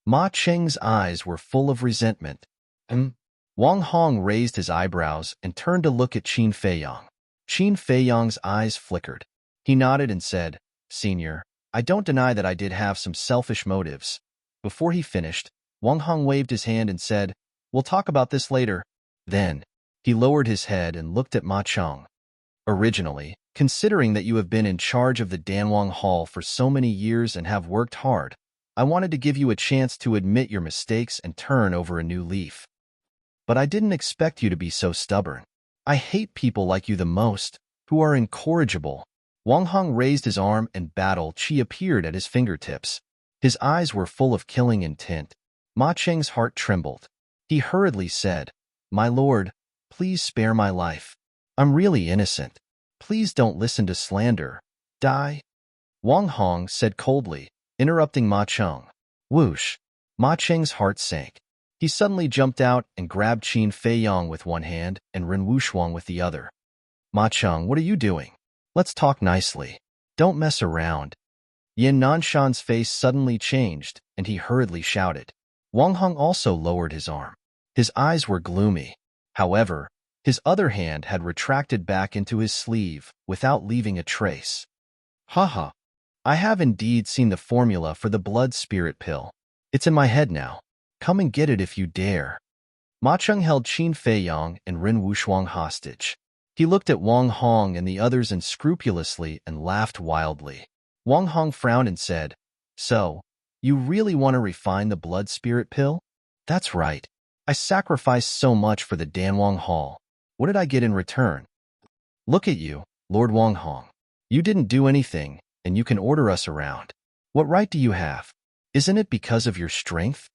Ma Cheng's eyes were full of resentment. Wang Hong raised his eyebrows and turned to look at Qin Feiyang. Qin Feiyang's eyes flickered. He nodded and said, Senior, I don't deny that I did have some selfish motives. Before he finished, Wang Hong waved his hand and said, We'll talk about this later. Then, he lowered his head and looked at Ma Cheng. Originally, considering that you have been in charge of the Danwang Hall for so many years and have worked hard, I wanted to give you a chance to admit your mistakes and turn over a new leaf. But I didn't expect you to be so stubborn. I hate people like you the most, who are incorrigible. Wang Hong raised his arm and battle chi appeared at his fingertips. His eyes were full of killing intent. Ma Cheng's heart trembled. He hurriedly said, My lord, please spare my life. I'm really innocent. Please don't listen to slander. Die. Wang Hong said coldly, interrupting Ma Cheng. Whoosh. Ma Cheng's heart sank. He suddenly jumped out and grabbed Qin Feiyang with one hand and Ren Wushuang with the other. Ma Cheng, what are you doing? Let's talk nicely. Don't mess around. Yin Nanshan's face suddenly changed, and he hurriedly shouted. Wang Hong also lowered his arm. His eyes were gloomy. However, his other hand had retracted back into his sleeve without leaving a trace. Haha. I have indeed seen the formula for the blood spirit pill. It's in my head now. Come and get it if you dare. Ma Cheng held Qin Feiyang and Ren Wushuang hostage. He looked at Wang Hong and the others unscrupulously and laughed wildly. Wang Hong frowned and said, So, You really want to refine the blood spirit pill? That's right. I sacrificed so much for the Danwang Hall. What did I get in return? Look at you, Lord Wang Hong. You didn't do anything, and you can order us around. What right do you have? Isn't it because of your strength?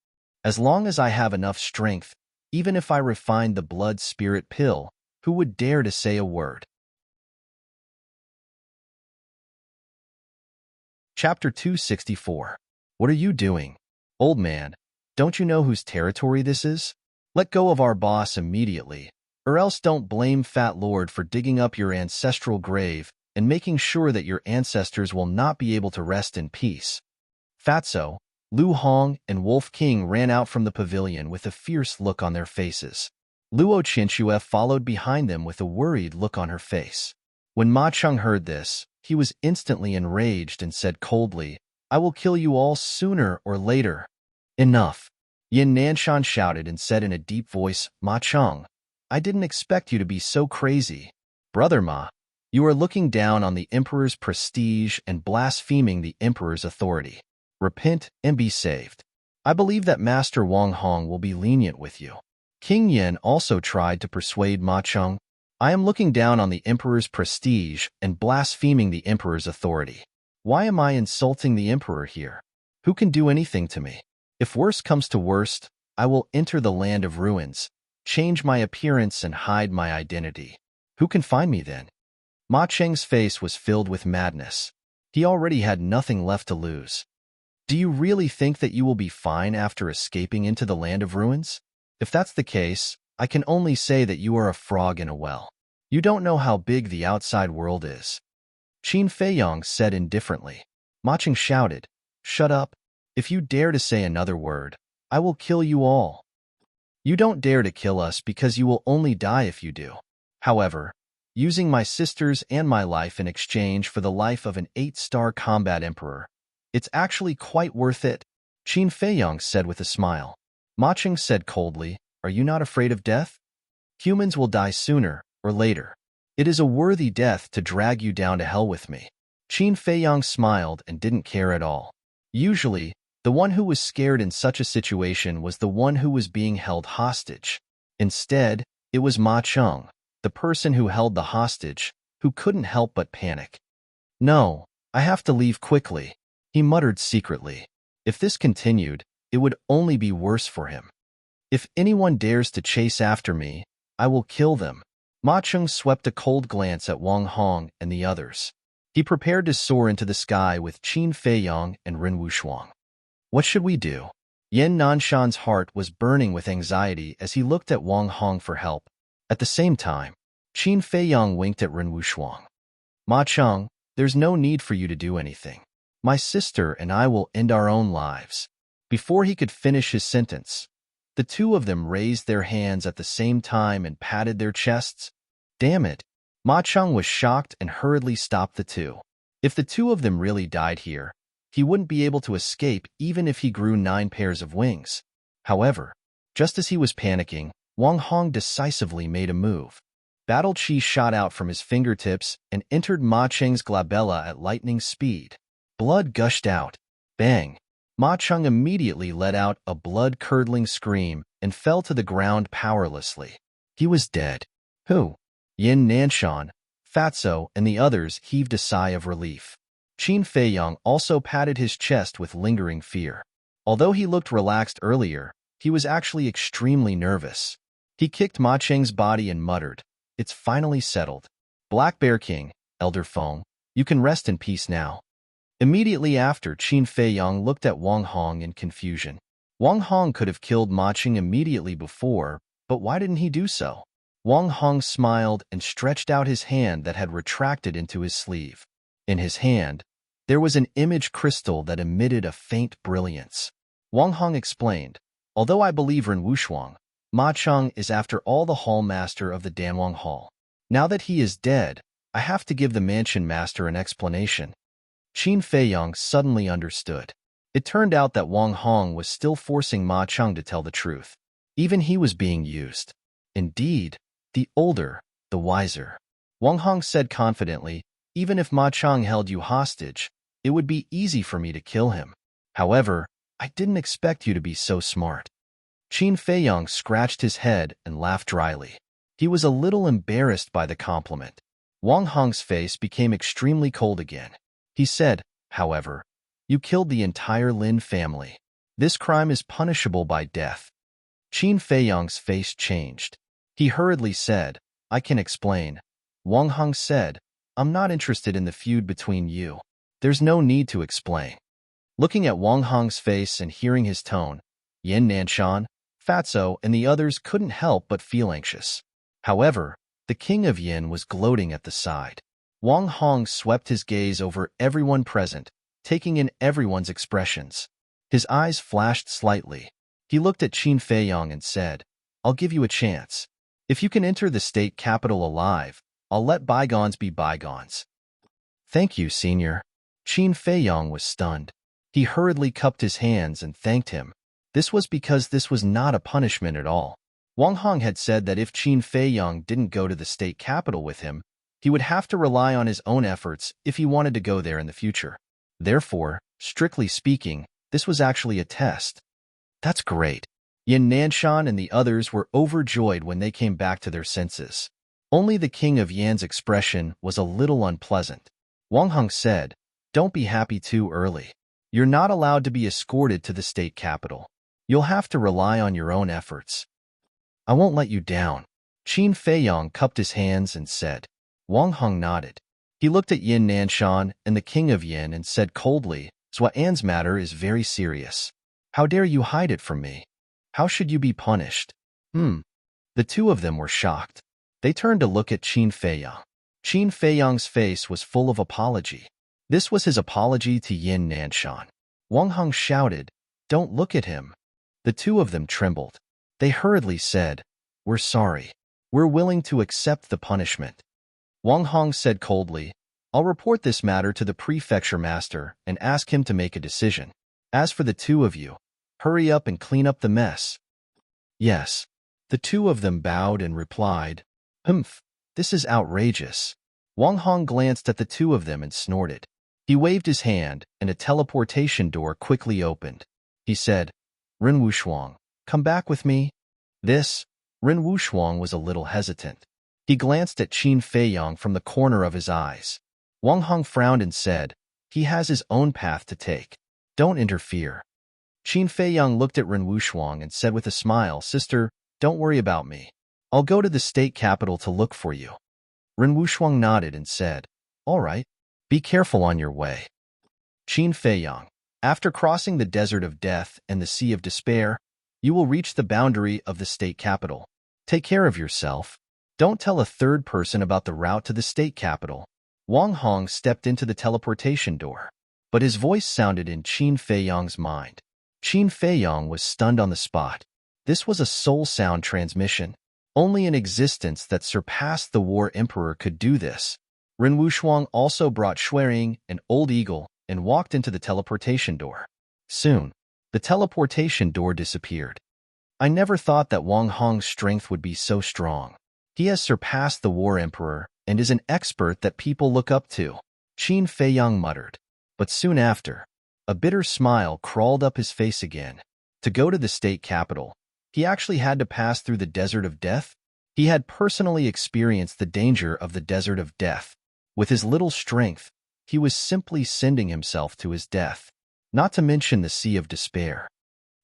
As long as I have enough strength, even if I refined the blood spirit pill, who would dare to say a word? Chapter 264. What are you doing? Old man, don't you know whose territory this is? Let go of our boss immediately, or else don't blame Fat Lord for digging up your ancestral grave and making sure that your ancestors will not be able to rest in peace. Fatso, Lu Hong, and Wolf King ran out from the pavilion with a fierce look on their faces. Luo Chinchue followed behind them with a worried look on her face. When Ma Cheng heard this, he was instantly enraged and said coldly, I will kill you all sooner or later. Enough. Yin Nanshan shouted and said in a deep voice, Ma Cheng, I didn't expect you to be so crazy. Brother Ma, you are looking down on the Emperor's prestige and blaspheming the Emperor's authority. Repent and be saved. I believe that Master Wang Hong will be lenient with you. King Yin also tried to persuade Ma Cheng. I am looking down on the Emperor's prestige and blaspheming the Emperor's authority. Why am I insulting the Emperor here? Who can do anything to me? If worst comes to worst, I will enter the land of ruins, change my appearance and hide my identity. Who can find me then? Ma Cheng's face was filled with madness. He already had nothing left to lose. Do you really think that you will be fine after escaping into the land of ruins? If that's the case, I can only say that you are a frog in a well. You don't know how big the outside world is. Qin Feiyong said indifferently. Ma Cheng shouted, Shut up. If you dare to say another word, I will kill you all. You don't dare to kill us because you will only die if you do. However, using my sisters and my life in exchange for the life of an 8-star combat emperor, it's actually quite worth it, Qin Feiyong said with a smile. Ma Cheng said coldly, Are you not afraid of death? Humans will die sooner or later. It is a worthy death to drag you down to hell with me. Qin Feiyong smiled and didn't care at all. Usually, the one who was scared in such a situation was the one who was being held hostage. Instead, it was Ma Cheng, the person who held the hostage, who couldn't help but panic. No, I have to leave quickly, he muttered secretly. If this continued, it would only be worse for him. If anyone dares to chase after me, I will kill them. Ma Cheng swept a cold glance at Wang Hong and the others. He prepared to soar into the sky with Qin Feiyong and Ren Wushuang. What should we do? Yin Nanshan's heart was burning with anxiety as he looked at Wang Hong for help. At the same time, Qin Feiyong winked at Ren Wushuang. Ma Cheng, there's no need for you to do anything. My sister and I will end our own lives. Before he could finish his sentence, the two of them raised their hands at the same time and patted their chests. Damn it! Ma Cheng was shocked and hurriedly stopped the two. If the two of them really died here, he wouldn't be able to escape even if he grew 9 pairs of wings. However, just as he was panicking, Wang Hong decisively made a move. Battle Chi shot out from his fingertips and entered Ma Cheng's glabella at lightning speed. Blood gushed out. Bang! Ma Cheng immediately let out a blood-curdling scream and fell to the ground powerlessly. He was dead. Who? Yin Nanshan, Fatso, and the others heaved a sigh of relief. Qin Feiyong also patted his chest with lingering fear. Although he looked relaxed earlier, he was actually extremely nervous. He kicked Ma Cheng's body and muttered, It's finally settled. Black Bear King, Elder Feng, you can rest in peace now. Immediately after, Qin Feiyong looked at Wang Hong in confusion. Wang Hong could have killed Ma Cheng immediately before, but why didn't he do so? Wang Hong smiled and stretched out his hand that had retracted into his sleeve. In his hand, there was an image crystal that emitted a faint brilliance. Wang Hong explained, Although I believe Ren Wushuang, Ma Cheng is after all the hall master of the Danwang Hall. Now that he is dead, I have to give the mansion master an explanation. Qin Feiyong suddenly understood. It turned out that Wang Hong was still forcing Ma Cheng to tell the truth. Even he was being used. Indeed, the older, the wiser. Wang Hong said confidently, Even if Ma Cheng held you hostage, it would be easy for me to kill him. However, I didn't expect you to be so smart. Qin Feiyang scratched his head and laughed dryly. He was a little embarrassed by the compliment. Wang Hong's face became extremely cold again. He said, however, you killed the entire Lin family. This crime is punishable by death. Qin Feiyang's face changed. He hurriedly said, I can explain. Wang Hong said, I'm not interested in the feud between you. There's no need to explain. Looking at Wang Hong's face and hearing his tone, Yin Nanshan, Fatso, and the others couldn't help but feel anxious. However, the king of Yin was gloating at the side. Wang Hong swept his gaze over everyone present, taking in everyone's expressions. His eyes flashed slightly. He looked at Qin Feiyang and said, I'll give you a chance. If you can enter the state capital alive, I'll let bygones be bygones. Thank you, senior. Qin Feiyang was stunned. He hurriedly cupped his hands and thanked him. This was because this was not a punishment at all. Wang Hong had said that if Qin Feiyang didn't go to the state capital with him, he would have to rely on his own efforts if he wanted to go there in the future. Therefore, strictly speaking, this was actually a test. That's great. Yin Nanshan and the others were overjoyed when they came back to their senses. Only the king of Yan's expression was a little unpleasant. Wang Hong said, Don't be happy too early. You're not allowed to be escorted to the state capital. You'll have to rely on your own efforts. I won't let you down. Qin Feiyang cupped his hands and said. Wang Hong nodded. He looked at Yin Nanshan and the king of Yin and said coldly, Zhuan's matter is very serious. How dare you hide it from me? How should you be punished? The two of them were shocked. They turned to look at Qin Feiyang. Qin Feiyang's face was full of apology. This was his apology to Yin Nanshan. Wang Hong shouted, Don't look at him. The two of them trembled. They hurriedly said, We're sorry. We're willing to accept the punishment. Wang Hong said coldly, I'll report this matter to the prefecture master and ask him to make a decision. As for the two of you, hurry up and clean up the mess. Yes. The two of them bowed and replied, Humph, this is outrageous. Wang Hong glanced at the two of them and snorted. He waved his hand, and a teleportation door quickly opened. He said, Ren Wushuang, come back with me. Ren Wushuang was a little hesitant. He glanced at Qin Feiyang from the corner of his eyes. Wang Hong frowned and said, He has his own path to take. Don't interfere. Qin Feiyang looked at Ren Wushuang and said with a smile, Sister, don't worry about me. I'll go to the state capital to look for you. Ren Wushuang nodded and said, All right. Be careful on your way. Qin Feiyang, after crossing the desert of death and the sea of despair, you will reach the boundary of the state capital. Take care of yourself. Don't tell a third person about the route to the state capital. Wang Hong stepped into the teleportation door, but his voice sounded in Qin Feiyang's mind. Qin Feiyang was stunned on the spot. This was a soul sound transmission. Only an existence that surpassed the War Emperor could do this. Ren Wushuang also brought Shuering and Old Eagle and walked into the teleportation door. Soon, the teleportation door disappeared. I never thought that Wang Hong's strength would be so strong. He has surpassed the War Emperor and is an expert that people look up to, Qin Feiyang muttered. But soon after, a bitter smile crawled up his face again. To go to the state capital, he actually had to pass through the desert of death. He had personally experienced the danger of the desert of death. With his little strength, he was simply sending himself to his death, not to mention the sea of despair.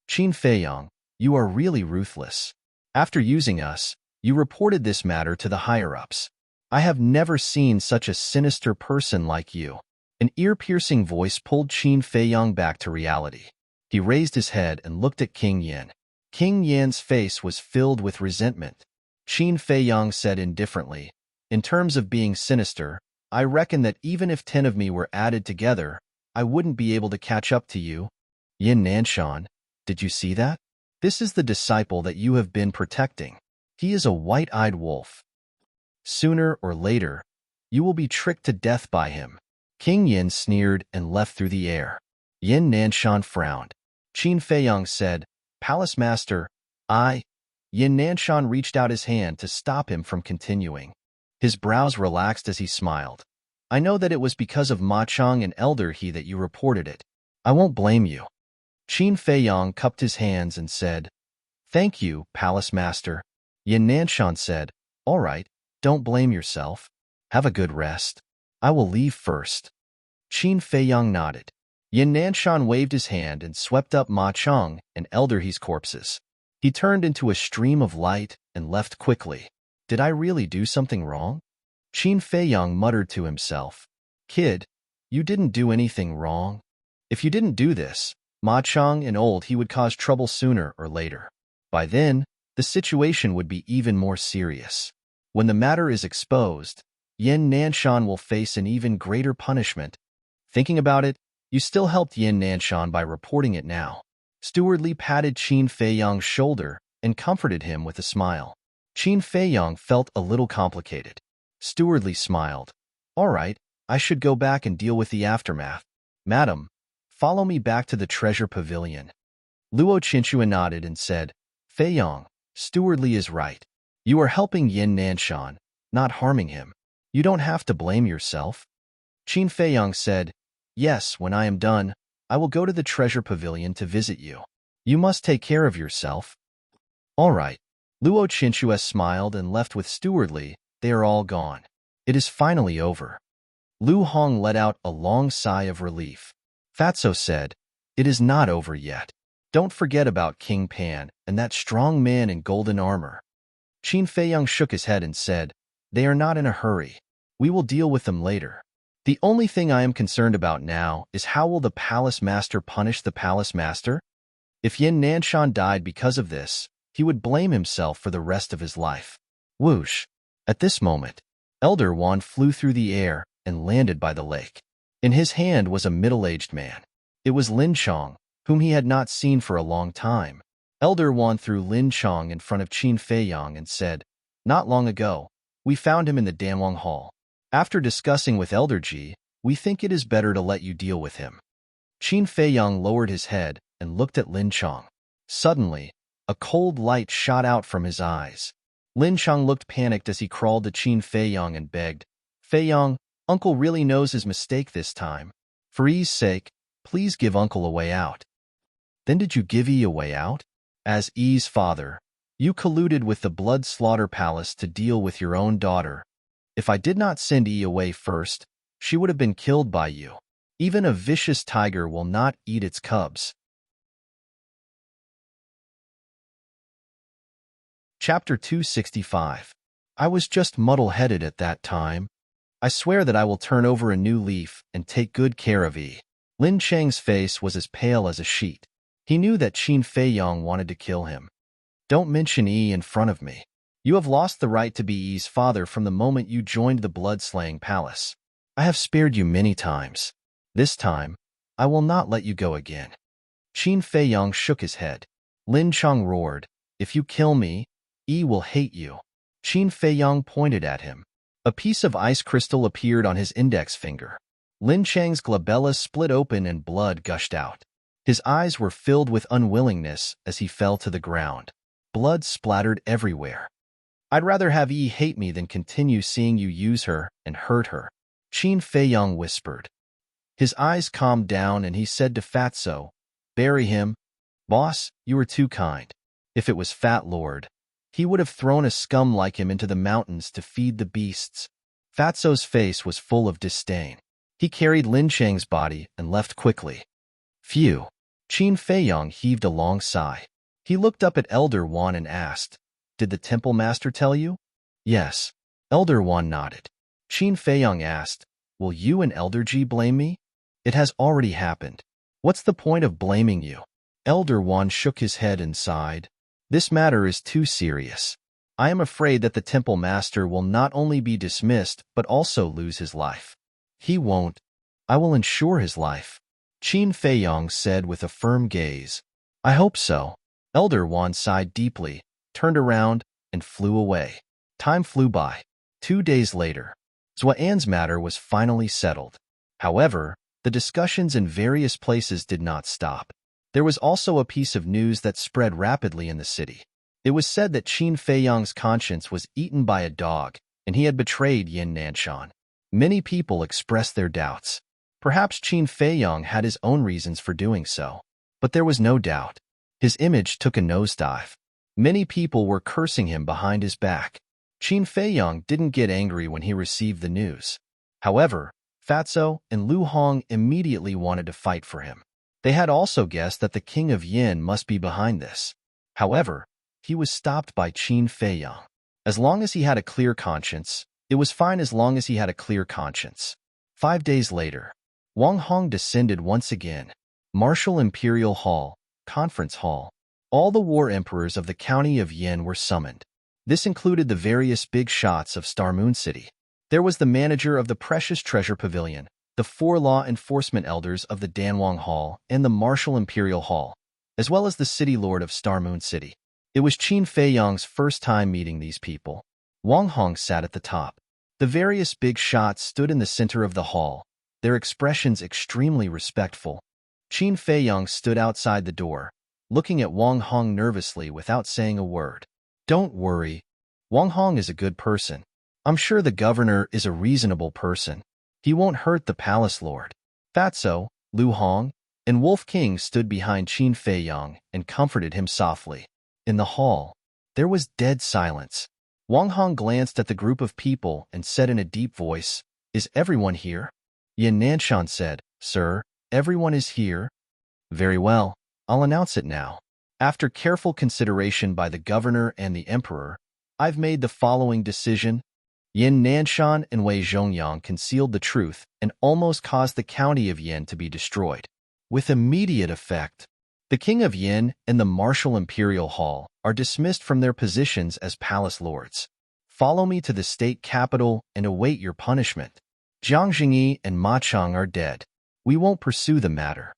Qin Feiyang, you are really ruthless. After using us, you reported this matter to the higher-ups. I have never seen such a sinister person like you. An ear-piercing voice pulled Qin Feiyang back to reality. He raised his head and looked at King Yin. King Yan's face was filled with resentment. Qin Feiyang said indifferently, In terms of being sinister, I reckon that even if 10 of me were added together, I wouldn't be able to catch up to you. Yin Nanshan, did you see that? This is the disciple that you have been protecting. He is a white-eyed wolf. Sooner or later, you will be tricked to death by him. King Yin sneered and left through the air. Yin Nanshan frowned. Qin Feiyang said, Palace Master, Yin Nanshan reached out his hand to stop him from continuing. His brows relaxed as he smiled. I know that it was because of Ma Chang and Elder He that you reported it. I won't blame you. Qin Feiyong cupped his hands and said, "Thank you, Palace Master." Yin Nanshan said, "All right, don't blame yourself. Have a good rest. I will leave first." Qin Feiyong nodded. Yin Nanshan waved his hand and swept up Ma Cheng and Elder He's corpses. He turned into a stream of light and left quickly. Did I really do something wrong? Qin Feiyong muttered to himself. Kid, you didn't do anything wrong. If you didn't do this, Ma Cheng and Old He would cause trouble sooner or later. By then, the situation would be even more serious. When the matter is exposed, Yin Nanshan will face an even greater punishment. Thinking about it, you still helped Yin Nanshan by reporting it now. Stewardly patted Qin Feiyong's shoulder and comforted him with a smile. Qin Feiyong felt a little complicated. Stewardly smiled. All right, I should go back and deal with the aftermath. Madam, follow me back to the treasure pavilion. Luo Qinshua nodded and said, Feiyong, Stewardly is right. You are helping Yin Nanshan, not harming him. You don't have to blame yourself. Qin Feiyong said, Yes, when I am done, I will go to the treasure pavilion to visit you. You must take care of yourself. All right. Luo Qinshua smiled and left with Stewardly. They are all gone. It is finally over. Lu Hong let out a long sigh of relief. Fatso said, It is not over yet. Don't forget about King Pan and that strong man in golden armor. Qin Feiyong shook his head and said, They are not in a hurry. We will deal with them later. The only thing I am concerned about now is how will the Palace Master punish the Palace Master? If Yin Nanshan died because of this, he would blame himself for the rest of his life. Whoosh! At this moment, Elder Wan flew through the air and landed by the lake. In his hand was a middle-aged man. It was Lin Chong, whom he had not seen for a long time. Elder Wan threw Lin Chong in front of Qin Feiyong and said, Not long ago, we found him in the Danwang Hall. After discussing with Elder Ji, we think it is better to let you deal with him. Qin Feiyong lowered his head and looked at Lin Chong. Suddenly, a cold light shot out from his eyes. Lin Chong looked panicked as he crawled to Qin Feiyong and begged, Feiyong, Uncle really knows his mistake this time. For Yi's sake, please give Uncle a way out. Then did you give Yi a way out? As Yi's father, you colluded with the Blood Slaughter Palace to deal with your own daughter. If I did not send Yi away first, she would have been killed by you. Even a vicious tiger will not eat its cubs. Chapter 265. I was just muddle-headed at that time. I swear that I will turn over a new leaf and take good care of Yi. Lin Cheng's face was as pale as a sheet. He knew that Qin Feiyong wanted to kill him. Don't mention Yi in front of me. You have lost the right to be Yi's father from the moment you joined the blood-slaying palace. I have spared you many times. This time, I will not let you go again. Qin Feiyong shook his head. Lin Chong roared, If you kill me, Yi will hate you. Qin Feiyong pointed at him. A piece of ice crystal appeared on his index finger. Lin Cheng's glabella split open and blood gushed out. His eyes were filled with unwillingness as he fell to the ground. Blood splattered everywhere. I'd rather have Yi hate me than continue seeing you use her and hurt her, Qin Feiyong whispered. His eyes calmed down and he said to Fatso, Bury him. Boss, you were too kind. If it was Fat Lord, he would have thrown a scum like him into the mountains to feed the beasts. Fatso's face was full of disdain. He carried Lin Cheng's body and left quickly. Phew. Qin Feiyong heaved a long sigh. He looked up at Elder Wan and asked, Did the Temple Master tell you? Yes. Elder Wan nodded. Qin Feiyong asked, Will you and Elder Ji blame me? It has already happened. What's the point of blaming you? Elder Wan shook his head and sighed. This matter is too serious. I am afraid that the Temple Master will not only be dismissed but also lose his life. He won't. I will ensure his life, Qin Feiyong said with a firm gaze. I hope so. Elder Wan sighed deeply, turned around, and flew away. Time flew by. 2 days later, Zuan's matter was finally settled. However, the discussions in various places did not stop. There was also a piece of news that spread rapidly in the city. It was said that Qin Feiyong's conscience was eaten by a dog, and he had betrayed Yin Nanshan. Many people expressed their doubts. Perhaps Qin Feiyong had his own reasons for doing so. But there was no doubt. His image took a nosedive. Many people were cursing him behind his back. Qin Feiyang didn't get angry when he received the news. However, Fatso and Lu Hong immediately wanted to fight for him. They had also guessed that the king of Yin must be behind this. However, he was stopped by Qin Feiyang. As long as he had a clear conscience, it was fine as long as he had a clear conscience. 5 days later, Wang Hong descended once again. Martial Imperial Hall, Conference Hall. All the war emperors of the county of Yin were summoned. This included the various big shots of Star Moon City. There was the manager of the Precious Treasure Pavilion, the 4 law enforcement elders of the Danwang Hall and the Martial Imperial Hall, as well as the city lord of Star Moon City. It was Qin Feiyang's first time meeting these people. Wang Hong sat at the top. The various big shots stood in the center of the hall, their expressions extremely respectful. Qin Feiyang stood outside the door, looking at Wang Hong nervously without saying a word. Don't worry. Wang Hong is a good person. I'm sure the governor is a reasonable person. He won't hurt the palace lord. Fatso, Lu Hong, and Wolf King stood behind Qin Feiyang and comforted him softly. In the hall, there was dead silence. Wang Hong glanced at the group of people and said in a deep voice, "Is everyone here?" Yin Nanshan said, "Sir, everyone is here." "Very well, I'll announce it now. After careful consideration by the governor and the emperor, I've made the following decision." Yin Nanshan and Wei Zhongyang concealed the truth and almost caused the county of Yin to be destroyed. With immediate effect, the king of Yin and the Martial Imperial Hall are dismissed from their positions as palace lords. Follow me to the state capital and await your punishment. Jiang Jingyi and Ma Chang are dead. We won't pursue the matter.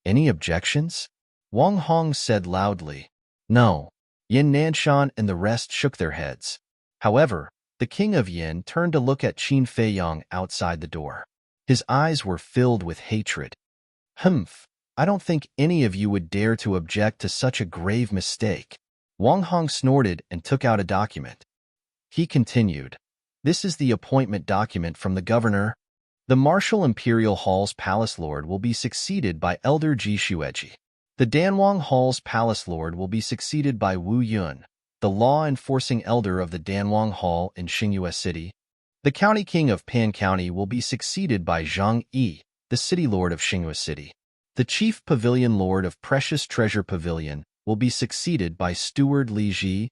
Any objections? Wang Hong said loudly. No. Yin Nanshan and the rest shook their heads. However, the king of Yin turned to look at Qin Feiyang outside the door. His eyes were filled with hatred. Humph, I don't think any of you would dare to object to such a grave mistake. Wang Hong snorted and took out a document. He continued, "This is the appointment document from the governor. The Martial Imperial Hall's palace lord will be succeeded by Elder Ji Shueji. The Danwang Hall's palace lord will be succeeded by Wu Yun, the law-enforcing elder of the Danwang Hall in Xingyue City. The county king of Pan County will be succeeded by Zhang Yi, the city lord of Xingyue City. The chief pavilion lord of Precious Treasure Pavilion will be succeeded by Steward Li Ji.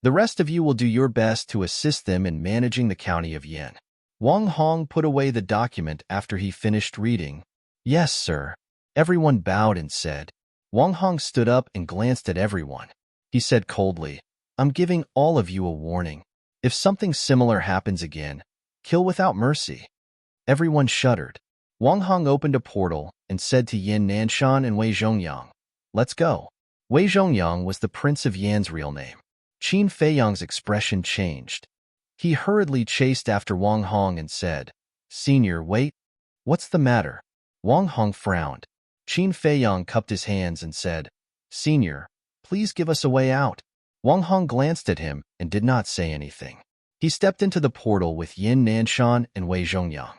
The rest of you will do your best to assist them in managing the county of Yin." Wang Hong put away the document after he finished reading. "Yes, sir." Everyone bowed and said. Wang Hong stood up and glanced at everyone. He said coldly, "I'm giving all of you a warning. If something similar happens again, kill without mercy." Everyone shuddered. Wang Hong opened a portal and said to Yin Nanshan and Wei Zhongyang, "Let's go." Wei Zhongyang was the Prince of Yan's real name. Qin Feiyang's expression changed. He hurriedly chased after Wang Hong and said, "Senior, wait. What's the matter?" Wang Hong frowned. Qin Feiyang cupped his hands and said, "Senior, please give us a way out." Wang Hong glanced at him and did not say anything. He stepped into the portal with Yin Nanshan and Wei Zhongyang.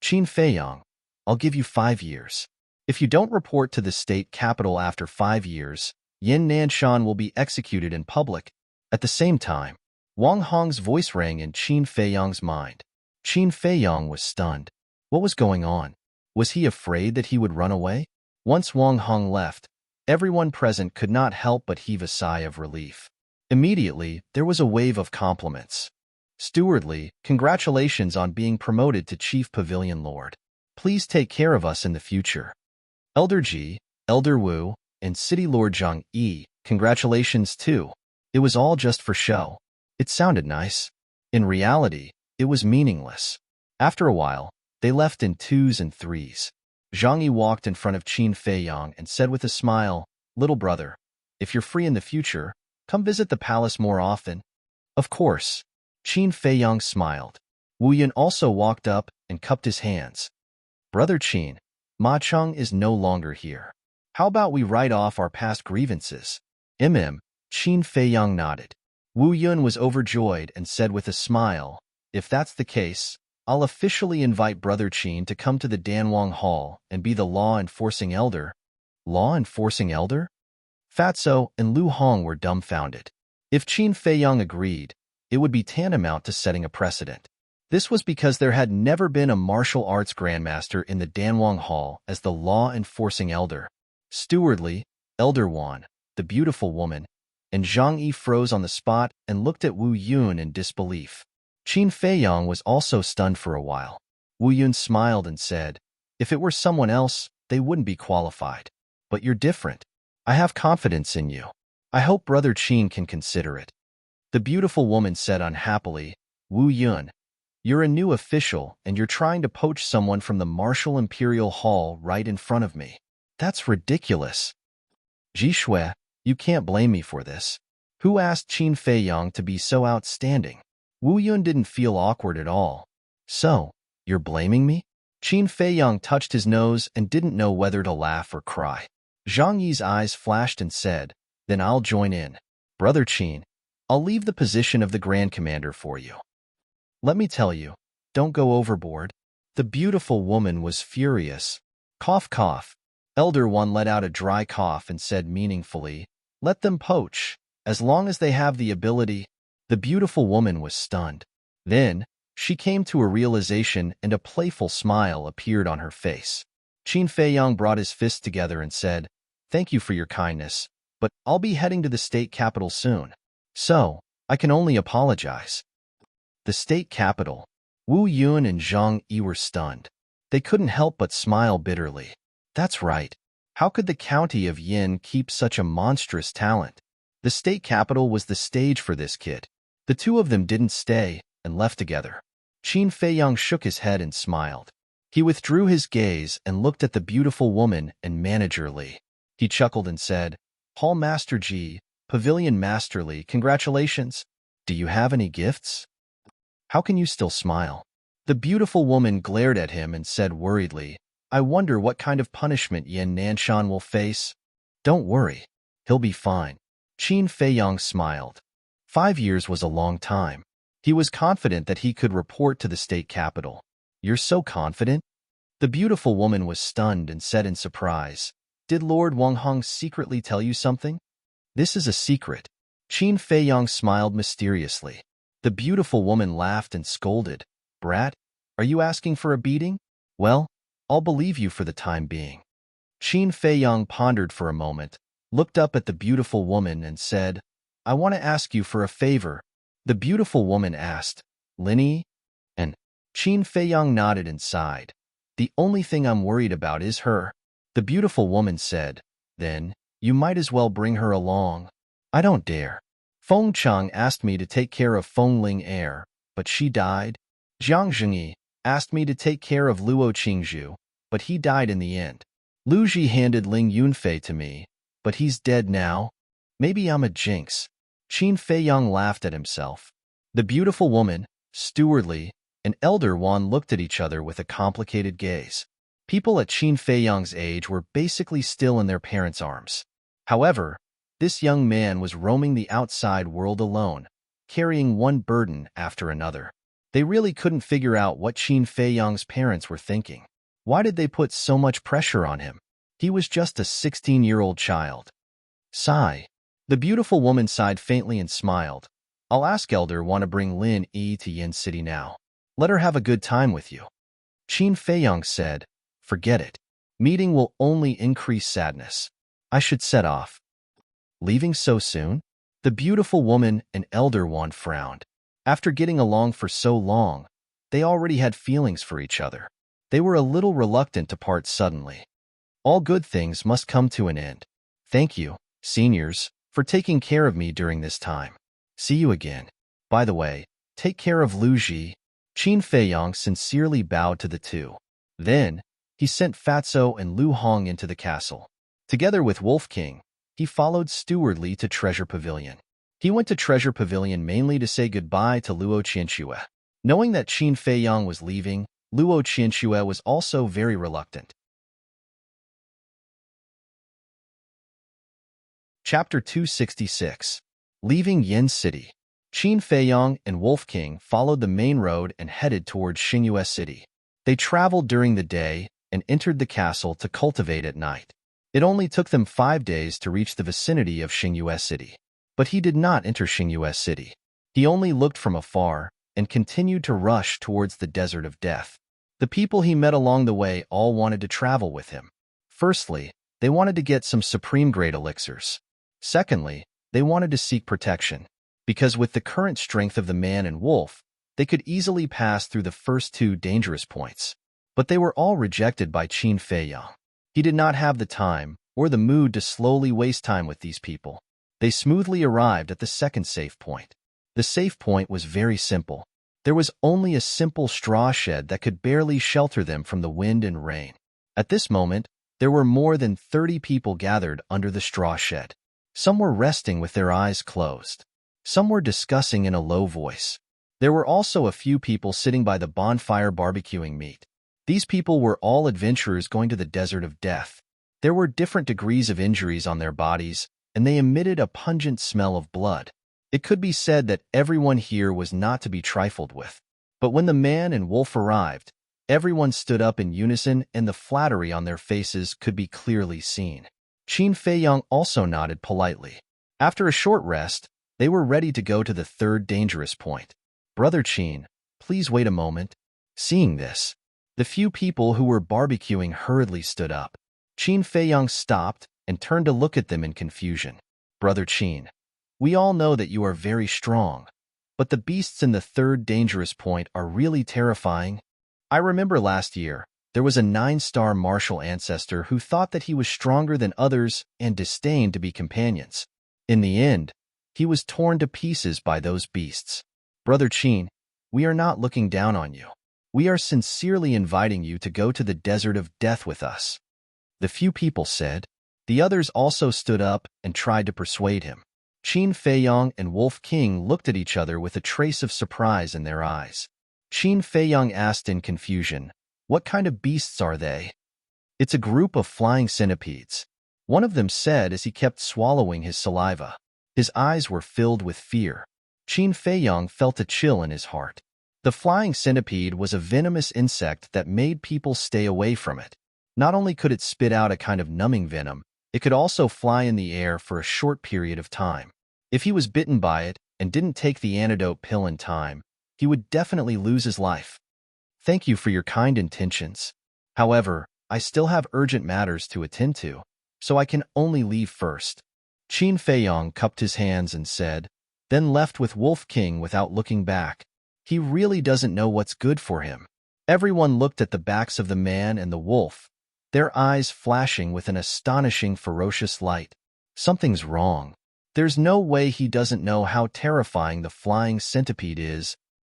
"Qin Feiyang, I'll give you 5 years. If you don't report to the state capital after 5 years, Yin Nanshan will be executed in public." At the same time, Wang Hong's voice rang in Qin Feiyang's mind. Qin Feiyang was stunned. What was going on? Was he afraid that he would run away? Once Wang Hong left, everyone present could not help but heave a sigh of relief. Immediately, there was a wave of compliments. "Steward Li, congratulations on being promoted to Chief Pavilion Lord. Please take care of us in the future." Elder Ji, Elder Wu, and City Lord Zhang Yi, congratulations too. It was all just for show. It sounded nice. In reality, it was meaningless. After a while, they left in 2s and 3s. Zhang Yi walked in front of Qin Feiyang and said with a smile, "Little brother, if you're free in the future, come visit the palace more often." "Of course." Qin Feiyang smiled. Wu Yun also walked up and cupped his hands. "Brother Qin, Ma Cheng is no longer here. How about we write off our past grievances?" Qin Feiyang nodded. Wu Yun was overjoyed and said with a smile, "If that's the case, I'll officially invite Brother Qin to come to the Danwang Hall and be the law-enforcing elder." Law-enforcing elder? Fatso and Lu Hong were dumbfounded. If Qin Feiyang agreed, it would be tantamount to setting a precedent. This was because there had never been a martial arts grandmaster in the Danwang Hall as the law-enforcing elder. Stewardly, Elder Wan, the beautiful woman, and Zhang Yi froze on the spot and looked at Wu Yun in disbelief. Qin Feiyang was also stunned for a while. Wu Yun smiled and said, "If it were someone else, they wouldn't be qualified. But you're different. I have confidence in you. I hope Brother Qin can consider it." The beautiful woman said unhappily, "Wu Yun, you're a new official and you're trying to poach someone from the Martial Imperial Hall right in front of me. That's ridiculous. Ji Shui, you can't blame me for this. Who asked Qin Feiyang to be so outstanding?" Wu Yun didn't feel awkward at all. "So, you're blaming me?" Qin Feiyang touched his nose and didn't know whether to laugh or cry. Zhang Yi's eyes flashed and said, "Then I'll join in. Brother Qin, I'll leave the position of the Grand Commander for you. Let me tell you, don't go overboard." The beautiful woman was furious. Cough, cough. Elder One let out a dry cough and said meaningfully, "Let them poach, as long as they have the ability." The beautiful woman was stunned. Then, she came to a realization and a playful smile appeared on her face. Qin Feiyang brought his fists together and said, "Thank you for your kindness, but I'll be heading to the state capital soon. So, I can only apologize." The state capital. Wu Yun and Zhang Yi were stunned. They couldn't help but smile bitterly. That's right. How could the county of Yin keep such a monstrous talent? The state capital was the stage for this kid. The two of them didn't stay and left together. Qin Feiyang shook his head and smiled. He withdrew his gaze and looked at the beautiful woman and Manager Li. He chuckled and said, "Hall Master Ji, Pavilion Master Li, congratulations. Do you have any gifts? How can you still smile?" The beautiful woman glared at him and said worriedly, "I wonder what kind of punishment Yin Nanshan will face." "Don't worry. He'll be fine." Qin Feiyang smiled. 5 years was a long time. He was confident that he could report to the state capital. "You're so confident?" The beautiful woman was stunned and said in surprise, "Did Lord Wanghong secretly tell you something?" "This is a secret." Qin Feiyang smiled mysteriously. The beautiful woman laughed and scolded, "Brat, are you asking for a beating? Well, I'll believe you for the time being." Qin Feiyang pondered for a moment, looked up at the beautiful woman and said, "I want to ask you for a favor." The beautiful woman asked, "Linny?" And Qin Feiyang nodded and sighed. "The only thing I'm worried about is her." The beautiful woman said, "Then, you might as well bring her along." "I don't dare. Feng Chang asked me to take care of Feng Ling heir, but she died. Jiang Zhengyi asked me to take care of Luo Qingzhu, but he died in the end. Lu Ji handed Ling Yunfei to me, but he's dead now. Maybe I'm a jinx." Qin Feiyang laughed at himself. The beautiful woman, Stewardly, and Elder Wan looked at each other with a complicated gaze. People at Qin Feiyang's age were basically still in their parents' arms. However, this young man was roaming the outside world alone, carrying one burden after another. They really couldn't figure out what Qin Feiyang's parents were thinking. Why did they put so much pressure on him? He was just a 16-year-old child. Sigh. The beautiful woman sighed faintly and smiled. "I'll ask Elder want to bring Lin Yi to Yin City now. Let her have a good time with you." Qin Feiyang said, "Forget it. Meeting will only increase sadness. I should set off." "Leaving so soon?" The beautiful woman and Elder Wan frowned. After getting along for so long, they already had feelings for each other. They were a little reluctant to part suddenly. All good things must come to an end. "Thank you, seniors, for taking care of me during this time. See you again. By the way, take care of Lu Ji." Qin Feiyang sincerely bowed to the two. Then, he sent Fatso and Lu Hong into the castle. Together with Wolf King, he followed Stewardly to Treasure Pavilion. He went to Treasure Pavilion mainly to say goodbye to Luo Qianxue. Knowing that Qin Feiyang was leaving, Luo Qianxue was also very reluctant. Chapter 266. Leaving Yin City. Qin Feiyang and Wolf King followed the main road and headed towards Xingyue City. They traveled during the day and entered the castle to cultivate at night. It only took them 5 days to reach the vicinity of Xingyue City. But he did not enter Xingyue City. He only looked from afar and continued to rush towards the desert of death. The people he met along the way all wanted to travel with him. Firstly, they wanted to get some supreme-grade elixirs. Secondly, they wanted to seek protection, because with the current strength of the man and wolf, they could easily pass through the first 2 dangerous points. But they were all rejected by Qin Feiyang. He did not have the time or the mood to slowly waste time with these people. They smoothly arrived at the second safe point. The safe point was very simple. There was only a simple straw shed that could barely shelter them from the wind and rain. At this moment, there were more than 30 people gathered under the straw shed. Some were resting with their eyes closed. Some were discussing in a low voice. There were also a few people sitting by the bonfire barbecuing meat. These people were all adventurers going to the desert of death. There were different degrees of injuries on their bodies, and they emitted a pungent smell of blood. It could be said that everyone here was not to be trifled with. But when the man and wolf arrived, everyone stood up in unison and the flattery on their faces could be clearly seen. Qin Feiyang also nodded politely. After a short rest, they were ready to go to the third dangerous point. "Brother Qin, please wait a moment." Seeing this, the few people who were barbecuing hurriedly stood up. Qin Feiyang stopped and turned to look at them in confusion. "Brother Qin, we all know that you are very strong, but the beasts in the third dangerous point are really terrifying. I remember last year, there was a 9-star martial ancestor who thought that he was stronger than others and disdained to be companions. In the end, he was torn to pieces by those beasts. Brother Qin, we are not looking down on you. We are sincerely inviting you to go to the desert of death with us." The few people said. The others also stood up and tried to persuade him. Qin Feiyang and Wolf King looked at each other with a trace of surprise in their eyes. Qin Feiyang asked in confusion, "What kind of beasts are they?" "It's a group of flying centipedes," one of them said as he kept swallowing his saliva. His eyes were filled with fear. Qin Feiyang felt a chill in his heart. The flying centipede was a venomous insect that made people stay away from it. Not only could it spit out a kind of numbing venom, it could also fly in the air for a short period of time. If he was bitten by it and didn't take the antidote pill in time, he would definitely lose his life. "Thank you for your kind intentions. However, I still have urgent matters to attend to, so I can only leave first." Qin Feiyang cupped his hands and said, then left with Wolf King without looking back. He really doesn't know what's good for him. Everyone looked at the backs of the man and the wolf, their eyes flashing with an astonishing ferocious light. Something's wrong. There's no way he doesn't know how terrifying the flying centipede is.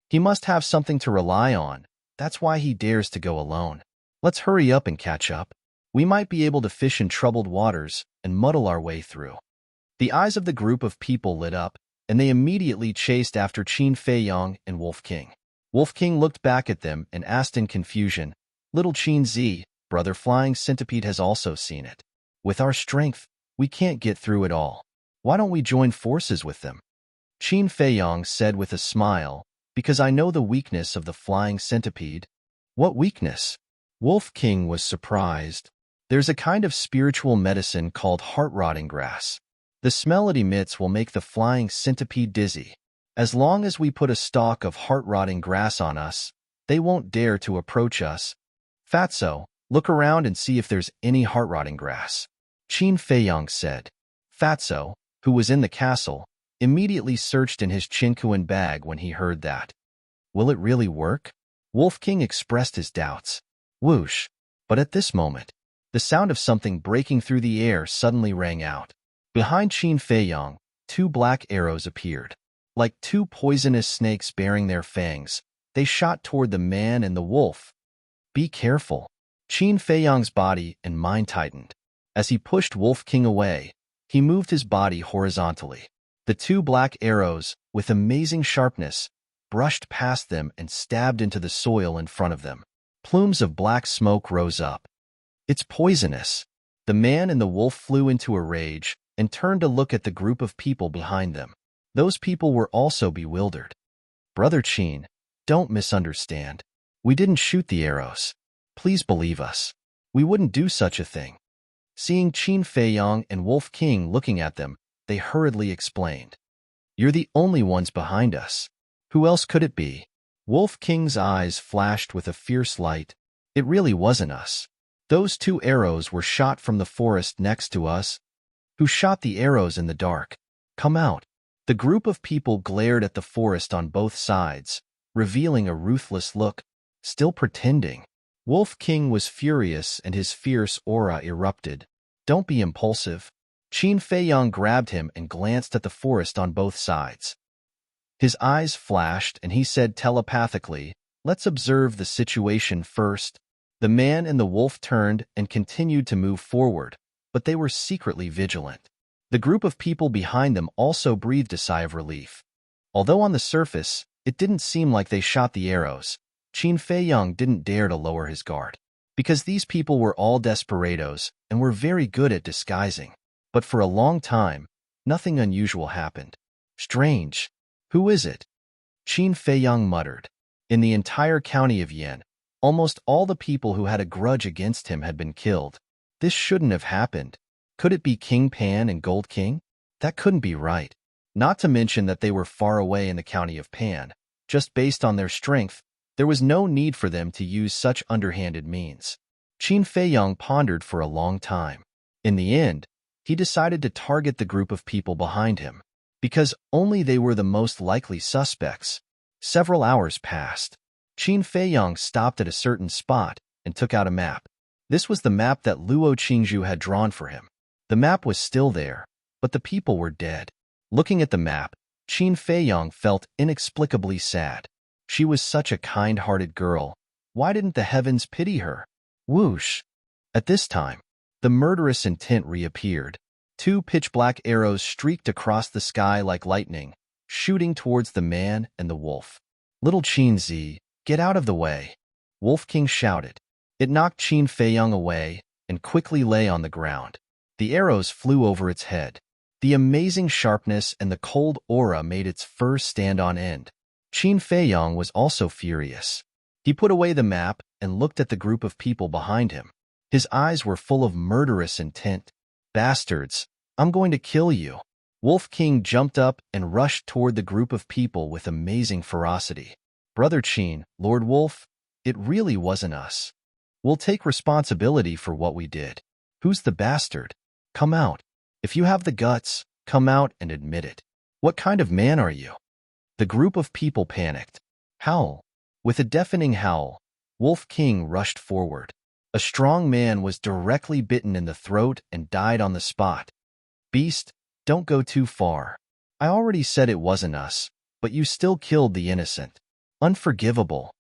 He must have something to rely on. That's why he dares to go alone. Let's hurry up and catch up. We might be able to fish in troubled waters and muddle our way through. The eyes of the group of people lit up, and they immediately chased after Qin Feiyang and Wolf King. Wolf King looked back at them and asked in confusion, "Little Qin Z, brother flying centipede has also seen it. With our strength, we can't get through it all. Why don't we join forces with them?" Qin Feiyang said with a smile, "Because I know the weakness of the flying centipede." "What weakness?" Wolf King was surprised. "There's a kind of spiritual medicine called heart-rotting grass. The smell it emits will make the flying centipede dizzy. As long as we put a stalk of heart-rotting grass on us, they won't dare to approach us. Fatso, look around and see if there's any heart-rotting grass." Qin Feiyang said. Fatso, who was in the castle, immediately searched in his Chinkuan bag when he heard that. "Will it really work?" Wolf King expressed his doubts. Whoosh! But at this moment, the sound of something breaking through the air suddenly rang out. Behind Qin Feiyang, 2 black arrows appeared. Like 2 poisonous snakes bearing their fangs, they shot toward the man and the wolf. "Be careful." Qin Feiyang's body and mind tightened. As he pushed Wolf King away, he moved his body horizontally. The 2 black arrows, with amazing sharpness, brushed past them and stabbed into the soil in front of them. Plumes of black smoke rose up. "It's poisonous." The man and the wolf flew into a rage and turned to look at the group of people behind them. Those people were also bewildered. "Brother Qin, don't misunderstand. We didn't shoot the arrows. Please believe us. We wouldn't do such a thing." Seeing Qin Feiyang and Wolf King looking at them, they hurriedly explained, "You're the only ones behind us. Who else could it be?" Wolf King's eyes flashed with a fierce light. "It really wasn't us. Those 2 arrows were shot from the forest next to us." "Who shot the arrows in the dark? Come out." The group of people glared at the forest on both sides, revealing a ruthless look, still pretending. Wolf King was furious and his fierce aura erupted. "Don't be impulsive." Qin Feiyang grabbed him and glanced at the forest on both sides. His eyes flashed and he said telepathically, "Let's observe the situation first." The man and the wolf turned and continued to move forward, but they were secretly vigilant. The group of people behind them also breathed a sigh of relief. Although on the surface, it didn't seem like they shot the arrows, Qin Feiyang didn't dare to lower his guard. Because these people were all desperados and were very good at disguising. But for a long time, nothing unusual happened. "Strange. Who is it?" Qin Feiyang muttered. In the entire county of Yan, almost all the people who had a grudge against him had been killed. This shouldn't have happened. Could it be King Pan and Gold King? That couldn't be right. Not to mention that they were far away in the county of Pan. Just based on their strength, there was no need for them to use such underhanded means. Qin Feiyang pondered for a long time. In the end, he decided to target the group of people behind him, because only they were the most likely suspects. Several hours passed. Qin Feiyang stopped at a certain spot and took out a map. This was the map that Luo Qingzhu had drawn for him. The map was still there, but the people were dead. Looking at the map, Qin Feiyang felt inexplicably sad. She was such a kind-hearted girl. Why didn't the heavens pity her? Whoosh! At this time, the murderous intent reappeared. 2 pitch-black arrows streaked across the sky like lightning, shooting towards the man and the wolf. "Little Qin Zi, get out of the way!" Wolf King shouted. It knocked Qin Feiyang away and quickly lay on the ground. The arrows flew over its head. The amazing sharpness and the cold aura made its fur stand on end. Qin Feiyang was also furious. He put away the map and looked at the group of people behind him. His eyes were full of murderous intent. "Bastards, I'm going to kill you." Wolf King jumped up and rushed toward the group of people with amazing ferocity. "Brother Qin, Lord Wolf, it really wasn't us. We'll take responsibility for what we did. Who's the bastard? Come out. If you have the guts, come out and admit it. What kind of man are you?" The group of people panicked. "Howl." With a deafening howl, Wolf King rushed forward. A strong man was directly bitten in the throat and died on the spot. "Beast, don't go too far. I already said it wasn't us, but you still killed the innocent. Unforgivable.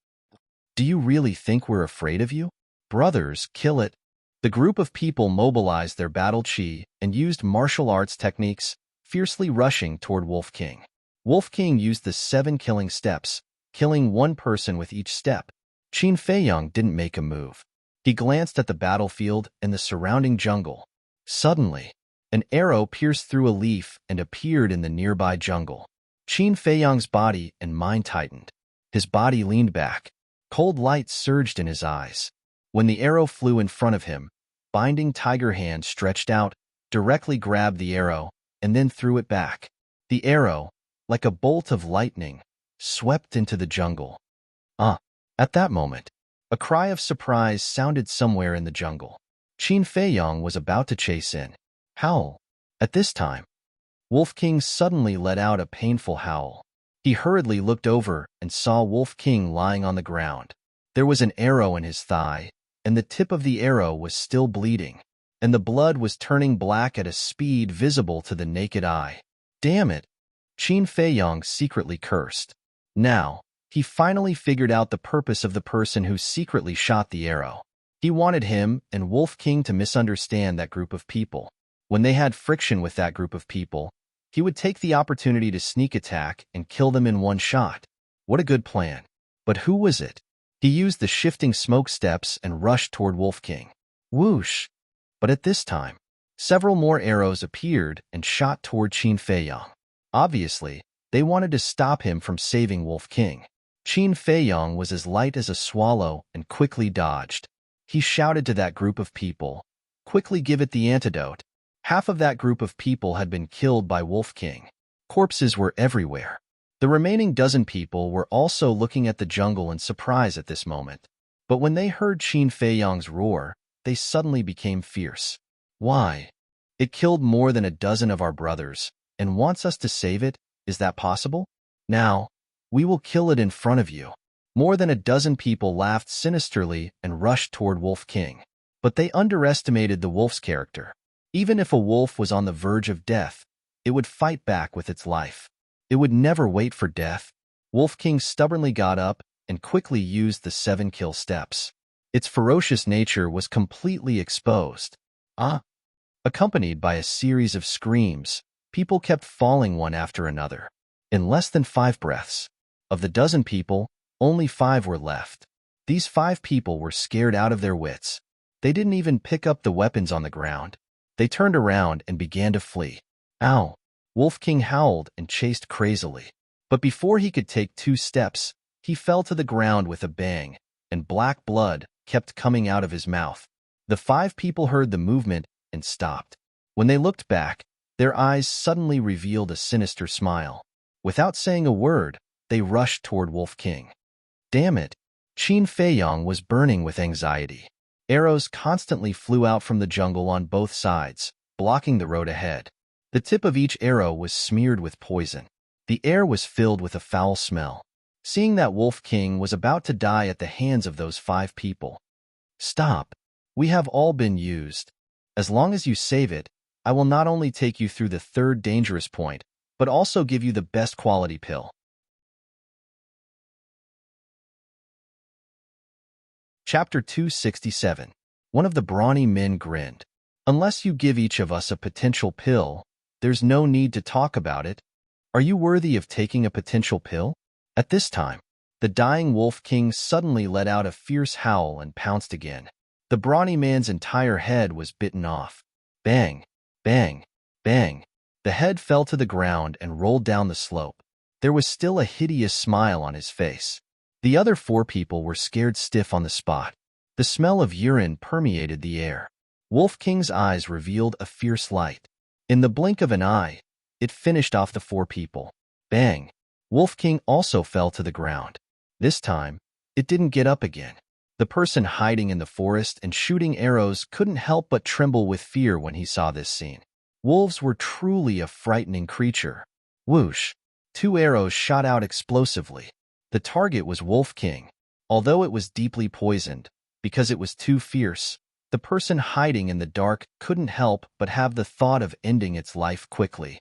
Do you really think we're afraid of you? Brothers, kill it." The group of people mobilized their battle chi and used martial arts techniques, fiercely rushing toward Wolf King. Wolf King used the 7 killing steps, killing 1 person with each step. Qin Feiyang didn't make a move. He glanced at the battlefield and the surrounding jungle. Suddenly, an arrow pierced through a leaf and appeared in the nearby jungle. Qin Feiyang's body and mind tightened. His body leaned back. Cold light surged in his eyes. When the arrow flew in front of him, binding tiger hand stretched out, directly grabbed the arrow, and then threw it back. The arrow, like a bolt of lightning, swept into the jungle. At that moment, a cry of surprise sounded somewhere in the jungle. Qin Feiyang was about to chase in. Howl. At this time, Wolf King suddenly let out a painful howl. He hurriedly looked over and saw Wolf King lying on the ground. There was an arrow in his thigh, and the tip of the arrow was still bleeding, and the blood was turning black at a speed visible to the naked eye. Damn it! Qin Feiyang secretly cursed. Now, he finally figured out the purpose of the person who secretly shot the arrow. He wanted him and Wolf King to misunderstand that group of people. When they had friction with that group of people, he would take the opportunity to sneak attack and kill them in one shot. What a good plan. But who was it? He used the shifting smoke steps and rushed toward Wolf King. Whoosh! But at this time, several more arrows appeared and shot toward Qin Feiyang. Obviously, they wanted to stop him from saving Wolf King. Qin Feiyang was as light as a swallow and quickly dodged. He shouted to that group of people, quickly give it the antidote. Half of that group of people had been killed by Wolf King. Corpses were everywhere. The remaining dozen people were also looking at the jungle in surprise at this moment. But when they heard Qin Feiyang's roar, they suddenly became fierce. Why? It killed more than a dozen of our brothers, and wants us to save it? Is that possible? Now, we will kill it in front of you. More than a dozen people laughed sinisterly and rushed toward Wolf King. But they underestimated the wolf's character. Even if a wolf was on the verge of death, it would fight back with its life. It would never wait for death. Wolf King stubbornly got up and quickly used the 7 kill steps. Its ferocious nature was completely exposed. Accompanied by a series of screams, people kept falling one after another. In less than 5 breaths, of the dozen people, only 5 were left. These 5 people were scared out of their wits. They didn't even pick up the weapons on the ground. They turned around and began to flee. Ow! Wolf King howled and chased crazily. But before he could take 2 steps, he fell to the ground with a bang, and black blood kept coming out of his mouth. The 5 people heard the movement and stopped. When they looked back, their eyes suddenly revealed a sinister smile. Without saying a word, they rushed toward Wolf King. Damn it! Qin Feiyang was burning with anxiety. Arrows constantly flew out from the jungle on both sides, blocking the road ahead. The tip of each arrow was smeared with poison. The air was filled with a foul smell. Seeing that Wolf King was about to die at the hands of those 5 people. Stop. We have all been used. As long as you save it, I will not only take you through the 3rd dangerous point, but also give you the best quality pill. Chapter 267. One of the brawny men grinned. Unless you give each of us a potential pill, there's no need to talk about it. Are you worthy of taking a potential pill? At this time, the dying Wolf King suddenly let out a fierce howl and pounced again. The brawny man's entire head was bitten off. Bang, bang, bang. The head fell to the ground and rolled down the slope. There was still a hideous smile on his face. The other 4 people were scared stiff on the spot. The smell of urine permeated the air. Wolf King's eyes revealed a fierce light. In the blink of an eye, it finished off the 4 people. Bang! Wolf King also fell to the ground. This time, it didn't get up again. The person hiding in the forest and shooting arrows couldn't help but tremble with fear when he saw this scene. Wolves were truly a frightening creature. Whoosh! 2 arrows shot out explosively. The target was Wolf King. Although it was deeply poisoned, because it was too fierce, the person hiding in the dark couldn't help but have the thought of ending its life quickly.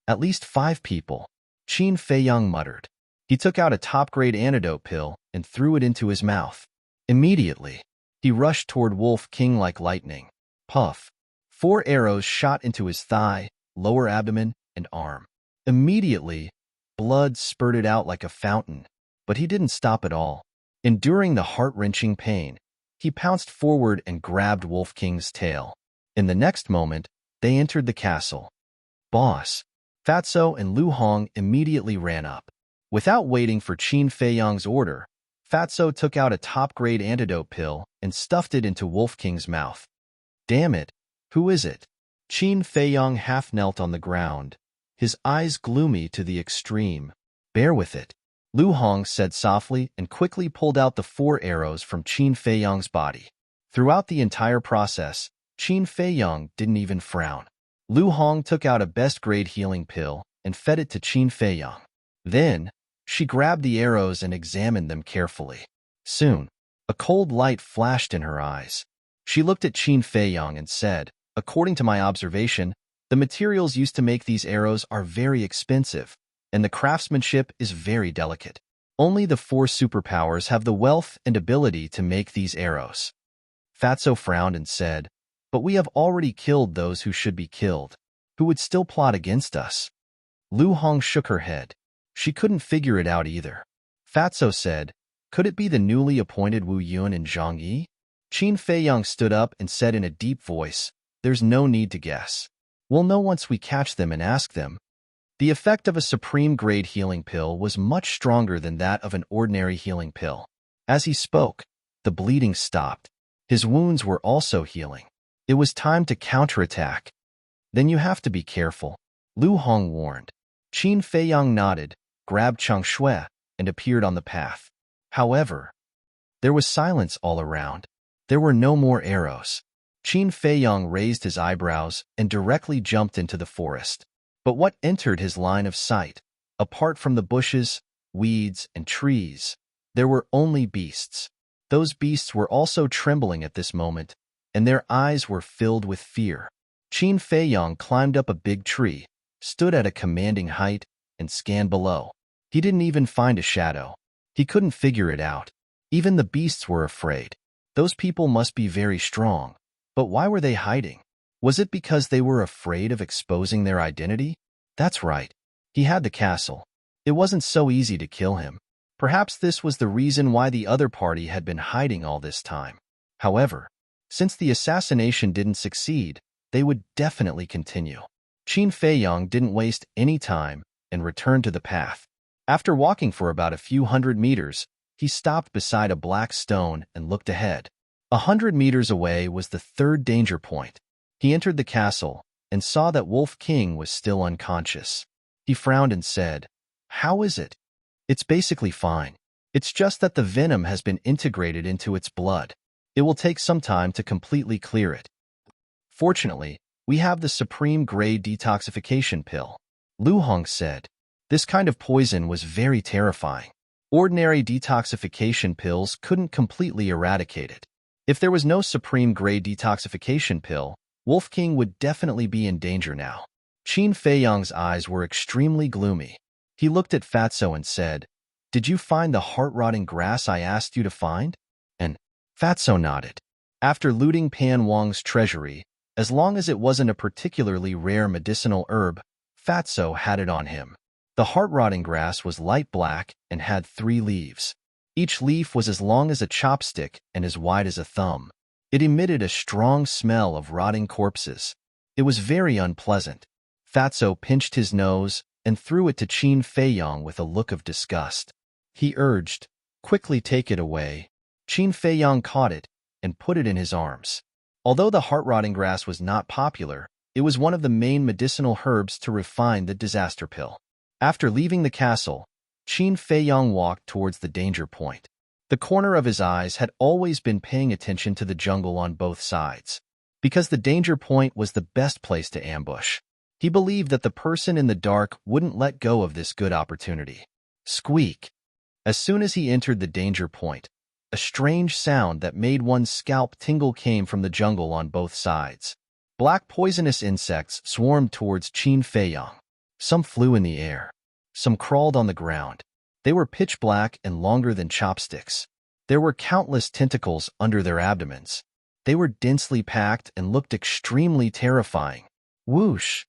At least 5 people, Qin Feiyang muttered. He took out a top-grade antidote pill and threw it into his mouth. Immediately, he rushed toward Wolf King like lightning. Puff! 4 arrows shot into his thigh, lower abdomen, and arm. Immediately, blood spurted out like a fountain, but he didn't stop at all. Enduring the heart-wrenching pain, he pounced forward and grabbed Wolf King's tail. In the next moment, they entered the castle. Boss! Fatso and Lu Hong immediately ran up. Without waiting for Qin Feiyang's order, Fatso took out a top-grade antidote pill and stuffed it into Wolf King's mouth. Damn it! Who is it? Qin Feiyang half knelt on the ground, his eyes gloomy to the extreme. Bear with it, Lu Hong said softly and quickly pulled out the 4 arrows from Qin Feiyang's body. Throughout the entire process, Qin Feiyang didn't even frown. Lu Hong took out a best-grade healing pill and fed it to Qin Feiyang. Then, she grabbed the arrows and examined them carefully. Soon, a cold light flashed in her eyes. She looked at Qin Feiyang and said, "According to my observation, the materials used to make these arrows are very expensive, and the craftsmanship is very delicate. Only the 4 superpowers have the wealth and ability to make these arrows." Fatso frowned and said, "But we have already killed those who should be killed. Who would still plot against us?" Lu Hong shook her head. She couldn't figure it out either. Fatso said, "Could it be the newly appointed Wu Yun and Zhang Yi?" Qin Feiyang stood up and said in a deep voice, "There's no need to guess. We'll know once we catch them and ask them." The effect of a supreme-grade healing pill was much stronger than that of an ordinary healing pill. As he spoke, the bleeding stopped. His wounds were also healing. It was time to counterattack. Then you have to be careful, Lu Hong warned. Qin Feiyang nodded, grabbed Chang Shui, and appeared on the path. However, there was silence all around. There were no more arrows. Qin Feiyang raised his eyebrows and directly jumped into the forest. But what entered his line of sight? Apart from the bushes, weeds, and trees, there were only beasts. Those beasts were also trembling at this moment, and their eyes were filled with fear. Qin Feiyang climbed up a big tree, stood at a commanding height, and scanned below. He didn't even find a shadow. He couldn't figure it out. Even the beasts were afraid. Those people must be very strong. But why were they hiding? Was it because they were afraid of exposing their identity? That's right. He had the castle. It wasn't so easy to kill him. Perhaps this was the reason why the other party had been hiding all this time. However, since the assassination didn't succeed, they would definitely continue. Qin Feiyang didn't waste any time and returned to the path. After walking for about a few hundred meters, he stopped beside a black stone and looked ahead. 100 meters away was the third danger point. He entered the castle and saw that Wolf King was still unconscious. He frowned and said, "How is it?" "It's basically fine. It's just that the venom has been integrated into its blood. It will take some time to completely clear it. Fortunately, we have the supreme grade detoxification pill," Lu Hong said. This kind of poison was very terrifying. Ordinary detoxification pills couldn't completely eradicate it. If there was no supreme grade detoxification pill, Wolf King would definitely be in danger now. Qin Feiyang's eyes were extremely gloomy. He looked at Fatso and said, "Did you find the heart-rotting grass I asked you to find?" And Fatso nodded. After looting Pan Wang's treasury, as long as it wasn't a particularly rare medicinal herb, Fatso had it on him. The heart-rotting grass was light black and had 3 leaves. Each leaf was as long as a chopstick and as wide as a thumb. It emitted a strong smell of rotting corpses. It was very unpleasant. Fatso pinched his nose and threw it to Qin Feiyang with a look of disgust. He urged, "Quickly take it away." Qin Feiyang caught it and put it in his arms. Although the heart-rotting grass was not popular, it was one of the main medicinal herbs to refine the disaster pill. After leaving the castle, Qin Feiyang walked towards the danger point. The corner of his eyes had always been paying attention to the jungle on both sides, because the danger point was the best place to ambush. He believed that the person in the dark wouldn't let go of this good opportunity. Squeak! As soon as he entered the danger point, a strange sound that made one's scalp tingle came from the jungle on both sides. Black poisonous insects swarmed towards Qin Feiyang. Some flew in the air. Some crawled on the ground. They were pitch black and longer than chopsticks. There were countless tentacles under their abdomens. They were densely packed and looked extremely terrifying. Whoosh!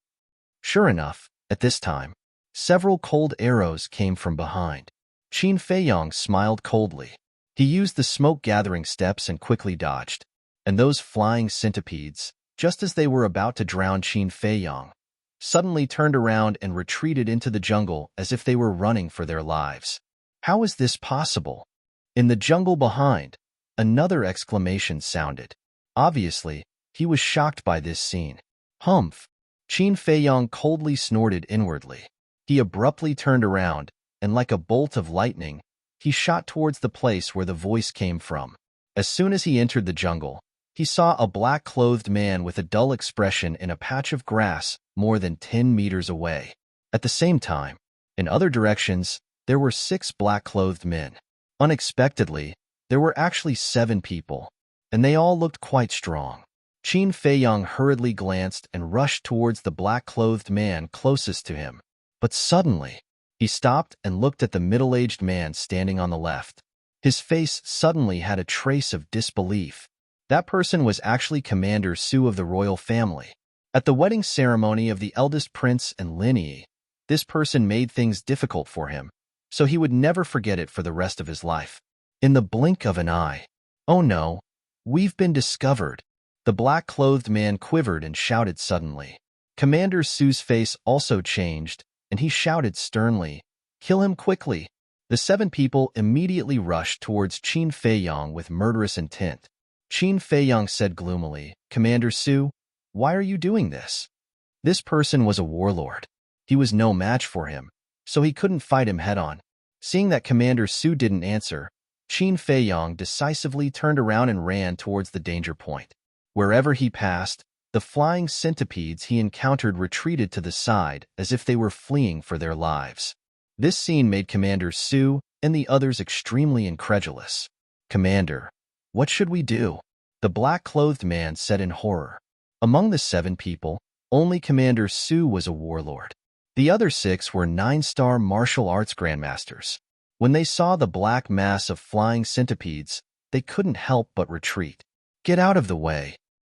Sure enough, at this time, several cold arrows came from behind. Qin Feiyang smiled coldly. He used the smoke-gathering steps and quickly dodged. And those flying centipedes, just as they were about to drown Qin Feiyang, suddenly turned around and retreated into the jungle as if they were running for their lives. How is this possible? In the jungle behind, another exclamation sounded. Obviously, he was shocked by this scene. Humph! Qin Feiyang coldly snorted inwardly. He abruptly turned around, and like a bolt of lightning, he shot towards the place where the voice came from. As soon as he entered the jungle, he saw a black-clothed man with a dull expression in a patch of grass more than 10 meters away. At the same time, in other directions, there were 6 black-clothed men. Unexpectedly, there were actually 7 people, and they all looked quite strong. Qin Feiyang hurriedly glanced and rushed towards the black-clothed man closest to him. But suddenly, he stopped and looked at the middle-aged man standing on the left. His face suddenly had a trace of disbelief. That person was actually Commander Su of the royal family. At the wedding ceremony of the eldest prince and Linyi, this person made things difficult for him, so he would never forget it for the rest of his life. In the blink of an eye, "Oh no, we've been discovered." The black-clothed man quivered and shouted suddenly. Commander Su's face also changed, and he shouted sternly, "Kill him quickly." The 7 people immediately rushed towards Qin Feiyang with murderous intent. Qin Feiyang said gloomily, "Commander Su, why are you doing this?" This person was a warlord. He was no match for him, so he couldn't fight him head-on. Seeing that Commander Su didn't answer, Qin Feiyang decisively turned around and ran towards the danger point. Wherever he passed, the flying centipedes he encountered retreated to the side as if they were fleeing for their lives. This scene made Commander Su and the others extremely incredulous. "Commander, what should we do?" the black-clothed man said in horror. Among the 7 people, only Commander Su was a warlord. The other 6 were 9-star martial arts grandmasters. When they saw the black mass of flying centipedes, they couldn't help but retreat. "Get out of the way!"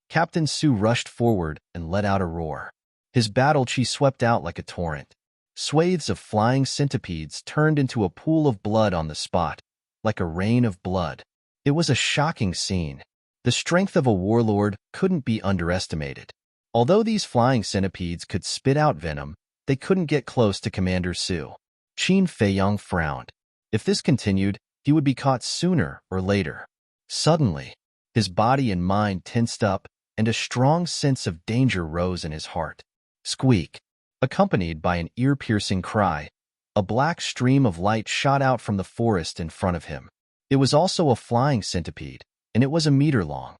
Captain Su rushed forward and let out a roar. His battle chi swept out like a torrent. Swathes of flying centipedes turned into a pool of blood on the spot, like a rain of blood. It was a shocking scene. The strength of a warlord couldn't be underestimated. Although these flying centipedes could spit out venom, they couldn't get close to Commander Su. Qin Feiyang frowned. If this continued, he would be caught sooner or later. Suddenly, his body and mind tensed up, and a strong sense of danger rose in his heart. Squeak! Accompanied by an ear-piercing cry, a black stream of light shot out from the forest in front of him. It was also a flying centipede, and it was a meter long.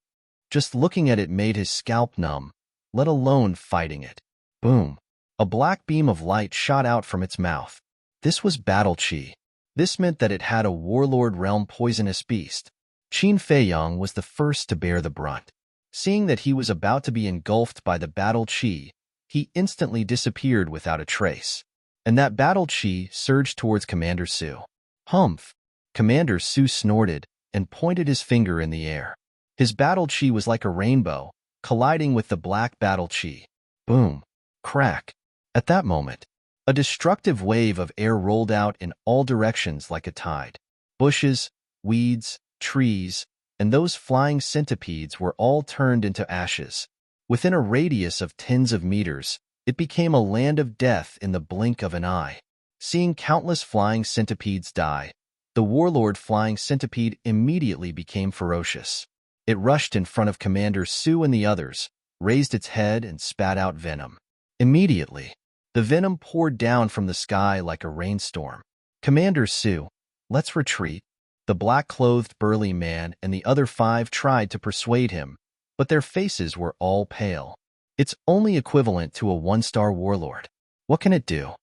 Just looking at it made his scalp numb, let alone fighting it. Boom! A black beam of light shot out from its mouth. This was battle chi. This meant that it had a warlord realm poisonous beast. Qin Feiyang was the first to bear the brunt. Seeing that he was about to be engulfed by the battle chi, he instantly disappeared without a trace. And that battle chi surged towards Commander Su. Humph! Commander Su snorted and pointed his finger in the air. His battle chi was like a rainbow, colliding with the black battle chi. Boom! Crack! At that moment, a destructive wave of air rolled out in all directions like a tide. Bushes, weeds, trees, and those flying centipedes were all turned into ashes. Within a radius of tens of meters, it became a land of death in the blink of an eye. Seeing countless flying centipedes die, the warlord flying centipede immediately became ferocious. It rushed in front of Commander Su and the others, raised its head and spat out venom. Immediately, the venom poured down from the sky like a rainstorm. "Commander Su, let's retreat." The black-clothed burly man and the other 5 tried to persuade him, but their faces were all pale. It's only equivalent to a 1-star warlord. What can it do?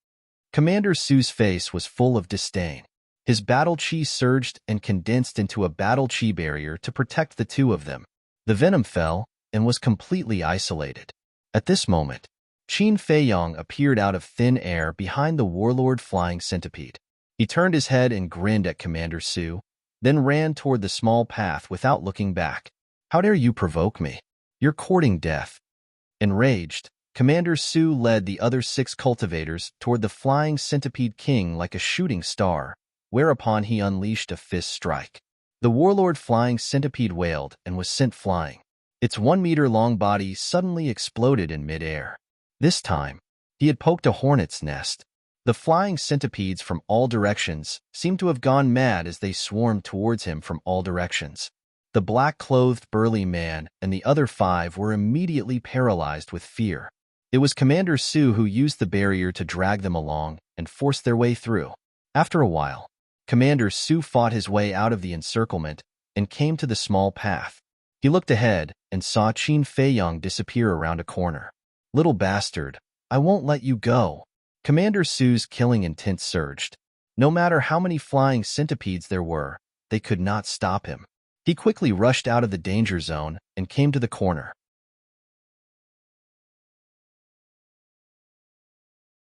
Commander Su's face was full of disdain. His battle chi surged and condensed into a battle chi barrier to protect the 2 of them. The venom fell and was completely isolated. At this moment, Qin Feiyang appeared out of thin air behind the warlord flying centipede. He turned his head and grinned at Commander Su, then ran toward the small path without looking back. "How dare you provoke me? You're courting death." Enraged, Commander Su led the other 6 cultivators toward the flying centipede king like a shooting star, whereupon he unleashed a fist strike. The warlord flying centipede wailed and was sent flying. Its 1-meter-long body suddenly exploded in midair. This time, he had poked a hornet's nest. The flying centipedes from all directions seemed to have gone mad as they swarmed towards him from all directions. The black-clothed burly man and the other 5 were immediately paralyzed with fear. It was Commander Su who used the barrier to drag them along and force their way through. After a while, Commander Su fought his way out of the encirclement and came to the small path. He looked ahead and saw Qin Feiyang disappear around a corner. "Little bastard, I won't let you go." Commander Su's killing intent surged. No matter how many flying centipedes there were, they could not stop him. He quickly rushed out of the danger zone and came to the corner.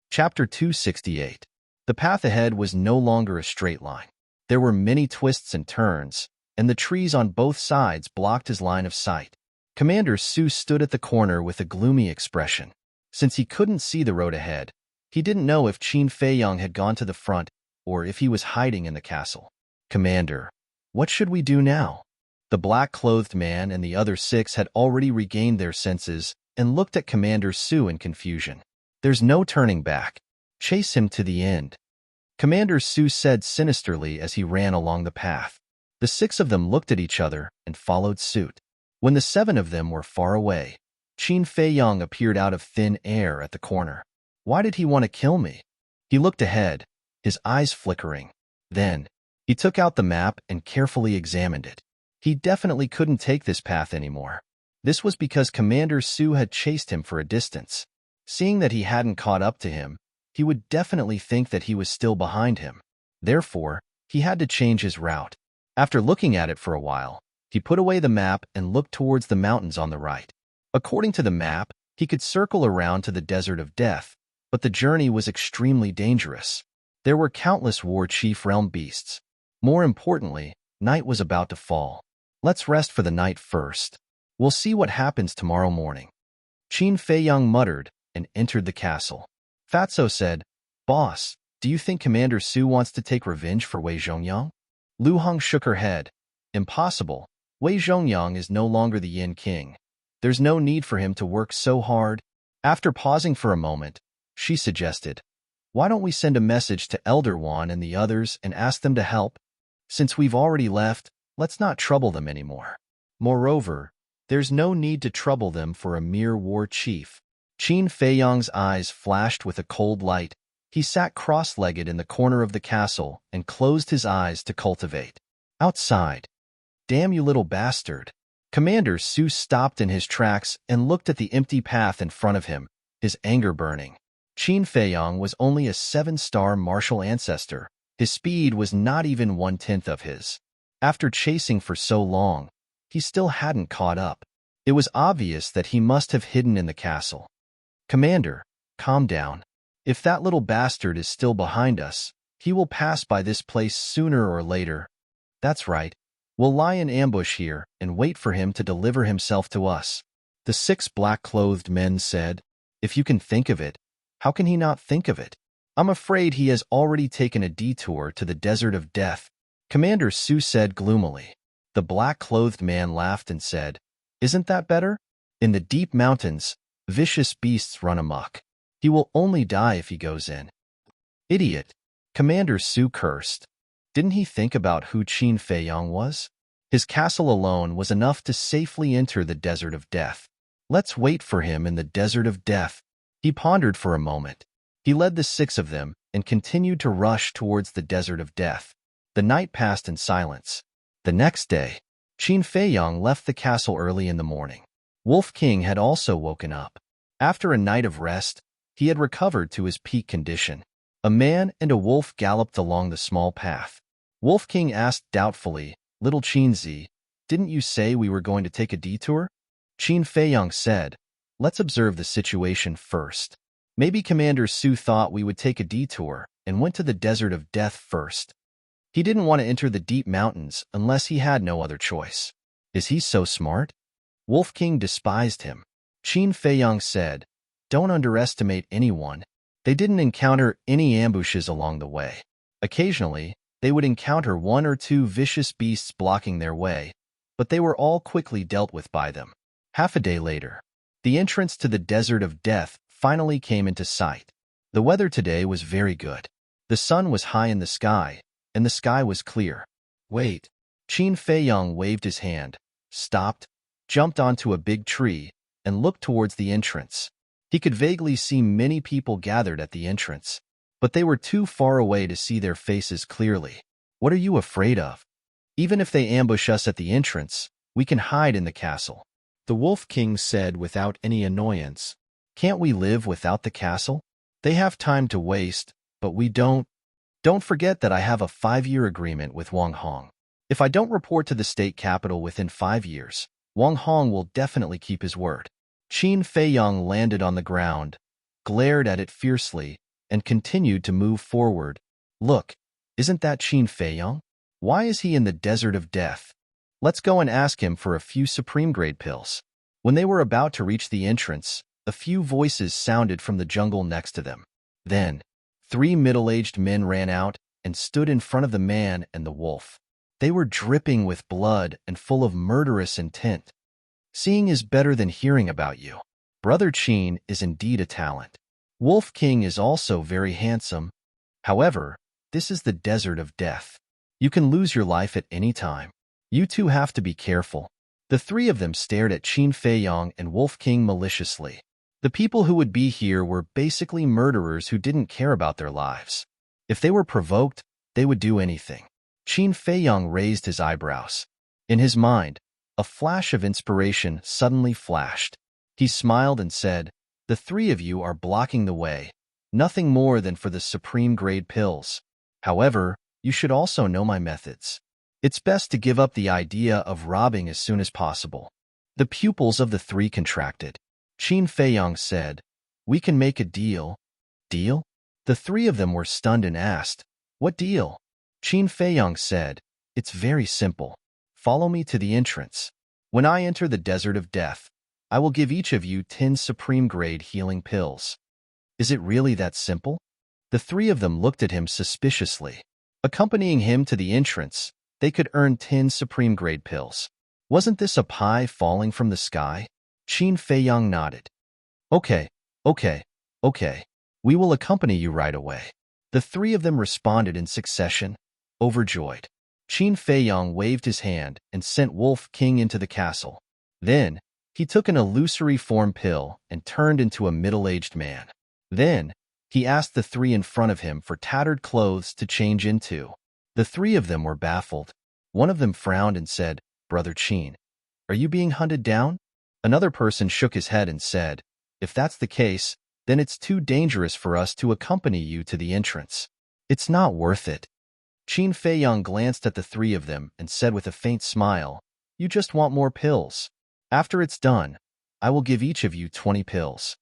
Chapter 268. The path ahead was no longer a straight line. There were many twists and turns, and the trees on both sides blocked his line of sight. Commander Su stood at the corner with a gloomy expression. Since he couldn't see the road ahead, he didn't know if Qin Feiyang had gone to the front or if he was hiding in the castle. "Commander, what should we do now?" The black-clothed man and the other 6 had already regained their senses and looked at Commander Su in confusion. "There's no turning back. Chase him to the end," Commander Su said sinisterly as he ran along the path. The 6 of them looked at each other and followed suit. When the seven of them were far away, Qin Feiyang appeared out of thin air at the corner. Why did he want to kill me? He looked ahead, his eyes flickering. Then, he took out the map and carefully examined it. He definitely couldn't take this path anymore. This was because Commander Su had chased him for a distance. Seeing that he hadn't caught up to him, he would definitely think that he was still behind him. Therefore, he had to change his route. After looking at it for a while, he put away the map and looked towards the mountains on the right. According to the map, he could circle around to the Desert of Death, but the journey was extremely dangerous. There were countless war chief realm beasts. More importantly, night was about to fall. Let's rest for the night first. We'll see what happens tomorrow morning. Qin Feiyang muttered and entered the castle. Fatso said, Boss, do you think Commander Su wants to take revenge for Wei Zhongyang? Lu Hong shook her head. Impossible. Wei Zhongyang is no longer the Yin King. There's no need for him to work so hard. After pausing for a moment, she suggested, why don't we send a message to Elder Wan and the others and ask them to help? Since we've already left, let's not trouble them anymore. Moreover, there's no need to trouble them for a mere war chief. Qin Feiyang's eyes flashed with a cold light. He sat cross-legged in the corner of the castle and closed his eyes to cultivate. Outside. Damn you little bastard. Commander Su stopped in his tracks and looked at the empty path in front of him, his anger burning. Qin Feiyang was only a 7-star martial ancestor. His speed was not even 1/10 of his. After chasing for so long, he still hadn't caught up. It was obvious that he must have hidden in the castle. Commander, calm down. If that little bastard is still behind us, he will pass by this place sooner or later. That's right. We'll lie in ambush here and wait for him to deliver himself to us. The 6 black-clothed men said, if you can think of it, how can he not think of it? I'm afraid he has already taken a detour to the Desert of Death, Commander Su said gloomily. The black-clothed man laughed and said, isn't that better? In the deep mountains, vicious beasts run amok. He will only die if he goes in. Idiot, Commander Su cursed. Didn't he think about who Qin Feiyang was? His castle alone was enough to safely enter the Desert of Death. Let's wait for him in the Desert of Death. He pondered for a moment. He led the 6 of them and continued to rush towards the Desert of Death. The night passed in silence. The next day, Qin Feiyang left the castle early in the morning. Wolf King had also woken up. After a night of rest, he had recovered to his peak condition. A man and a wolf galloped along the small path. Wolf King asked doubtfully, Little Qinzi, didn't you say we were going to take a detour? Qin Feiyang said, let's observe the situation first. Maybe Commander Su thought we would take a detour and went to the Desert of Death first. He didn't want to enter the deep mountains unless he had no other choice. Is he so smart? Wolf King despised him. Qin Feiyang said, don't underestimate anyone. They didn't encounter any ambushes along the way. Occasionally, they would encounter 1 or 2 vicious beasts blocking their way, but they were all quickly dealt with by them. Half a day later, the entrance to the Desert of Death finally came into sight. The weather today was very good. The sun was high in the sky, and the sky was clear. Wait. Qin Feiyang waved his hand, stopped, jumped onto a big tree, and looked towards the entrance. He could vaguely see many people gathered at the entrance, but they were too far away to see their faces clearly. What are you afraid of? Even if they ambush us at the entrance, we can hide in the castle. The Wolf King said without any annoyance. Can't we live without the castle? They have time to waste, but we don't. Don't forget that I have a 5-year agreement with Wang Hong. If I don't report to the state capital within 5 years, Wang Hong will definitely keep his word. Qin Feiyang landed on the ground, glared at it fiercely, and continued to move forward. Look, isn't that Qin Feiyang? Why is he in the Desert of Death? Let's go and ask him for a few supreme-grade pills. When they were about to reach the entrance, a few voices sounded from the jungle next to them. Then, 3 middle-aged men ran out and stood in front of the man and the wolf. They were dripping with blood and full of murderous intent. Seeing is better than hearing about you. Brother Qin is indeed a talent. Wolf King is also very handsome. However, this is the Desert of Death. You can lose your life at any time. You two have to be careful. The three of them stared at Qin Feiyong and Wolf King maliciously. The people who would be here were basically murderers who didn't care about their lives. If they were provoked, they would do anything. Qin Feiyong raised his eyebrows. In his mind, a flash of inspiration suddenly flashed. He smiled and said, "The three of you are blocking the way, nothing more than for the supreme grade pills. However, you should also know my methods. It's best to give up the idea of robbing as soon as possible." The pupils of the three contracted. Qin Feiyong said, "We can make a deal." "Deal?" The three of them were stunned and asked, "What deal?" Qin Feiyong said, "It's very simple. Follow me to the entrance. When I enter the desert of death, I will give each of you 10 supreme-grade healing pills." "Is it really that simple?" The three of them looked at him suspiciously. Accompanying him to the entrance, they could earn 10 supreme-grade pills. Wasn't this a pie falling from the sky? Qin Feiyong nodded. Okay. We will accompany you right away." The three of them responded in succession, overjoyed. Qin Feiyong waved his hand and sent Wolf King into the castle. Then, he took an illusory form pill and turned into a middle-aged man. Then, he asked the three in front of him for tattered clothes to change into. The three of them were baffled. One of them frowned and said, "Brother Qin, are you being hunted down?" Another person shook his head and said, "If that's the case, then it's too dangerous for us to accompany you to the entrance. It's not worth it." Qin Feiyong glanced at the three of them and said with a faint smile, "You just want more pills. After it's done, I will give each of you 20 pills.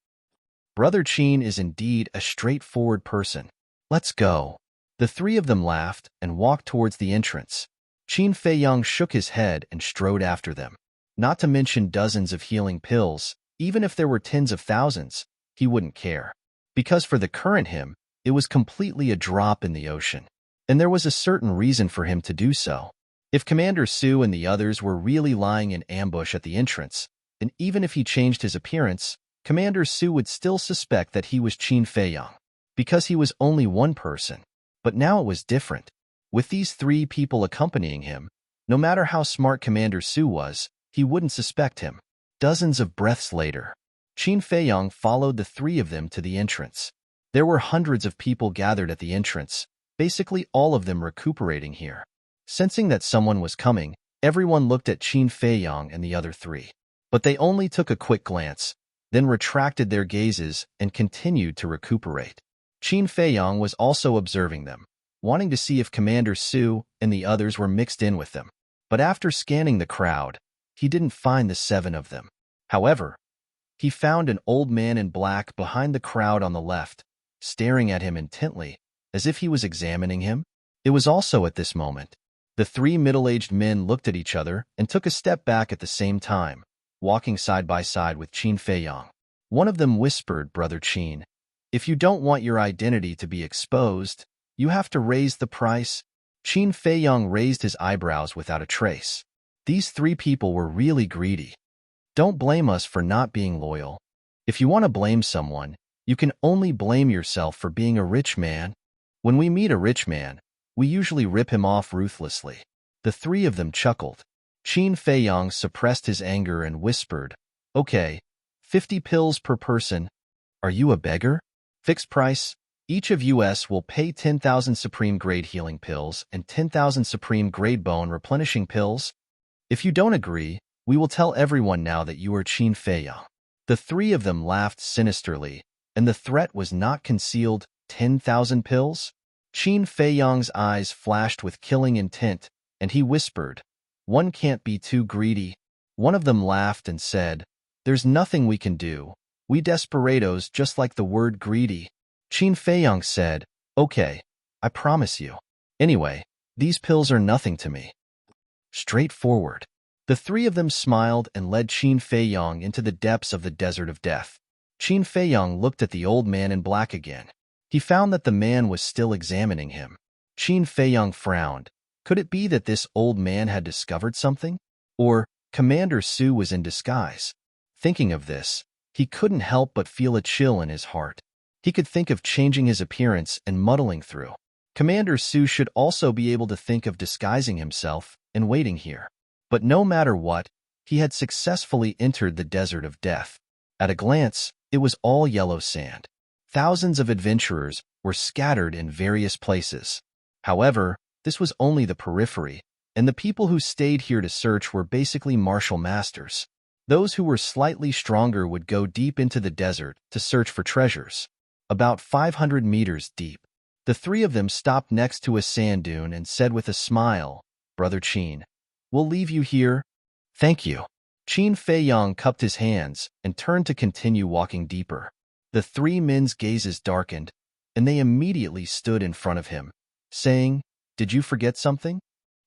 Brother Qin is indeed a straightforward person. Let's go." The three of them laughed and walked towards the entrance. Qin Feiyong shook his head and strode after them. Not to mention dozens of healing pills, even if there were tens of thousands, he wouldn't care. Because for the current him, it was completely a drop in the ocean. And there was a certain reason for him to do so. If Commander Su and the others were really lying in ambush at the entrance, then even if he changed his appearance, Commander Su would still suspect that he was Qin Feiyong, because he was only one person. But now it was different. With these three people accompanying him, no matter how smart Commander Su was, he wouldn't suspect him. Dozens of breaths later, Qin Feiyong followed the three of them to the entrance. There were hundreds of people gathered at the entrance, basically all of them recuperating here. Sensing that someone was coming, everyone looked at Qin Feiyong and the other three. But they only took a quick glance, then retracted their gazes and continued to recuperate. Qin Feiyong was also observing them, wanting to see if Commander Su and the others were mixed in with them. But after scanning the crowd, he didn't find the 7 of them. However, he found an old man in black behind the crowd on the left, staring at him intently, as if he was examining him. It was also at this moment. The 3 middle-aged men looked at each other and took a step back at the same time, walking side by side with Qin Feiyong. One of them whispered, "Brother Qin, if you don't want your identity to be exposed, you have to raise the price." Qin Feiyong raised his eyebrows without a trace. These 3 people were really greedy. Don't blame us for not being loyal. If you want to blame someone, you can only blame yourself for being a rich man. When we meet a rich man, we usually rip him off ruthlessly. The 3 of them chuckled. Qin Feiyong suppressed his anger and whispered, "Okay, 50 pills per person. Are you a beggar? Fixed price. Each of us will pay 10,000 supreme grade healing pills and 10,000 supreme grade bone replenishing pills. If you don't agree, we will tell everyone now that you are Qin Feiyong." The 3 of them laughed sinisterly, and the threat was not concealed. 10,000 pills? Qin Feiyong's eyes flashed with killing intent, and he whispered, "One can't be too greedy." One of them laughed and said, "There's nothing we can do. We desperados just like the word greedy." Qin Feiyong said, "Okay, I promise you. Anyway, these pills are nothing to me." Straightforward. The 3 of them smiled and led Qin Feiyong into the depths of the desert of death. Qin Feiyong looked at the old man in black again. He found that the man was still examining him. Qin Feiyong frowned. Could it be that this old man had discovered something? Or Commander Su was in disguise? Thinking of this, he couldn't help but feel a chill in his heart. He could think of changing his appearance and muddling through. Commander Su should also be able to think of disguising himself and waiting here. But no matter what, He had successfully entered the desert of death. At a glance, it was all yellow sand. Thousands of adventurers were scattered in various places. However, this was only the periphery, and the people who stayed here to search were basically martial masters. Those who were slightly stronger would go deep into the desert to search for treasures. About 500 meters deep, the three of them stopped next to a sand dune and said with a smile, "Brother Qin, we'll leave you here." "Thank you." Qin Feiyang cupped his hands and turned to continue walking deeper. The three men's gazes darkened, and they immediately stood in front of him, saying, "Did you forget something?"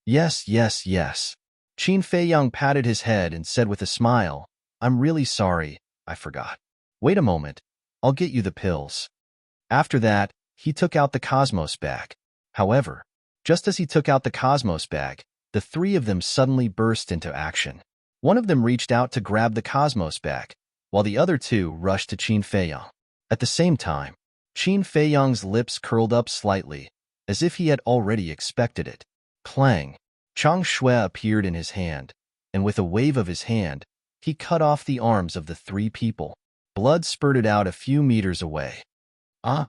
"Yes, yes, yes." Qin Feiyang patted his head and said with a smile, "I'm really sorry, I forgot. Wait a moment, I'll get you the pills." After that, he took out the Cosmos bag. However, just as he took out the Cosmos bag, the three of them suddenly burst into action. One of them reached out to grab the Cosmos bag, while the other two rushed to Qin Feiyang. At the same time, Qin Feiyang's lips curled up slightly, as if he had already expected it. Clang! Chang Shui appeared in his hand, and with a wave of his hand, he cut off the arms of the three people. Blood spurted out a few meters away. "Ah!"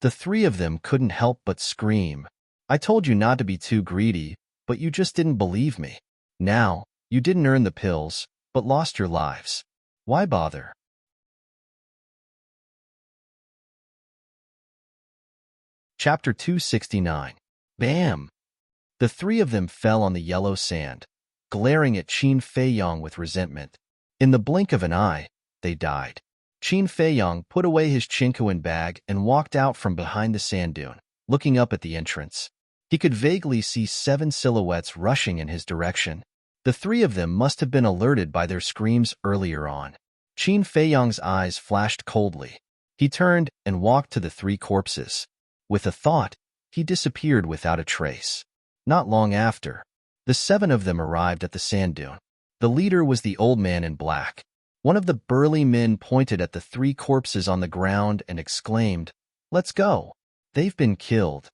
The three of them couldn't help but scream. "I told you not to be too greedy, but you just didn't believe me. Now, you didn't earn the pills, but lost your lives. Why bother?" Chapter 269. Bam! The three of them fell on the yellow sand, glaring at Qin Feiyang with resentment. In the blink of an eye, they died. Qin Feiyang put away his Chinkuan bag and walked out from behind the sand dune, looking up at the entrance. He could vaguely see 7 silhouettes rushing in his direction. The three of them must have been alerted by their screams earlier on. Qin Feiyang's eyes flashed coldly. He turned and walked to the 3 corpses. With a thought, he disappeared without a trace. Not long after, the 7 of them arrived at the sand dune. The leader was the old man in black. One of the burly men pointed at the 3 corpses on the ground and exclaimed, "Let's go. They've been killed."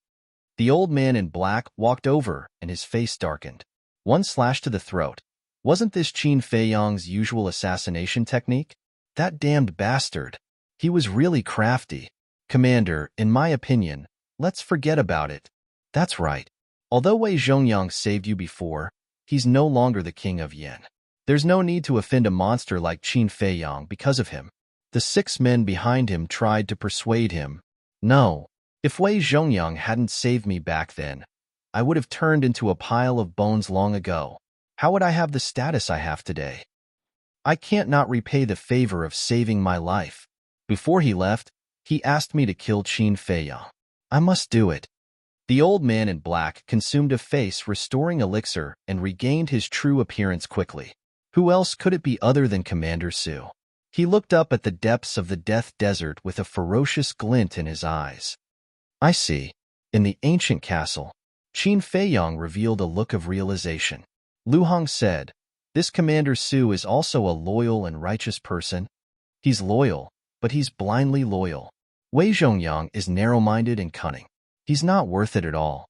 The old man in black walked over and his face darkened. One slash to the throat. Wasn't this Qin Feiyang's usual assassination technique? That damned bastard. He was really crafty. "Commander, in my opinion, let's forget about it." "That's right. Although Wei Zhongyang saved you before, he's no longer the king of Yen. There's no need to offend a monster like Qin Feiyang because of him." The 6 men behind him tried to persuade him. "No. If Wei Zhongyang hadn't saved me back then, I would have turned into a pile of bones long ago. How would I have the status I have today? I can't not repay the favor of saving my life. Before he left, he asked me to kill Qin Feiyang. I must do it." The old man in black consumed a face-restoring elixir and regained his true appearance quickly. Who else could it be other than Commander Su? He looked up at the depths of the Death Desert with a ferocious glint in his eyes. "I see. In the ancient castle." Qin Feiyang revealed a look of realization. Lu Hong said, "This Commander Su is also a loyal and righteous person. He's loyal, but he's blindly loyal. Wei Zhongyang is narrow-minded and cunning. He's not worth it at all."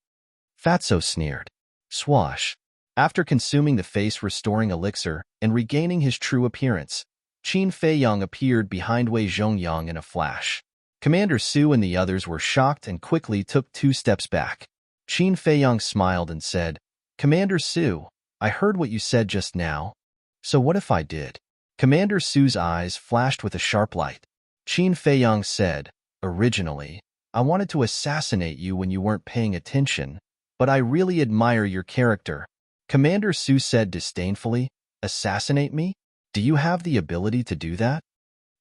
Fatso sneered. Swash. After consuming the face-restoring elixir and regaining his true appearance, Qin Feiyang appeared behind Wei Zhongyang in a flash. Commander Su and the others were shocked and quickly took 2 steps back. Qin Feiyang smiled and said, "Commander Su, I heard what you said just now. So what if I did?" Commander Su's eyes flashed with a sharp light. Qin Feiyang said, "Originally, I wanted to assassinate you when you weren't paying attention, but I really admire your character." Commander Su said disdainfully, "Assassinate me? Do you have the ability to do that?"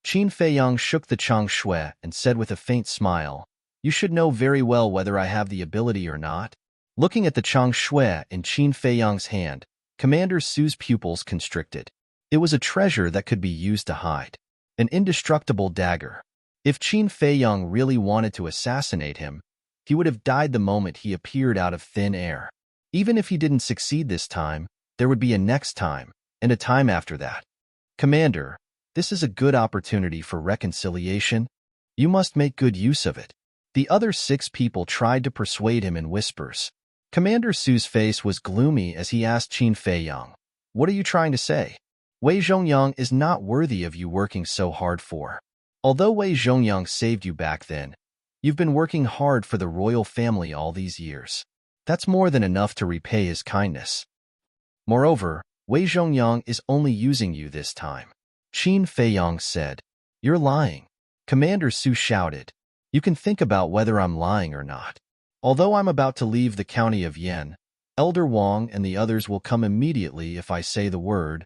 Qin Feiyang shook the Chang Shui and said with a faint smile, "You should know very well whether I have the ability or not." Looking at the Chang Shui in Qin Feiyang's hand, Commander Su's pupils constricted. It was a treasure that could be used to hide. An indestructible dagger. If Qin Feiyang really wanted to assassinate him, he would have died the moment he appeared out of thin air. Even if he didn't succeed this time, there would be a next time, and a time after that. "Commander, this is a good opportunity for reconciliation. You must make good use of it." The other 6 people tried to persuade him in whispers. Commander Su's face was gloomy as he asked Qin Feiyang, "What are you trying to say?" Wei Zhongyang is not worthy of you working so hard for. Although Wei Zhongyang saved you back then, you've been working hard for the royal family all these years. That's more than enough to repay his kindness. Moreover, Wei Zhongyang is only using you this time. Qin Feiyang said. You're lying. Commander Su shouted. You can think about whether I'm lying or not. Although I'm about to leave the county of Yan, Elder Wang and the others will come immediately if I say the word.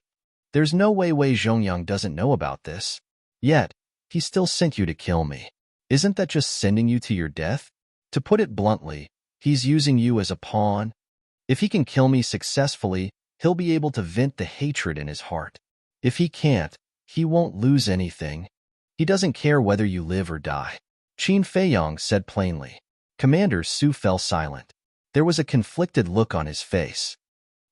There's no way Wei Zhongyang doesn't know about this. Yet, he still sent you to kill me. Isn't that just sending you to your death? To put it bluntly, he's using you as a pawn. If he can kill me successfully, he'll be able to vent the hatred in his heart. If he can't, he won't lose anything. He doesn't care whether you live or die. Qin Feiyang said plainly. Commander Su fell silent. There was a conflicted look on his face.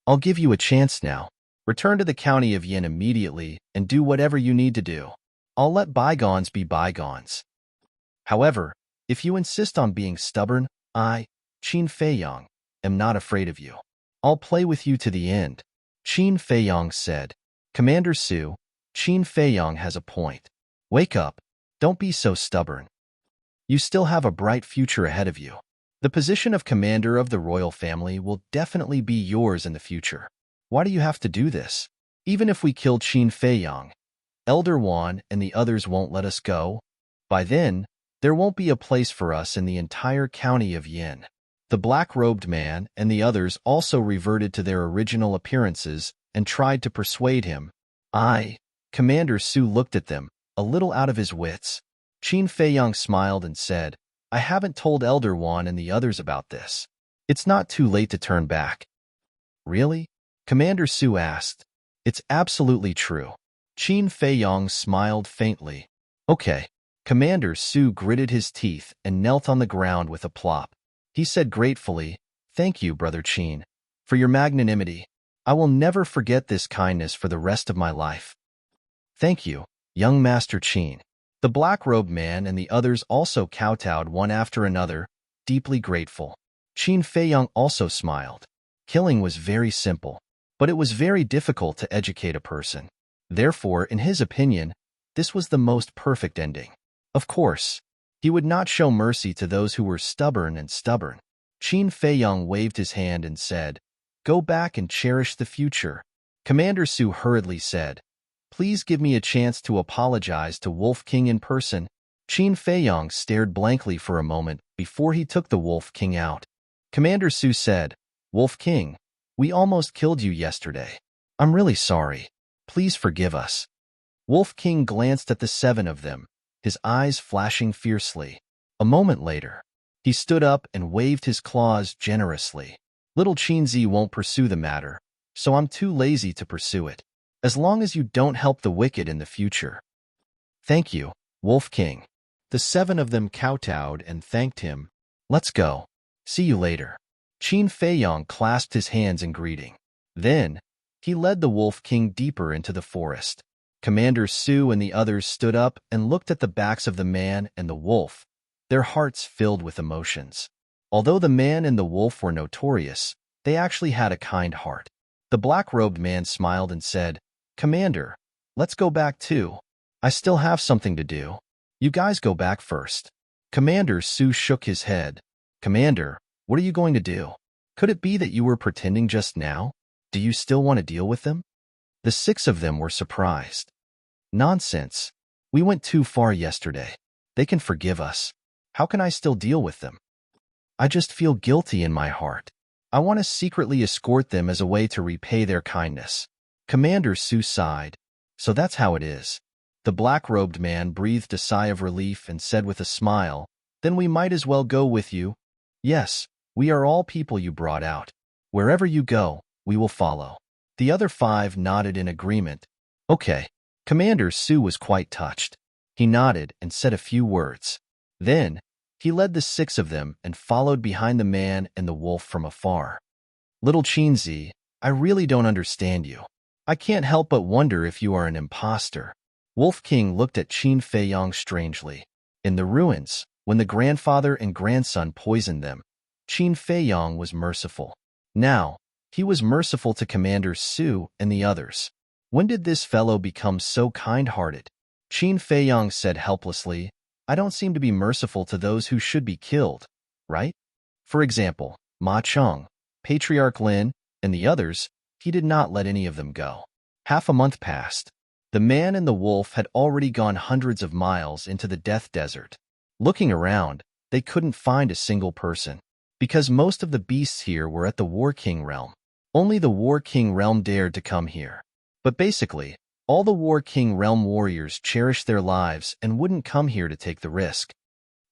I'll give you a chance now. Return to the county of Yin immediately and do whatever you need to do. I'll let bygones be bygones. However, if you insist on being stubborn, I, Qin Feiyang, am not afraid of you. I'll play with you to the end. Qin Feiyang said. Commander Su, Qin Feiyang has a point. Wake up. Don't be so stubborn. You still have a bright future ahead of you. The position of commander of the royal family will definitely be yours in the future. Why do you have to do this? Even if we kill Qin Feiyang, Elder Wan and the others won't let us go. By then, there won't be a place for us in the entire county of Yin. The black-robed man and the others also reverted to their original appearances and tried to persuade him. Commander Su looked at them, a little out of his wits. Qin Feiyang smiled and said, I haven't told Elder Wan and the others about this. It's not too late to turn back. Really? Commander Su asked. It's absolutely true. Qin Feiyang smiled faintly. Okay. Commander Su gritted his teeth and knelt on the ground with a plop. He said gratefully, Thank you, Brother Qin, for your magnanimity. I will never forget this kindness for the rest of my life. Thank you, young Master Qin. The black-robed man and the others also kowtowed one after another, deeply grateful. Qin Feiyang also smiled. Killing was very simple, but it was very difficult to educate a person. Therefore, in his opinion, this was the most perfect ending. Of course, he would not show mercy to those who were stubborn. Qin Feiyang waved his hand and said, Go back and cherish the future. Commander Su hurriedly said, Please give me a chance to apologize to Wolf King in person. Qin Feiyang stared blankly for a moment before he took the Wolf King out. Commander Su said, Wolf King, we almost killed you yesterday. I'm really sorry. Please forgive us. Wolf King glanced at the 7 of them, his eyes flashing fiercely. A moment later, he stood up and waved his claws generously. Little Qinzi won't pursue the matter, so I'm too lazy to pursue it. As long as you don't help the wicked in the future. Thank you, Wolf King. The 7 of them kowtowed and thanked him. Let's go. See you later. Qin Feiyang clasped his hands in greeting. Then, he led the Wolf King deeper into the forest. Commander Su and the others stood up and looked at the backs of the man and the wolf, their hearts filled with emotions. Although the man and the wolf were notorious, they actually had a kind heart. The black-robed man smiled and said, Commander, let's go back too. I still have something to do. You guys go back first. Commander Su shook his head. Commander, what are you going to do? Could it be that you were pretending just now? Do you still want to deal with them? The 6 of them were surprised. Nonsense. We went too far yesterday. They can forgive us. How can I still deal with them? I just feel guilty in my heart. I want to secretly escort them as a way to repay their kindness. Commander Su sighed. So that's how it is. The black-robed man breathed a sigh of relief and said with a smile, Then we might as well go with you. Yes, we are all people you brought out. Wherever you go, we will follow. The other 5 nodded in agreement. Okay. Commander Su was quite touched. He nodded and said a few words. Then, he led the 6 of them and followed behind the man and the wolf from afar. Little Qinzi, I really don't understand you. I can't help but wonder if you are an imposter. Wolf King looked at Qin Feiyang strangely. In the ruins, when the grandfather and grandson poisoned them, Qin Feiyang was merciful. Now, he was merciful to Commander Su and the others. When did this fellow become so kind-hearted? Qin Feiyang said helplessly, I don't seem to be merciful to those who should be killed, right? For example, Ma Cheng, Patriarch Lin, and the others, he did not let any of them go. Half a month passed. The man and the wolf had already gone hundreds of miles into the death desert. Looking around, they couldn't find a single person, because most of the beasts here were at the War King realm. Only the War King realm dared to come here. But basically, all the War King realm warriors cherished their lives and wouldn't come here to take the risk.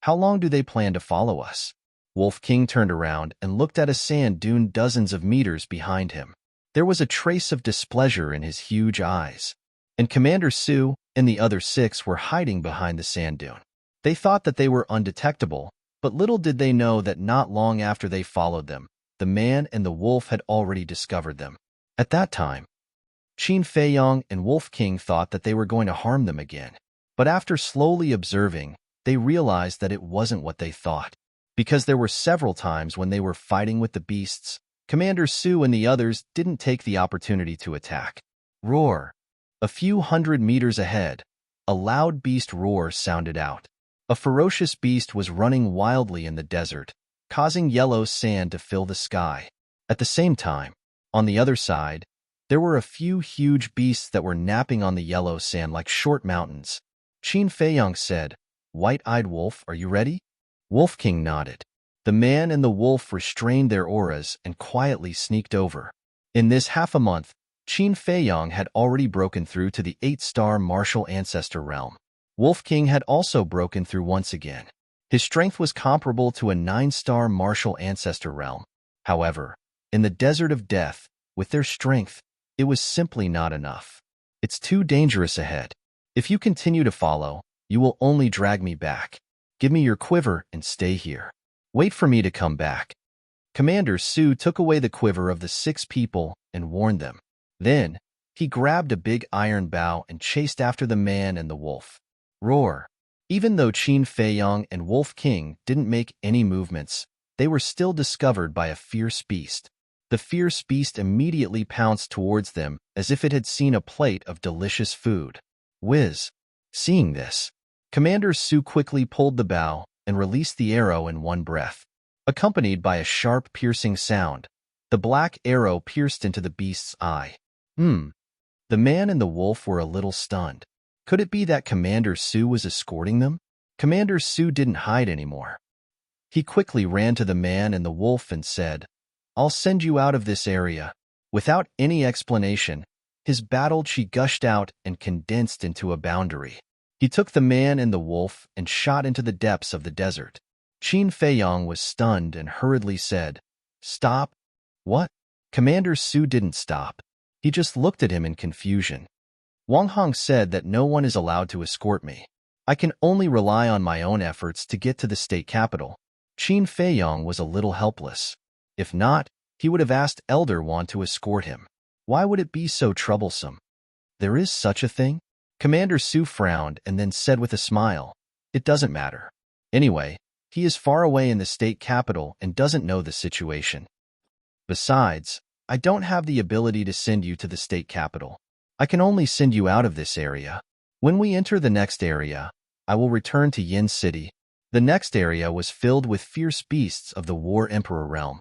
How long do they plan to follow us? Wolf King turned around and looked at a sand dune dozens of meters behind him. There was a trace of displeasure in his huge eyes. And Commander Su and the other 6 were hiding behind the sand dune. They thought that they were undetectable, but little did they know that not long after they followed them, the man and the wolf had already discovered them. At that time, Qin Feiyang and Wolf King thought that they were going to harm them again. But after slowly observing, they realized that it wasn't what they thought. Because there were several times when they were fighting with the beasts, Commander Su and the others didn't take the opportunity to attack. Roar! A few hundred meters ahead, a loud beast roar sounded out. A ferocious beast was running wildly in the desert, causing yellow sand to fill the sky. At the same time, on the other side, there were a few huge beasts that were napping on the yellow sand like short mountains. Qin Feiyang said, White-eyed wolf, are you ready? Wolf King nodded. The man and the wolf restrained their auras and quietly sneaked over. In this half a month, Qin Feiyang had already broken through to the 8-star martial ancestor realm. Wolf King had also broken through once again. His strength was comparable to a 9-star martial ancestor realm. However, in the desert of death, with their strength, it was simply not enough. It's too dangerous ahead. If you continue to follow, you will only drag me back. Give me your quiver and stay here. Wait for me to come back. Commander Su took away the quiver of the 6 people and warned them. Then, he grabbed a big iron bow and chased after the man and the wolf. Roar! Even though Qin Feiyang and Wolf King didn't make any movements, they were still discovered by a fierce beast. The fierce beast immediately pounced towards them as if it had seen a plate of delicious food. Whiz! Seeing this, Commander Su quickly pulled the bow and released the arrow in one breath. Accompanied by a sharp, piercing sound, the black arrow pierced into the beast's eye. The man and the wolf were a little stunned. Could it be that Commander Su was escorting them? Commander Su didn't hide anymore. He quickly ran to the man and the wolf and said, I'll send you out of this area. Without any explanation, his battle chi gushed out and condensed into a boundary. He took the man and the wolf and shot into the depths of the desert. Qin Feiyang was stunned and hurriedly said, Stop. What? Commander Su didn't stop. He just looked at him in confusion. Wang Hong said that no one is allowed to escort me. I can only rely on my own efforts to get to the state capital. Qin Feiyang was a little helpless. If not, he would have asked Elder Wan to escort him. Why would it be so troublesome? There is such a thing? Commander Su frowned and then said with a smile, It doesn't matter. Anyway, he is far away in the state capital and doesn't know the situation. Besides, I don't have the ability to send you to the state capital. I can only send you out of this area. When we enter the next area, I will return to Yin City. The next area was filled with fierce beasts of the War Emperor realm.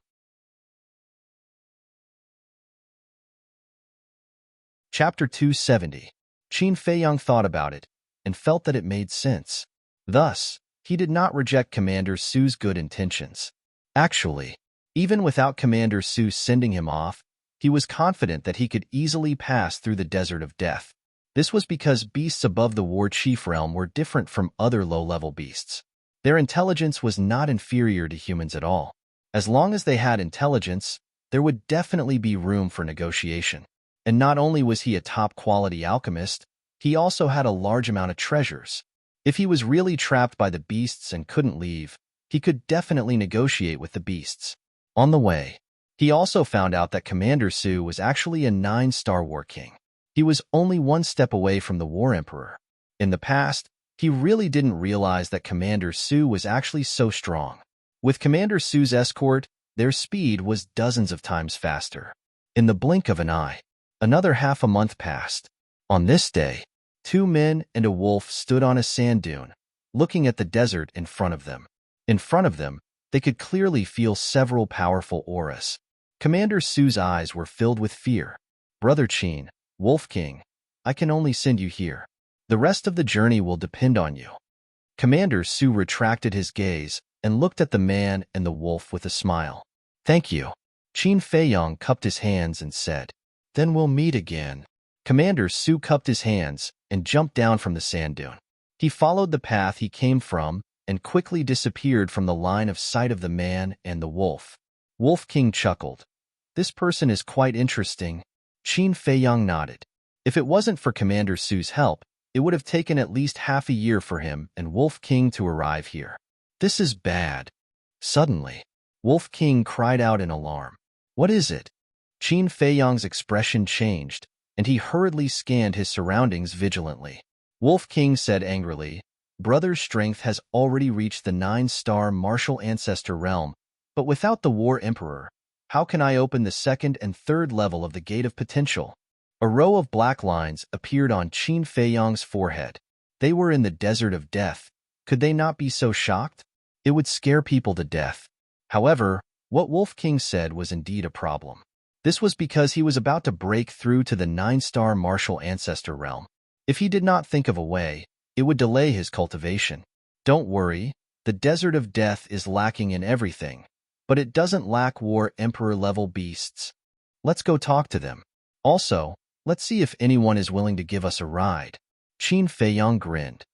Chapter 270. Qin Feiyang thought about it and felt that it made sense. Thus, he did not reject Commander Su's good intentions. Actually, even without Commander Su sending him off, he was confident that he could easily pass through the desert of death. This was because beasts above the War Chief realm were different from other low-level beasts. Their intelligence was not inferior to humans at all. As long as they had intelligence, there would definitely be room for negotiation. And not only was he a top-quality alchemist, he also had a large amount of treasures. If he was really trapped by the beasts and couldn't leave, he could definitely negotiate with the beasts. On the way, he also found out that Commander Su was actually a 9-star War King. He was only one step away from the War Emperor. In the past, he really didn't realize that Commander Su was actually so strong. With Commander Su's escort, their speed was dozens of times faster. In the blink of an eye, Another half a month passed. On this day, two men and a wolf stood on a sand dune, looking at the desert in front of them. In front of them, they could clearly feel several powerful auras. Commander Su's eyes were filled with fear. Brother Chin, Wolf King, I can only send you here. The rest of the journey will depend on you. Commander Su retracted his gaze and looked at the man and the wolf with a smile. Thank you. Qin Feiyong cupped his hands and said, Then we'll meet again. Commander Su cupped his hands and jumped down from the sand dune. He followed the path he came from and quickly disappeared from the line of sight of the man and the wolf. Wolf King chuckled. This person is quite interesting. Qin Feiyong nodded. If it wasn't for Commander Su's help, it would have taken at least half a year for him and Wolf King to arrive here. This is bad. Suddenly, Wolf King cried out in alarm. What is it? Qin Feiyong's expression changed, and he hurriedly scanned his surroundings vigilantly. Wolf King said angrily, Brother's strength has already reached the 9-star martial ancestor realm, but without the War Emperor, how can I open the second and third level of the Gate of Potential? A row of black lines appeared on Qin Feiyong's forehead. They were in the desert of death. Could they not be so shocked? It would scare people to death. However, what Wolf King said was indeed a problem. This was because he was about to break through to the 9-star martial ancestor realm. If he did not think of a way, it would delay his cultivation. Don't worry, the desert of death is lacking in everything, but it doesn't lack War Emperor level beasts. Let's go talk to them. Also, let's see if anyone is willing to give us a ride. Qin Feiyong grinned.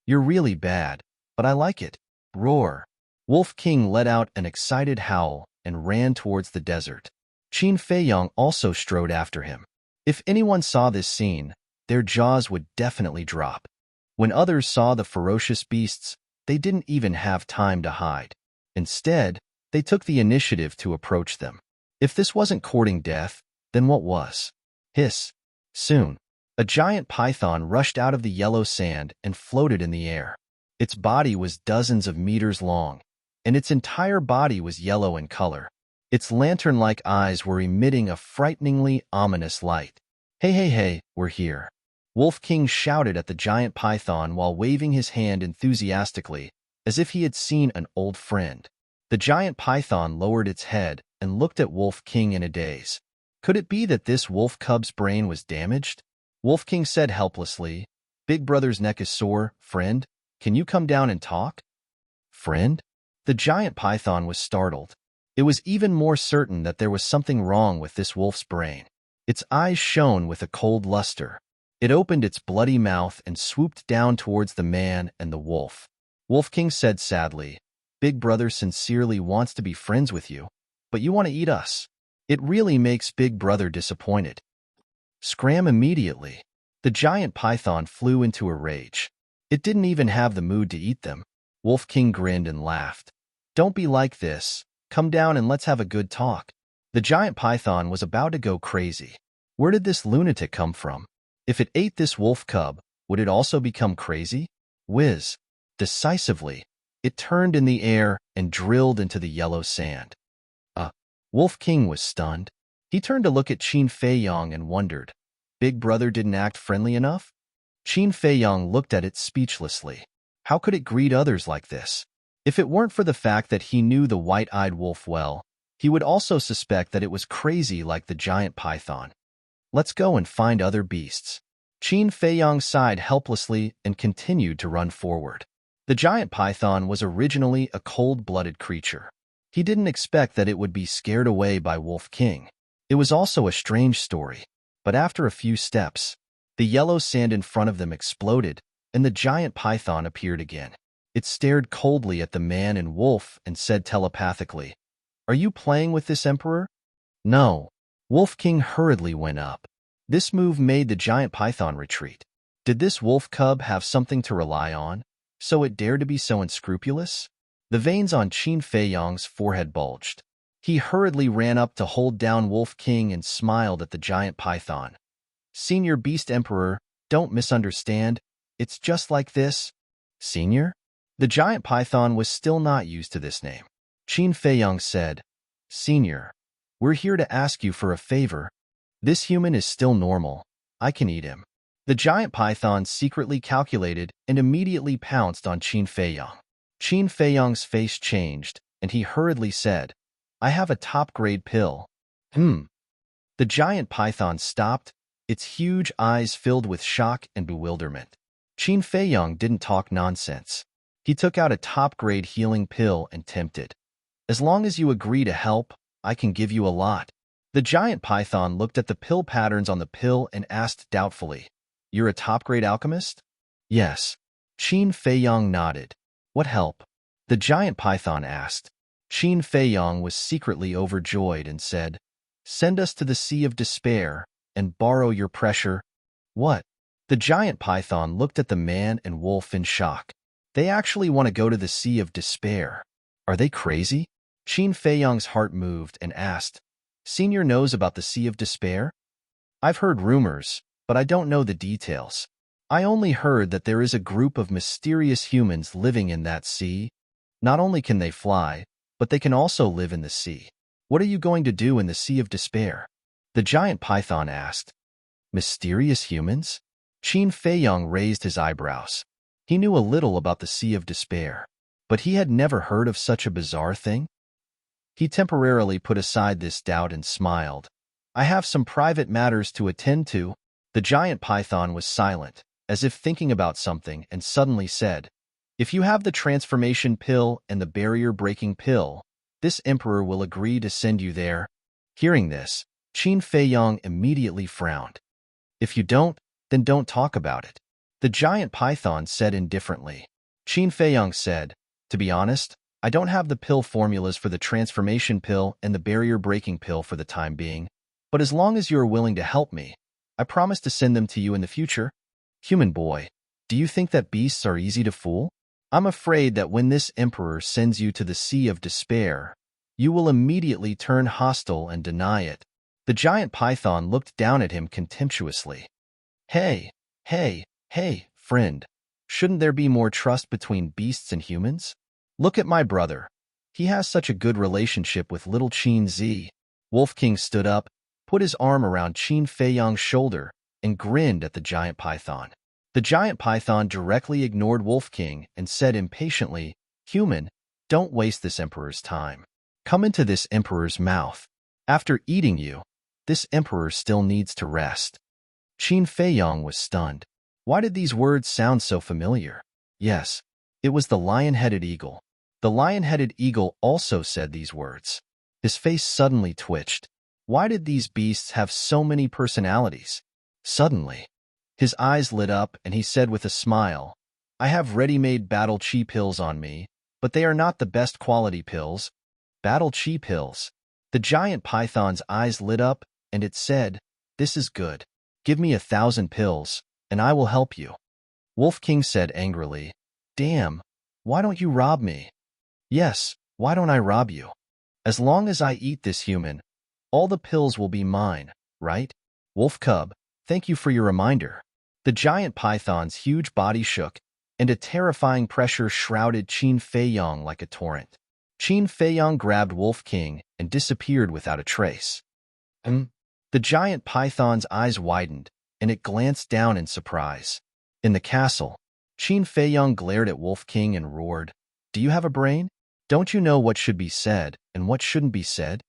You're really bad, but I like it. Roar. Wolf King let out an excited howl and ran towards the desert. Qin Feiyong also strode after him. If anyone saw this scene, their jaws would definitely drop. When others saw the ferocious beasts, they didn't even have time to hide. Instead, they took the initiative to approach them. If this wasn't courting death, then what was? Hiss. Soon, a giant python rushed out of the yellow sand and floated in the air. Its body was dozens of meters long, and its entire body was yellow in color. Its lantern-like eyes were emitting a frighteningly ominous light. Hey, hey, hey, we're here. Wolf King shouted at the giant python while waving his hand enthusiastically, as if he had seen an old friend. The giant python lowered its head and looked at Wolf King in a daze. Could it be that this wolf cub's brain was damaged? Wolf King said helplessly, Big Brother's neck is sore, friend. Can you come down and talk? Friend? The giant python was startled. It was even more certain that there was something wrong with this wolf's brain. Its eyes shone with a cold luster. It opened its bloody mouth and swooped down towards the man and the wolf. Wolf King said sadly, Big Brother sincerely wants to be friends with you, but you want to eat us. It really makes Big Brother disappointed. Scram immediately. The giant python flew into a rage. It didn't even have the mood to eat them. Wolf King grinned and laughed. Don't be like this. Come down and let's have a good talk. The giant python was about to go crazy. Where did this lunatic come from? If it ate this wolf cub, would it also become crazy? Whiz. Decisively, it turned in the air and drilled into the yellow sand. Wolf King was stunned. He turned to look at Qin Feiyong and wondered, Big Brother didn't act friendly enough? Qin Feiyong looked at it speechlessly. How could it greet others like this? If it weren't for the fact that he knew the white-eyed wolf well, he would also suspect that it was crazy like the giant python. Let's go and find other beasts. Qin Feiyong sighed helplessly and continued to run forward. The giant python was originally a cold-blooded creature. He didn't expect that it would be scared away by Wolf King. It was also a strange story. But after a few steps, the yellow sand in front of them exploded, and the giant python appeared again. It stared coldly at the man and wolf and said telepathically, Are you playing with this emperor? No. Wolf King hurriedly went up. This move made the giant python retreat. Did this wolf cub have something to rely on, so it dared to be so unscrupulous? The veins on Qin Feiyong's forehead bulged. He hurriedly ran up to hold down Wolf King and smiled at the giant python. Senior Beast Emperor, don't misunderstand. It's just like this. Senior? The giant python was still not used to this name. Qin Feiyong said, Senior, we're here to ask you for a favor. This human is still normal. I can eat him. The giant python secretly calculated and immediately pounced on Qin Feiyang. Qin Feiyang's face changed, and he hurriedly said, I have a top-grade pill. The giant python stopped, its huge eyes filled with shock and bewilderment. Qin Feiyang didn't talk nonsense. He took out a top-grade healing pill and tempted. As long as you agree to help, I can give you a lot. The giant python looked at the pill patterns on the pill and asked doubtfully, You're a top-grade alchemist? Yes. Qin Feiyang nodded. What help? The giant python asked. Qin Feiyang was secretly overjoyed and said, Send us to the Sea of Despair and borrow your pressure. What? The giant python looked at the man and wolf in shock. They actually want to go to the Sea of Despair. Are they crazy? Qin Feiyang's heart moved and asked, Senior knows about the Sea of Despair? I've heard rumors, but I don't know the details. I only heard that there is a group of mysterious humans living in that sea. Not only can they fly, but they can also live in the sea. What are you going to do in the Sea of Despair? The giant python asked. Mysterious humans? Qin Feiyang raised his eyebrows. He knew a little about the Sea of Despair, but he had never heard of such a bizarre thing. He temporarily put aside this doubt and smiled. I have some private matters to attend to. The giant python was silent, as if thinking about something, and suddenly said, If you have the transformation pill and the barrier-breaking pill, this emperor will agree to send you there. Hearing this, Qin Feiyang immediately frowned. If you don't, then don't talk about it. The giant python said indifferently. Qin Feiyang said, To be honest, I don't have the pill formulas for the transformation pill and the barrier-breaking pill for the time being, but as long as you are willing to help me, I promise to send them to you in the future. Human boy, do you think that beasts are easy to fool? I'm afraid that when this emperor sends you to the Sea of Despair, you will immediately turn hostile and deny it. The giant python looked down at him contemptuously. Hey, friend, shouldn't there be more trust between beasts and humans? Look at my brother. He has such a good relationship with little Qin Zi. Wolf King stood up, put his arm around Qin Feiyang's shoulder, and grinned at the giant python. The giant python directly ignored Wolf King and said impatiently, Human, don't waste this emperor's time. Come into this emperor's mouth. After eating you, this emperor still needs to rest. Qin Feiyang was stunned. Why did these words sound so familiar? Yes, it was the lion-headed eagle. The lion-headed eagle also said these words. His face suddenly twitched. Why did these beasts have so many personalities? Suddenly, his eyes lit up and he said with a smile, I have ready-made battle chi pills on me, but they are not the best quality pills. Battle chi pills. The giant python's eyes lit up and it said, This is good. Give me 1,000 pills, and I will help you. Wolf King said angrily, Damn, why don't you rob me? Yes, why don't I rob you? As long as I eat this human, all the pills will be mine, right? Wolf Cub, thank you for your reminder. The giant python's huge body shook, and a terrifying pressure shrouded Qin Feiyang like a torrent. Qin Feiyang grabbed Wolf King and disappeared without a trace. The giant python's eyes widened, and it glanced down in surprise. In the castle, Qin Feiyang glared at Wolf King and roared, Do you have a brain? Don't you know what should be said and what shouldn't be said?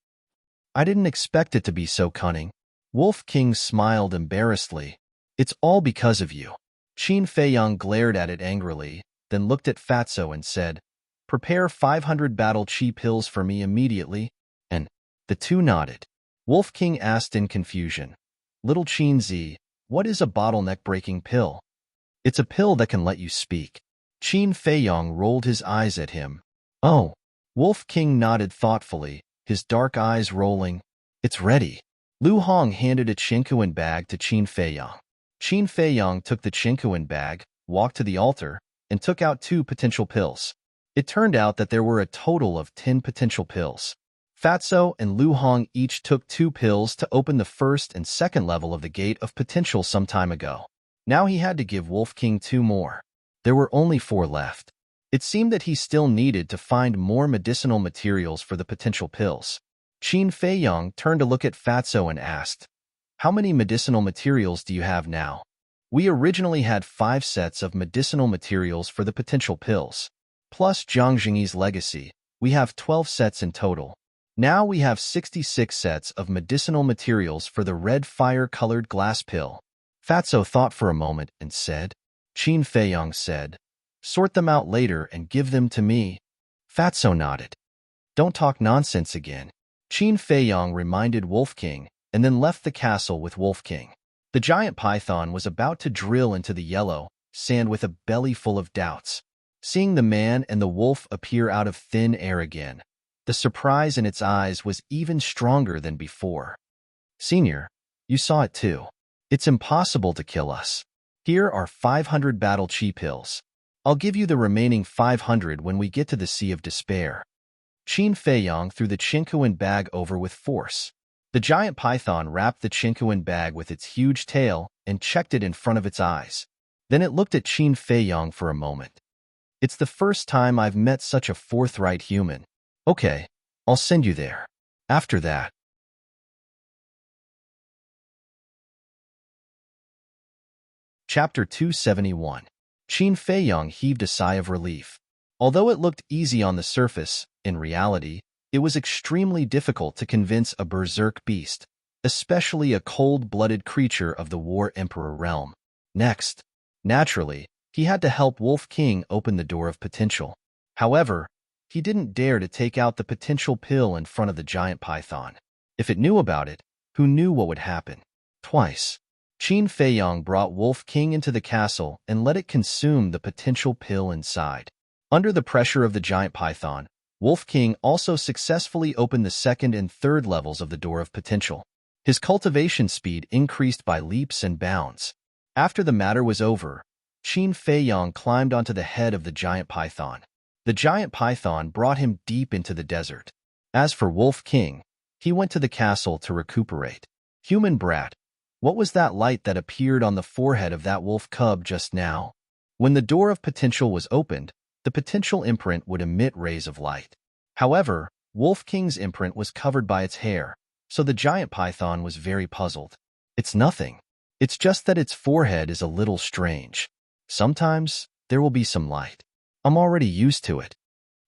I didn't expect it to be so cunning. Wolf King smiled embarrassedly. It's all because of you. Qin Feiyang glared at it angrily, then looked at Fatso and said, Prepare 500 battle chi pills for me immediately, and the two nodded. Wolf King asked in confusion, Little Qin Zi, what is a bottleneck-breaking pill? It's a pill that can let you speak. Qin Feiyang rolled his eyes at him. Oh. Wolf King nodded thoughtfully, his dark eyes rolling. It's ready. Lu Hong handed a Chinquan bag to Qin Feiyang. Qin Feiyang took the Chinquan bag, walked to the altar, and took out 2 potential pills. It turned out that there were a total of 10 potential pills. Fatso and Lu Hong each took 2 pills to open the first and second level of the Gate of Potential some time ago. Now he had to give Wolf King 2 more. There were only 4 left. It seemed that he still needed to find more medicinal materials for the potential pills. Qin Feiyang turned to look at Fatso and asked, How many medicinal materials do you have now? We originally had 5 sets of medicinal materials for the potential pills. Plus Jiang Jingyi's legacy, we have 12 sets in total. Now we have 66 sets of medicinal materials for the red fire-colored glass pill. Fatso thought for a moment and said. Qin Feiyong said, sort them out later and give them to me. Fatso nodded. Don't talk nonsense again. Qin Feiyong reminded Wolf King and then left the castle with Wolf King. The giant python was about to drill into the yellow sand with a belly full of doubts. Seeing the man and the wolf appear out of thin air again, the surprise in its eyes was even stronger than before. Senior, you saw it too. It's impossible to kill us. Here are 500 battle chi pills. I'll give you the remaining 500 when we get to the Sea of Despair. Qin Feiyong threw the Chinkuan bag over with force. The giant python wrapped the Chinkuan bag with its huge tail and checked it in front of its eyes. Then it looked at Qin Feiyong for a moment. It's the first time I've met such a forthright human. Okay, I'll send you there. After that. Chapter 271. Qin Feiyong heaved a sigh of relief. Although it looked easy on the surface, in reality, it was extremely difficult to convince a berserk beast, especially a cold-blooded creature of the War Emperor realm. Next, naturally, he had to help Wolf King open the door of potential. However, he didn't dare to take out the potential pill in front of the giant python. If it knew about it, who knew what would happen? Twice, Qin Feiyong brought Wolf King into the castle and let it consume the potential pill inside. Under the pressure of the giant python, Wolf King also successfully opened the second and third levels of the door of potential. His cultivation speed increased by leaps and bounds. After the matter was over, Qin Feiyong climbed onto the head of the giant python. The giant python brought him deep into the desert. As for Wolf King, he went to the castle to recuperate. Human brat, what was that light that appeared on the forehead of that wolf cub just now? When the door of potential was opened, the potential imprint would emit rays of light. However, Wolf King's imprint was covered by its hair, so the giant python was very puzzled. It's nothing. It's just that its forehead is a little strange. Sometimes, there will be some light. I'm already used to it.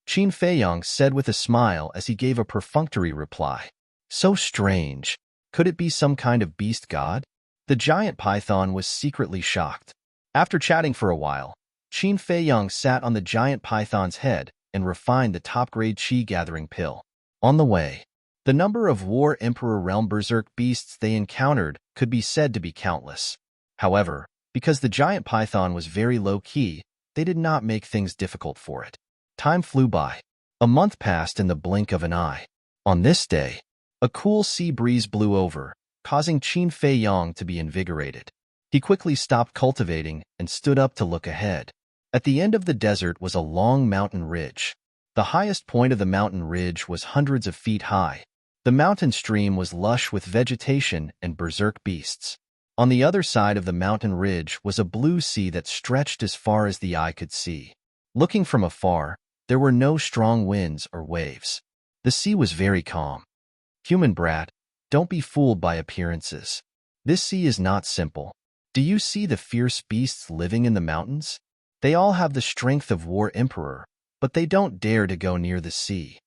Qin Feiyong said with a smile as he gave a perfunctory reply. So strange. Could it be some kind of beast god? The giant python was secretly shocked. After chatting for a while, Qin Feiyong sat on the giant python's head and refined the top-grade chi-gathering pill. On the way, the number of War Emperor realm berserk beasts they encountered could be said to be countless. However, because the giant python was very low-key, they did not make things difficult for it. Time flew by. A month passed in the blink of an eye. On this day, a cool sea breeze blew over, causing Qin Feiyong to be invigorated. He quickly stopped cultivating and stood up to look ahead. At the end of the desert was a long mountain ridge. The highest point of the mountain ridge was hundreds of feet high. The mountain stream was lush with vegetation and berserk beasts. On the other side of the mountain ridge was a blue sea that stretched as far as the eye could see. Looking from afar, there were no strong winds or waves. The sea was very calm. Human brat, don't be fooled by appearances. This sea is not simple. Do you see the fierce beasts living in the mountains? They all have the strength of War Emperor, but they don't dare to go near the sea.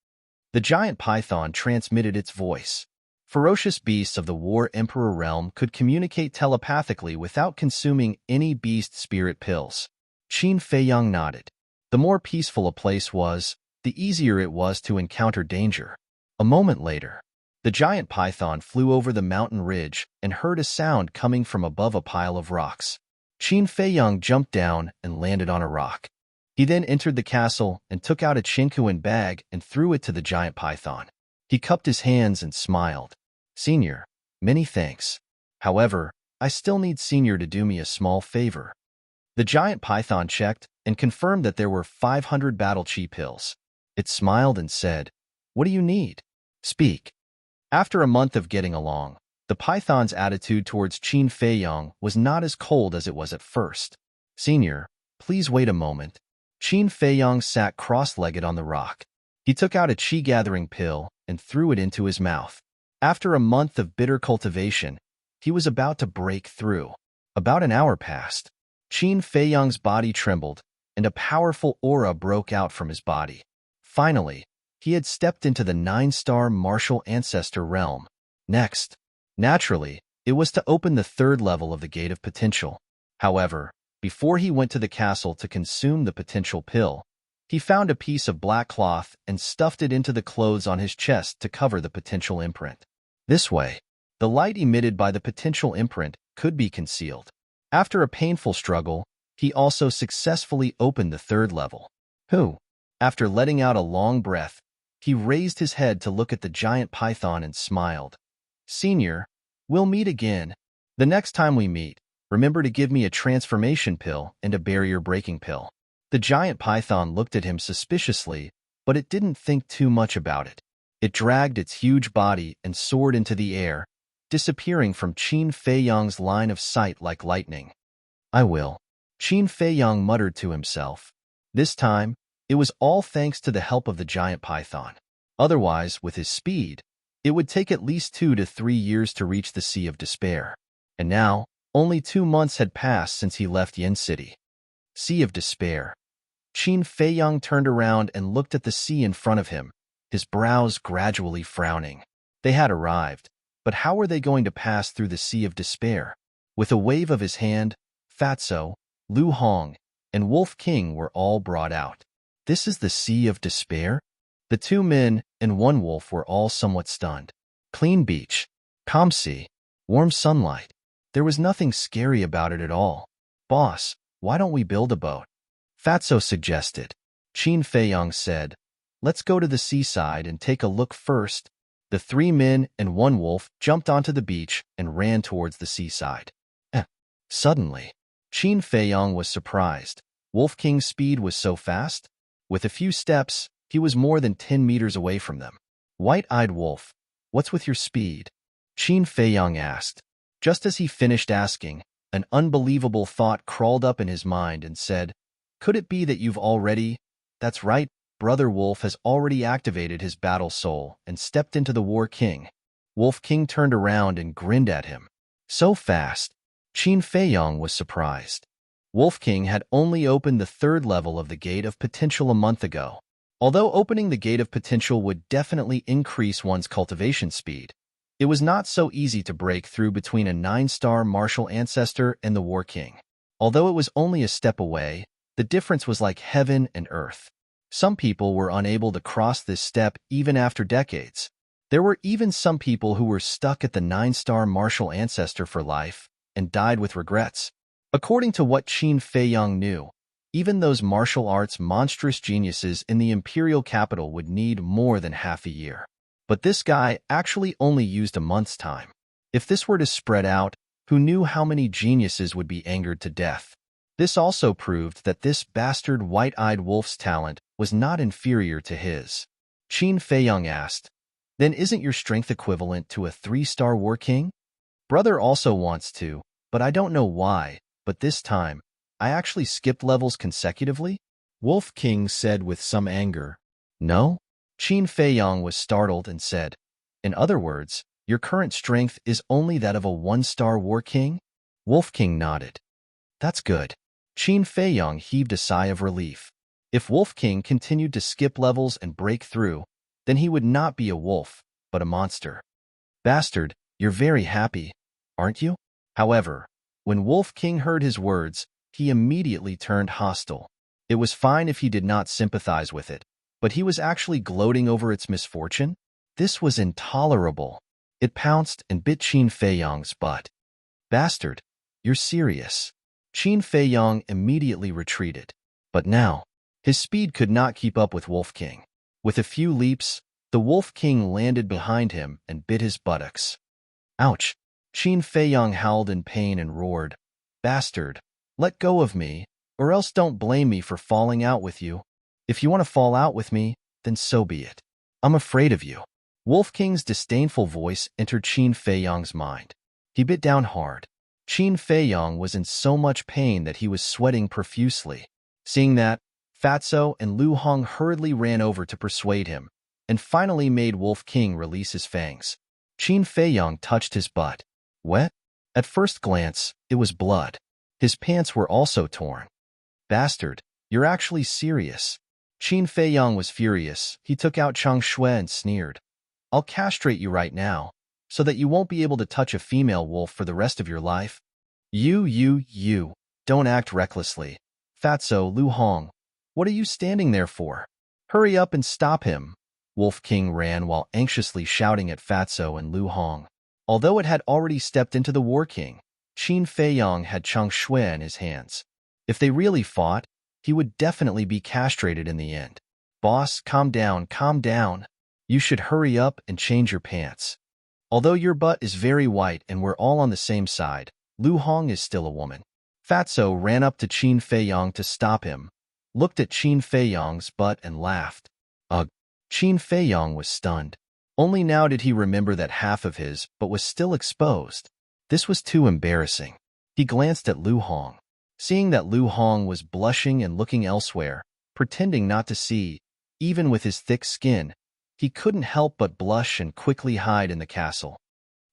The giant python transmitted its voice. Ferocious beasts of the War Emperor realm could communicate telepathically without consuming any beast spirit pills. Qin Feiyong nodded. The more peaceful a place was, the easier it was to encounter danger. A moment later, the giant python flew over the mountain ridge and heard a sound coming from above a pile of rocks. Qin Feiyong jumped down and landed on a rock. He then entered the castle and took out a Chinkuan bag and threw it to the giant python. He cupped his hands and smiled. Senior, many thanks. However, I still need Senior to do me a small favor. The giant python checked and confirmed that there were 500 battle chi pills. It smiled and said, What do you need? Speak. After a month of getting along, the python's attitude towards Qin Feiyong was not as cold as it was at first. Senior, please wait a moment. Qin Feiyong sat cross-legged on the rock. He took out a chi-gathering pill and threw it into his mouth. After a month of bitter cultivation, He was about to break through. About an hour passed. Qin Feiyang's body trembled, and a powerful aura broke out from his body. Finally, he had stepped into the 9-star martial ancestor realm. Next, naturally, it was to open the third level of the Gate of Potential. However, before he went to the castle to consume the potential pill, he found a piece of black cloth and stuffed it into the clothes on his chest to cover the potential imprint. This way, the light emitted by the potential imprint could be concealed. After a painful struggle, he also successfully opened the third level. After letting out a long breath, he raised his head to look at the giant python and smiled. "Senior, we'll meet again. The next time we meet, remember to give me a transformation pill and a barrier-breaking pill." The giant python looked at him suspiciously, but it didn't think too much about it. It dragged its huge body and soared into the air, disappearing from Qin Feiyang's line of sight like lightning. "I will," Qin Feiyang muttered to himself. This time, it was all thanks to the help of the giant python. Otherwise, with his speed, it would take at least 2 to 3 years to reach the Sea of Despair. And now, only 2 months had passed since he left Yen City. Sea of Despair. Qin Feiyang turned around and looked at the sea in front of him, his brows gradually frowning. They had arrived, but how were they going to pass through the Sea of Despair? With a wave of his hand, Fatso, Lu Hong, and Wolf King were all brought out. This is the Sea of Despair? The 2 men and 1 wolf were all somewhat stunned. Clean beach, calm sea, warm sunlight. There was nothing scary about it at all. "Boss, why don't we build a boat?" Fatso suggested. Qin Feiyang said, "Let's go to the seaside and take a look first." The 3 men and 1 wolf jumped onto the beach and ran towards the seaside. Suddenly, Qin Feiyang was surprised. Wolf King's speed was so fast. With a few steps, he was more than 10 meters away from them. "White-eyed wolf, what's with your speed?" Qin Feiyang asked. Just as he finished asking, an unbelievable thought crawled up in his mind and said, "Could it be that you've already—" "That's right, Brother Wolf has already activated his battle soul and stepped into the War King." Wolf King turned around and grinned at him. So fast, Qin Feiyang was surprised. Wolf King had only opened the third level of the Gate of Potential a month ago. Although opening the Gate of Potential would definitely increase one's cultivation speed, it was not so easy to break through between a 9-star martial ancestor and the War King. Although it was only a step away, the difference was like heaven and earth. Some people were unable to cross this step even after decades. There were even some people who were stuck at the 9-star martial ancestor for life and died with regrets. According to what Qin Feiyang knew, even those martial arts monstrous geniuses in the imperial capital would need more than half a year. But this guy actually only used a month's time. If this were to spread out, who knew how many geniuses would be angered to death? This also proved that this bastard white-eyed wolf's talent was not inferior to his. Qin Feiyang asked, "Then isn't your strength equivalent to a 3-star War King?" "Brother also wants to, but I don't know why, but this time, I actually skipped levels consecutively?" Wolf King said with some anger. "No?" Qin Feiyang was startled and said, "In other words, your current strength is only that of a 1-star War King?" Wolf King nodded. "That's good." Qin Feiyang heaved a sigh of relief. If Wolf King continued to skip levels and break through, then he would not be a wolf, but a monster. "Bastard, you're very happy, aren't you?" However, when Wolf King heard his words, he immediately turned hostile. It was fine if he did not sympathize with it, but he was actually gloating over its misfortune? This was intolerable. It pounced and bit Qin Feiyang's butt. "Bastard, you're serious." Qin Feiyang immediately retreated. But now, his speed could not keep up with Wolf King. With a few leaps, the Wolf King landed behind him and bit his buttocks. "Ouch!" Qin Feiyang howled in pain and roared, "Bastard, let go of me, or else don't blame me for falling out with you. If you want to fall out with me, then so be it. I'm afraid of you." Wolf King's disdainful voice entered Qin Feiyang's mind. He bit down hard. Qin Feiyang was in so much pain that he was sweating profusely. Seeing that, Fatso and Lu Hong hurriedly ran over to persuade him, and finally made Wolf King release his fangs. Qin Feiyang touched his butt. "Wet?" At first glance, it was blood. His pants were also torn. Bastard, you're actually serious. Qin Feiyang was furious. He took out Chang Shui and sneered. I'll castrate you right now, so that you won't be able to touch a female wolf for the rest of your life. You. Don't act recklessly. Fatso, Lu Hong, what are you standing there for? Hurry up and stop him. Wolf King ran while anxiously shouting at Fatso and Lu Hong. Although it had already stepped into the War King, Qin Feiyang had Chang Shui in his hands. If they really fought, he would definitely be castrated in the end. Boss, calm down. You should hurry up and change your pants. Although your butt is very white and we're all on the same side, Lu Hong is still a woman. Fatso ran up to Qin Feiyang to stop him, looked at Qin Feiyang's butt and laughed. Ugh. Qin Feiyang was stunned. Only now did he remember that half of his butt was still exposed. This was too embarrassing. He glanced at Lu Hong. Seeing that Lu Hong was blushing and looking elsewhere, pretending not to see, even with his thick skin, he couldn't help but blush and quickly hide in the castle.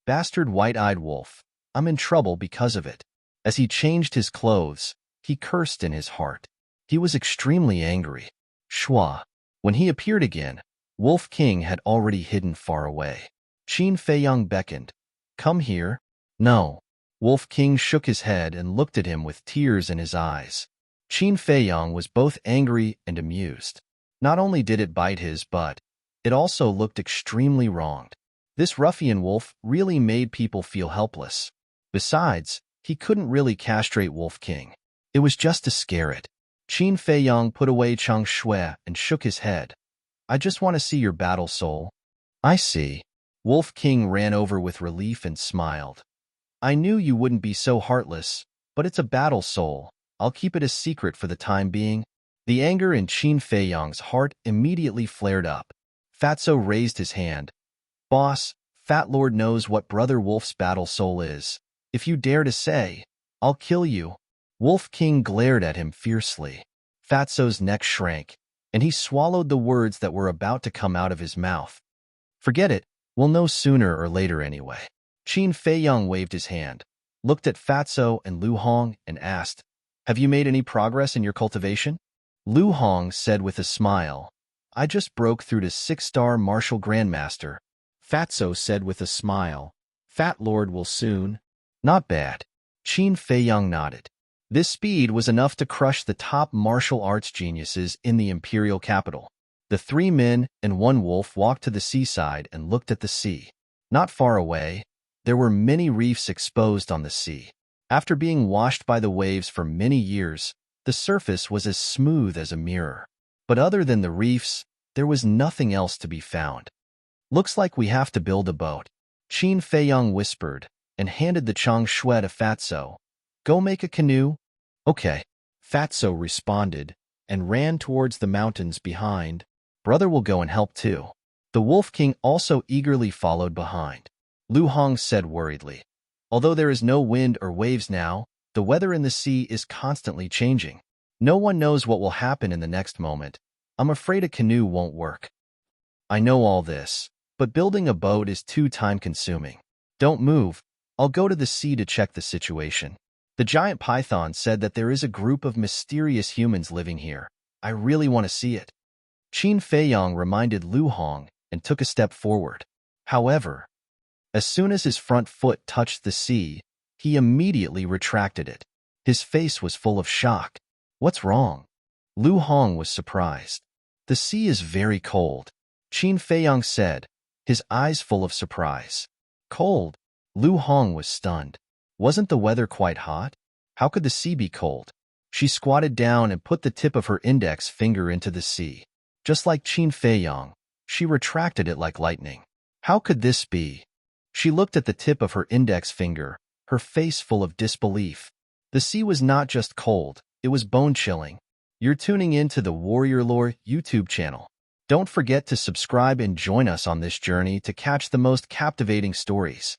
Bastard white-eyed wolf, I'm in trouble because of it. As he changed his clothes, he cursed in his heart. He was extremely angry. Shua. When he appeared again, Wolf King had already hidden far away. Qin Feiyang beckoned. Come here. No. Wolf King shook his head and looked at him with tears in his eyes. Qin Feiyang was both angry and amused. Not only did it bite his butt, it also looked extremely wronged. This ruffian wolf really made people feel helpless. Besides, he couldn't really castrate Wolf King. It was just to scare it. Qin Feiyang put away Chang Shui and shook his head. I just want to see your battle soul. I see. Wolf King ran over with relief and smiled. I knew you wouldn't be so heartless, but it's a battle soul. I'll keep it a secret for the time being. The anger in Qin Feiyang's heart immediately flared up. Fatso raised his hand. Boss, Fat Lord knows what Brother Wolf's battle soul is. If you dare to say, I'll kill you. Wolf King glared at him fiercely. Fatso's neck shrank, and he swallowed the words that were about to come out of his mouth. Forget it, we'll know sooner or later anyway. Qin Feiyang waved his hand, looked at Fatso and Lu Hong, and asked, Have you made any progress in your cultivation? Lu Hong said with a smile, I just broke through to 6-star Martial Grandmaster. Fatso said with a smile, Fat Lord will soon. Not bad. Qin Feiyang nodded. This speed was enough to crush the top martial arts geniuses in the imperial capital. The 3 men and 1 wolf walked to the seaside and looked at the sea. Not far away, there were many reefs exposed on the sea. After being washed by the waves for many years, the surface was as smooth as a mirror. But other than the reefs, there was nothing else to be found. Looks like we have to build a boat. Qin Feiyang whispered and handed the Chang Shui to Fatso. Go make a canoe? Okay. Fatso responded and ran towards the mountains behind. Brother will go and help too. The Wolf King also eagerly followed behind. Lu Hong said worriedly, Although there is no wind or waves now, the weather in the sea is constantly changing. No one knows what will happen in the next moment. I'm afraid a canoe won't work. I know all this, but building a boat is too time-consuming. Don't move. I'll go to the sea to check the situation. The giant python said that there is a group of mysterious humans living here. I really want to see it. Qin Feiyang reminded Lu Hong and took a step forward. However, as soon as his front foot touched the sea, he immediately retracted it. His face was full of shock. What's wrong? Lu Hong was surprised. The sea is very cold, Qin Feiyang said, his eyes full of surprise. Cold? Lu Hong was stunned. Wasn't the weather quite hot? How could the sea be cold? She squatted down and put the tip of her index finger into the sea. Just like Qin Feiyang, she retracted it like lightning. How could this be? She looked at the tip of her index finger, her face full of disbelief. The sea was not just cold, it was bone-chilling. You're tuning in to the Warrior Lore YouTube channel. Don't forget to subscribe and join us on this journey to catch the most captivating stories.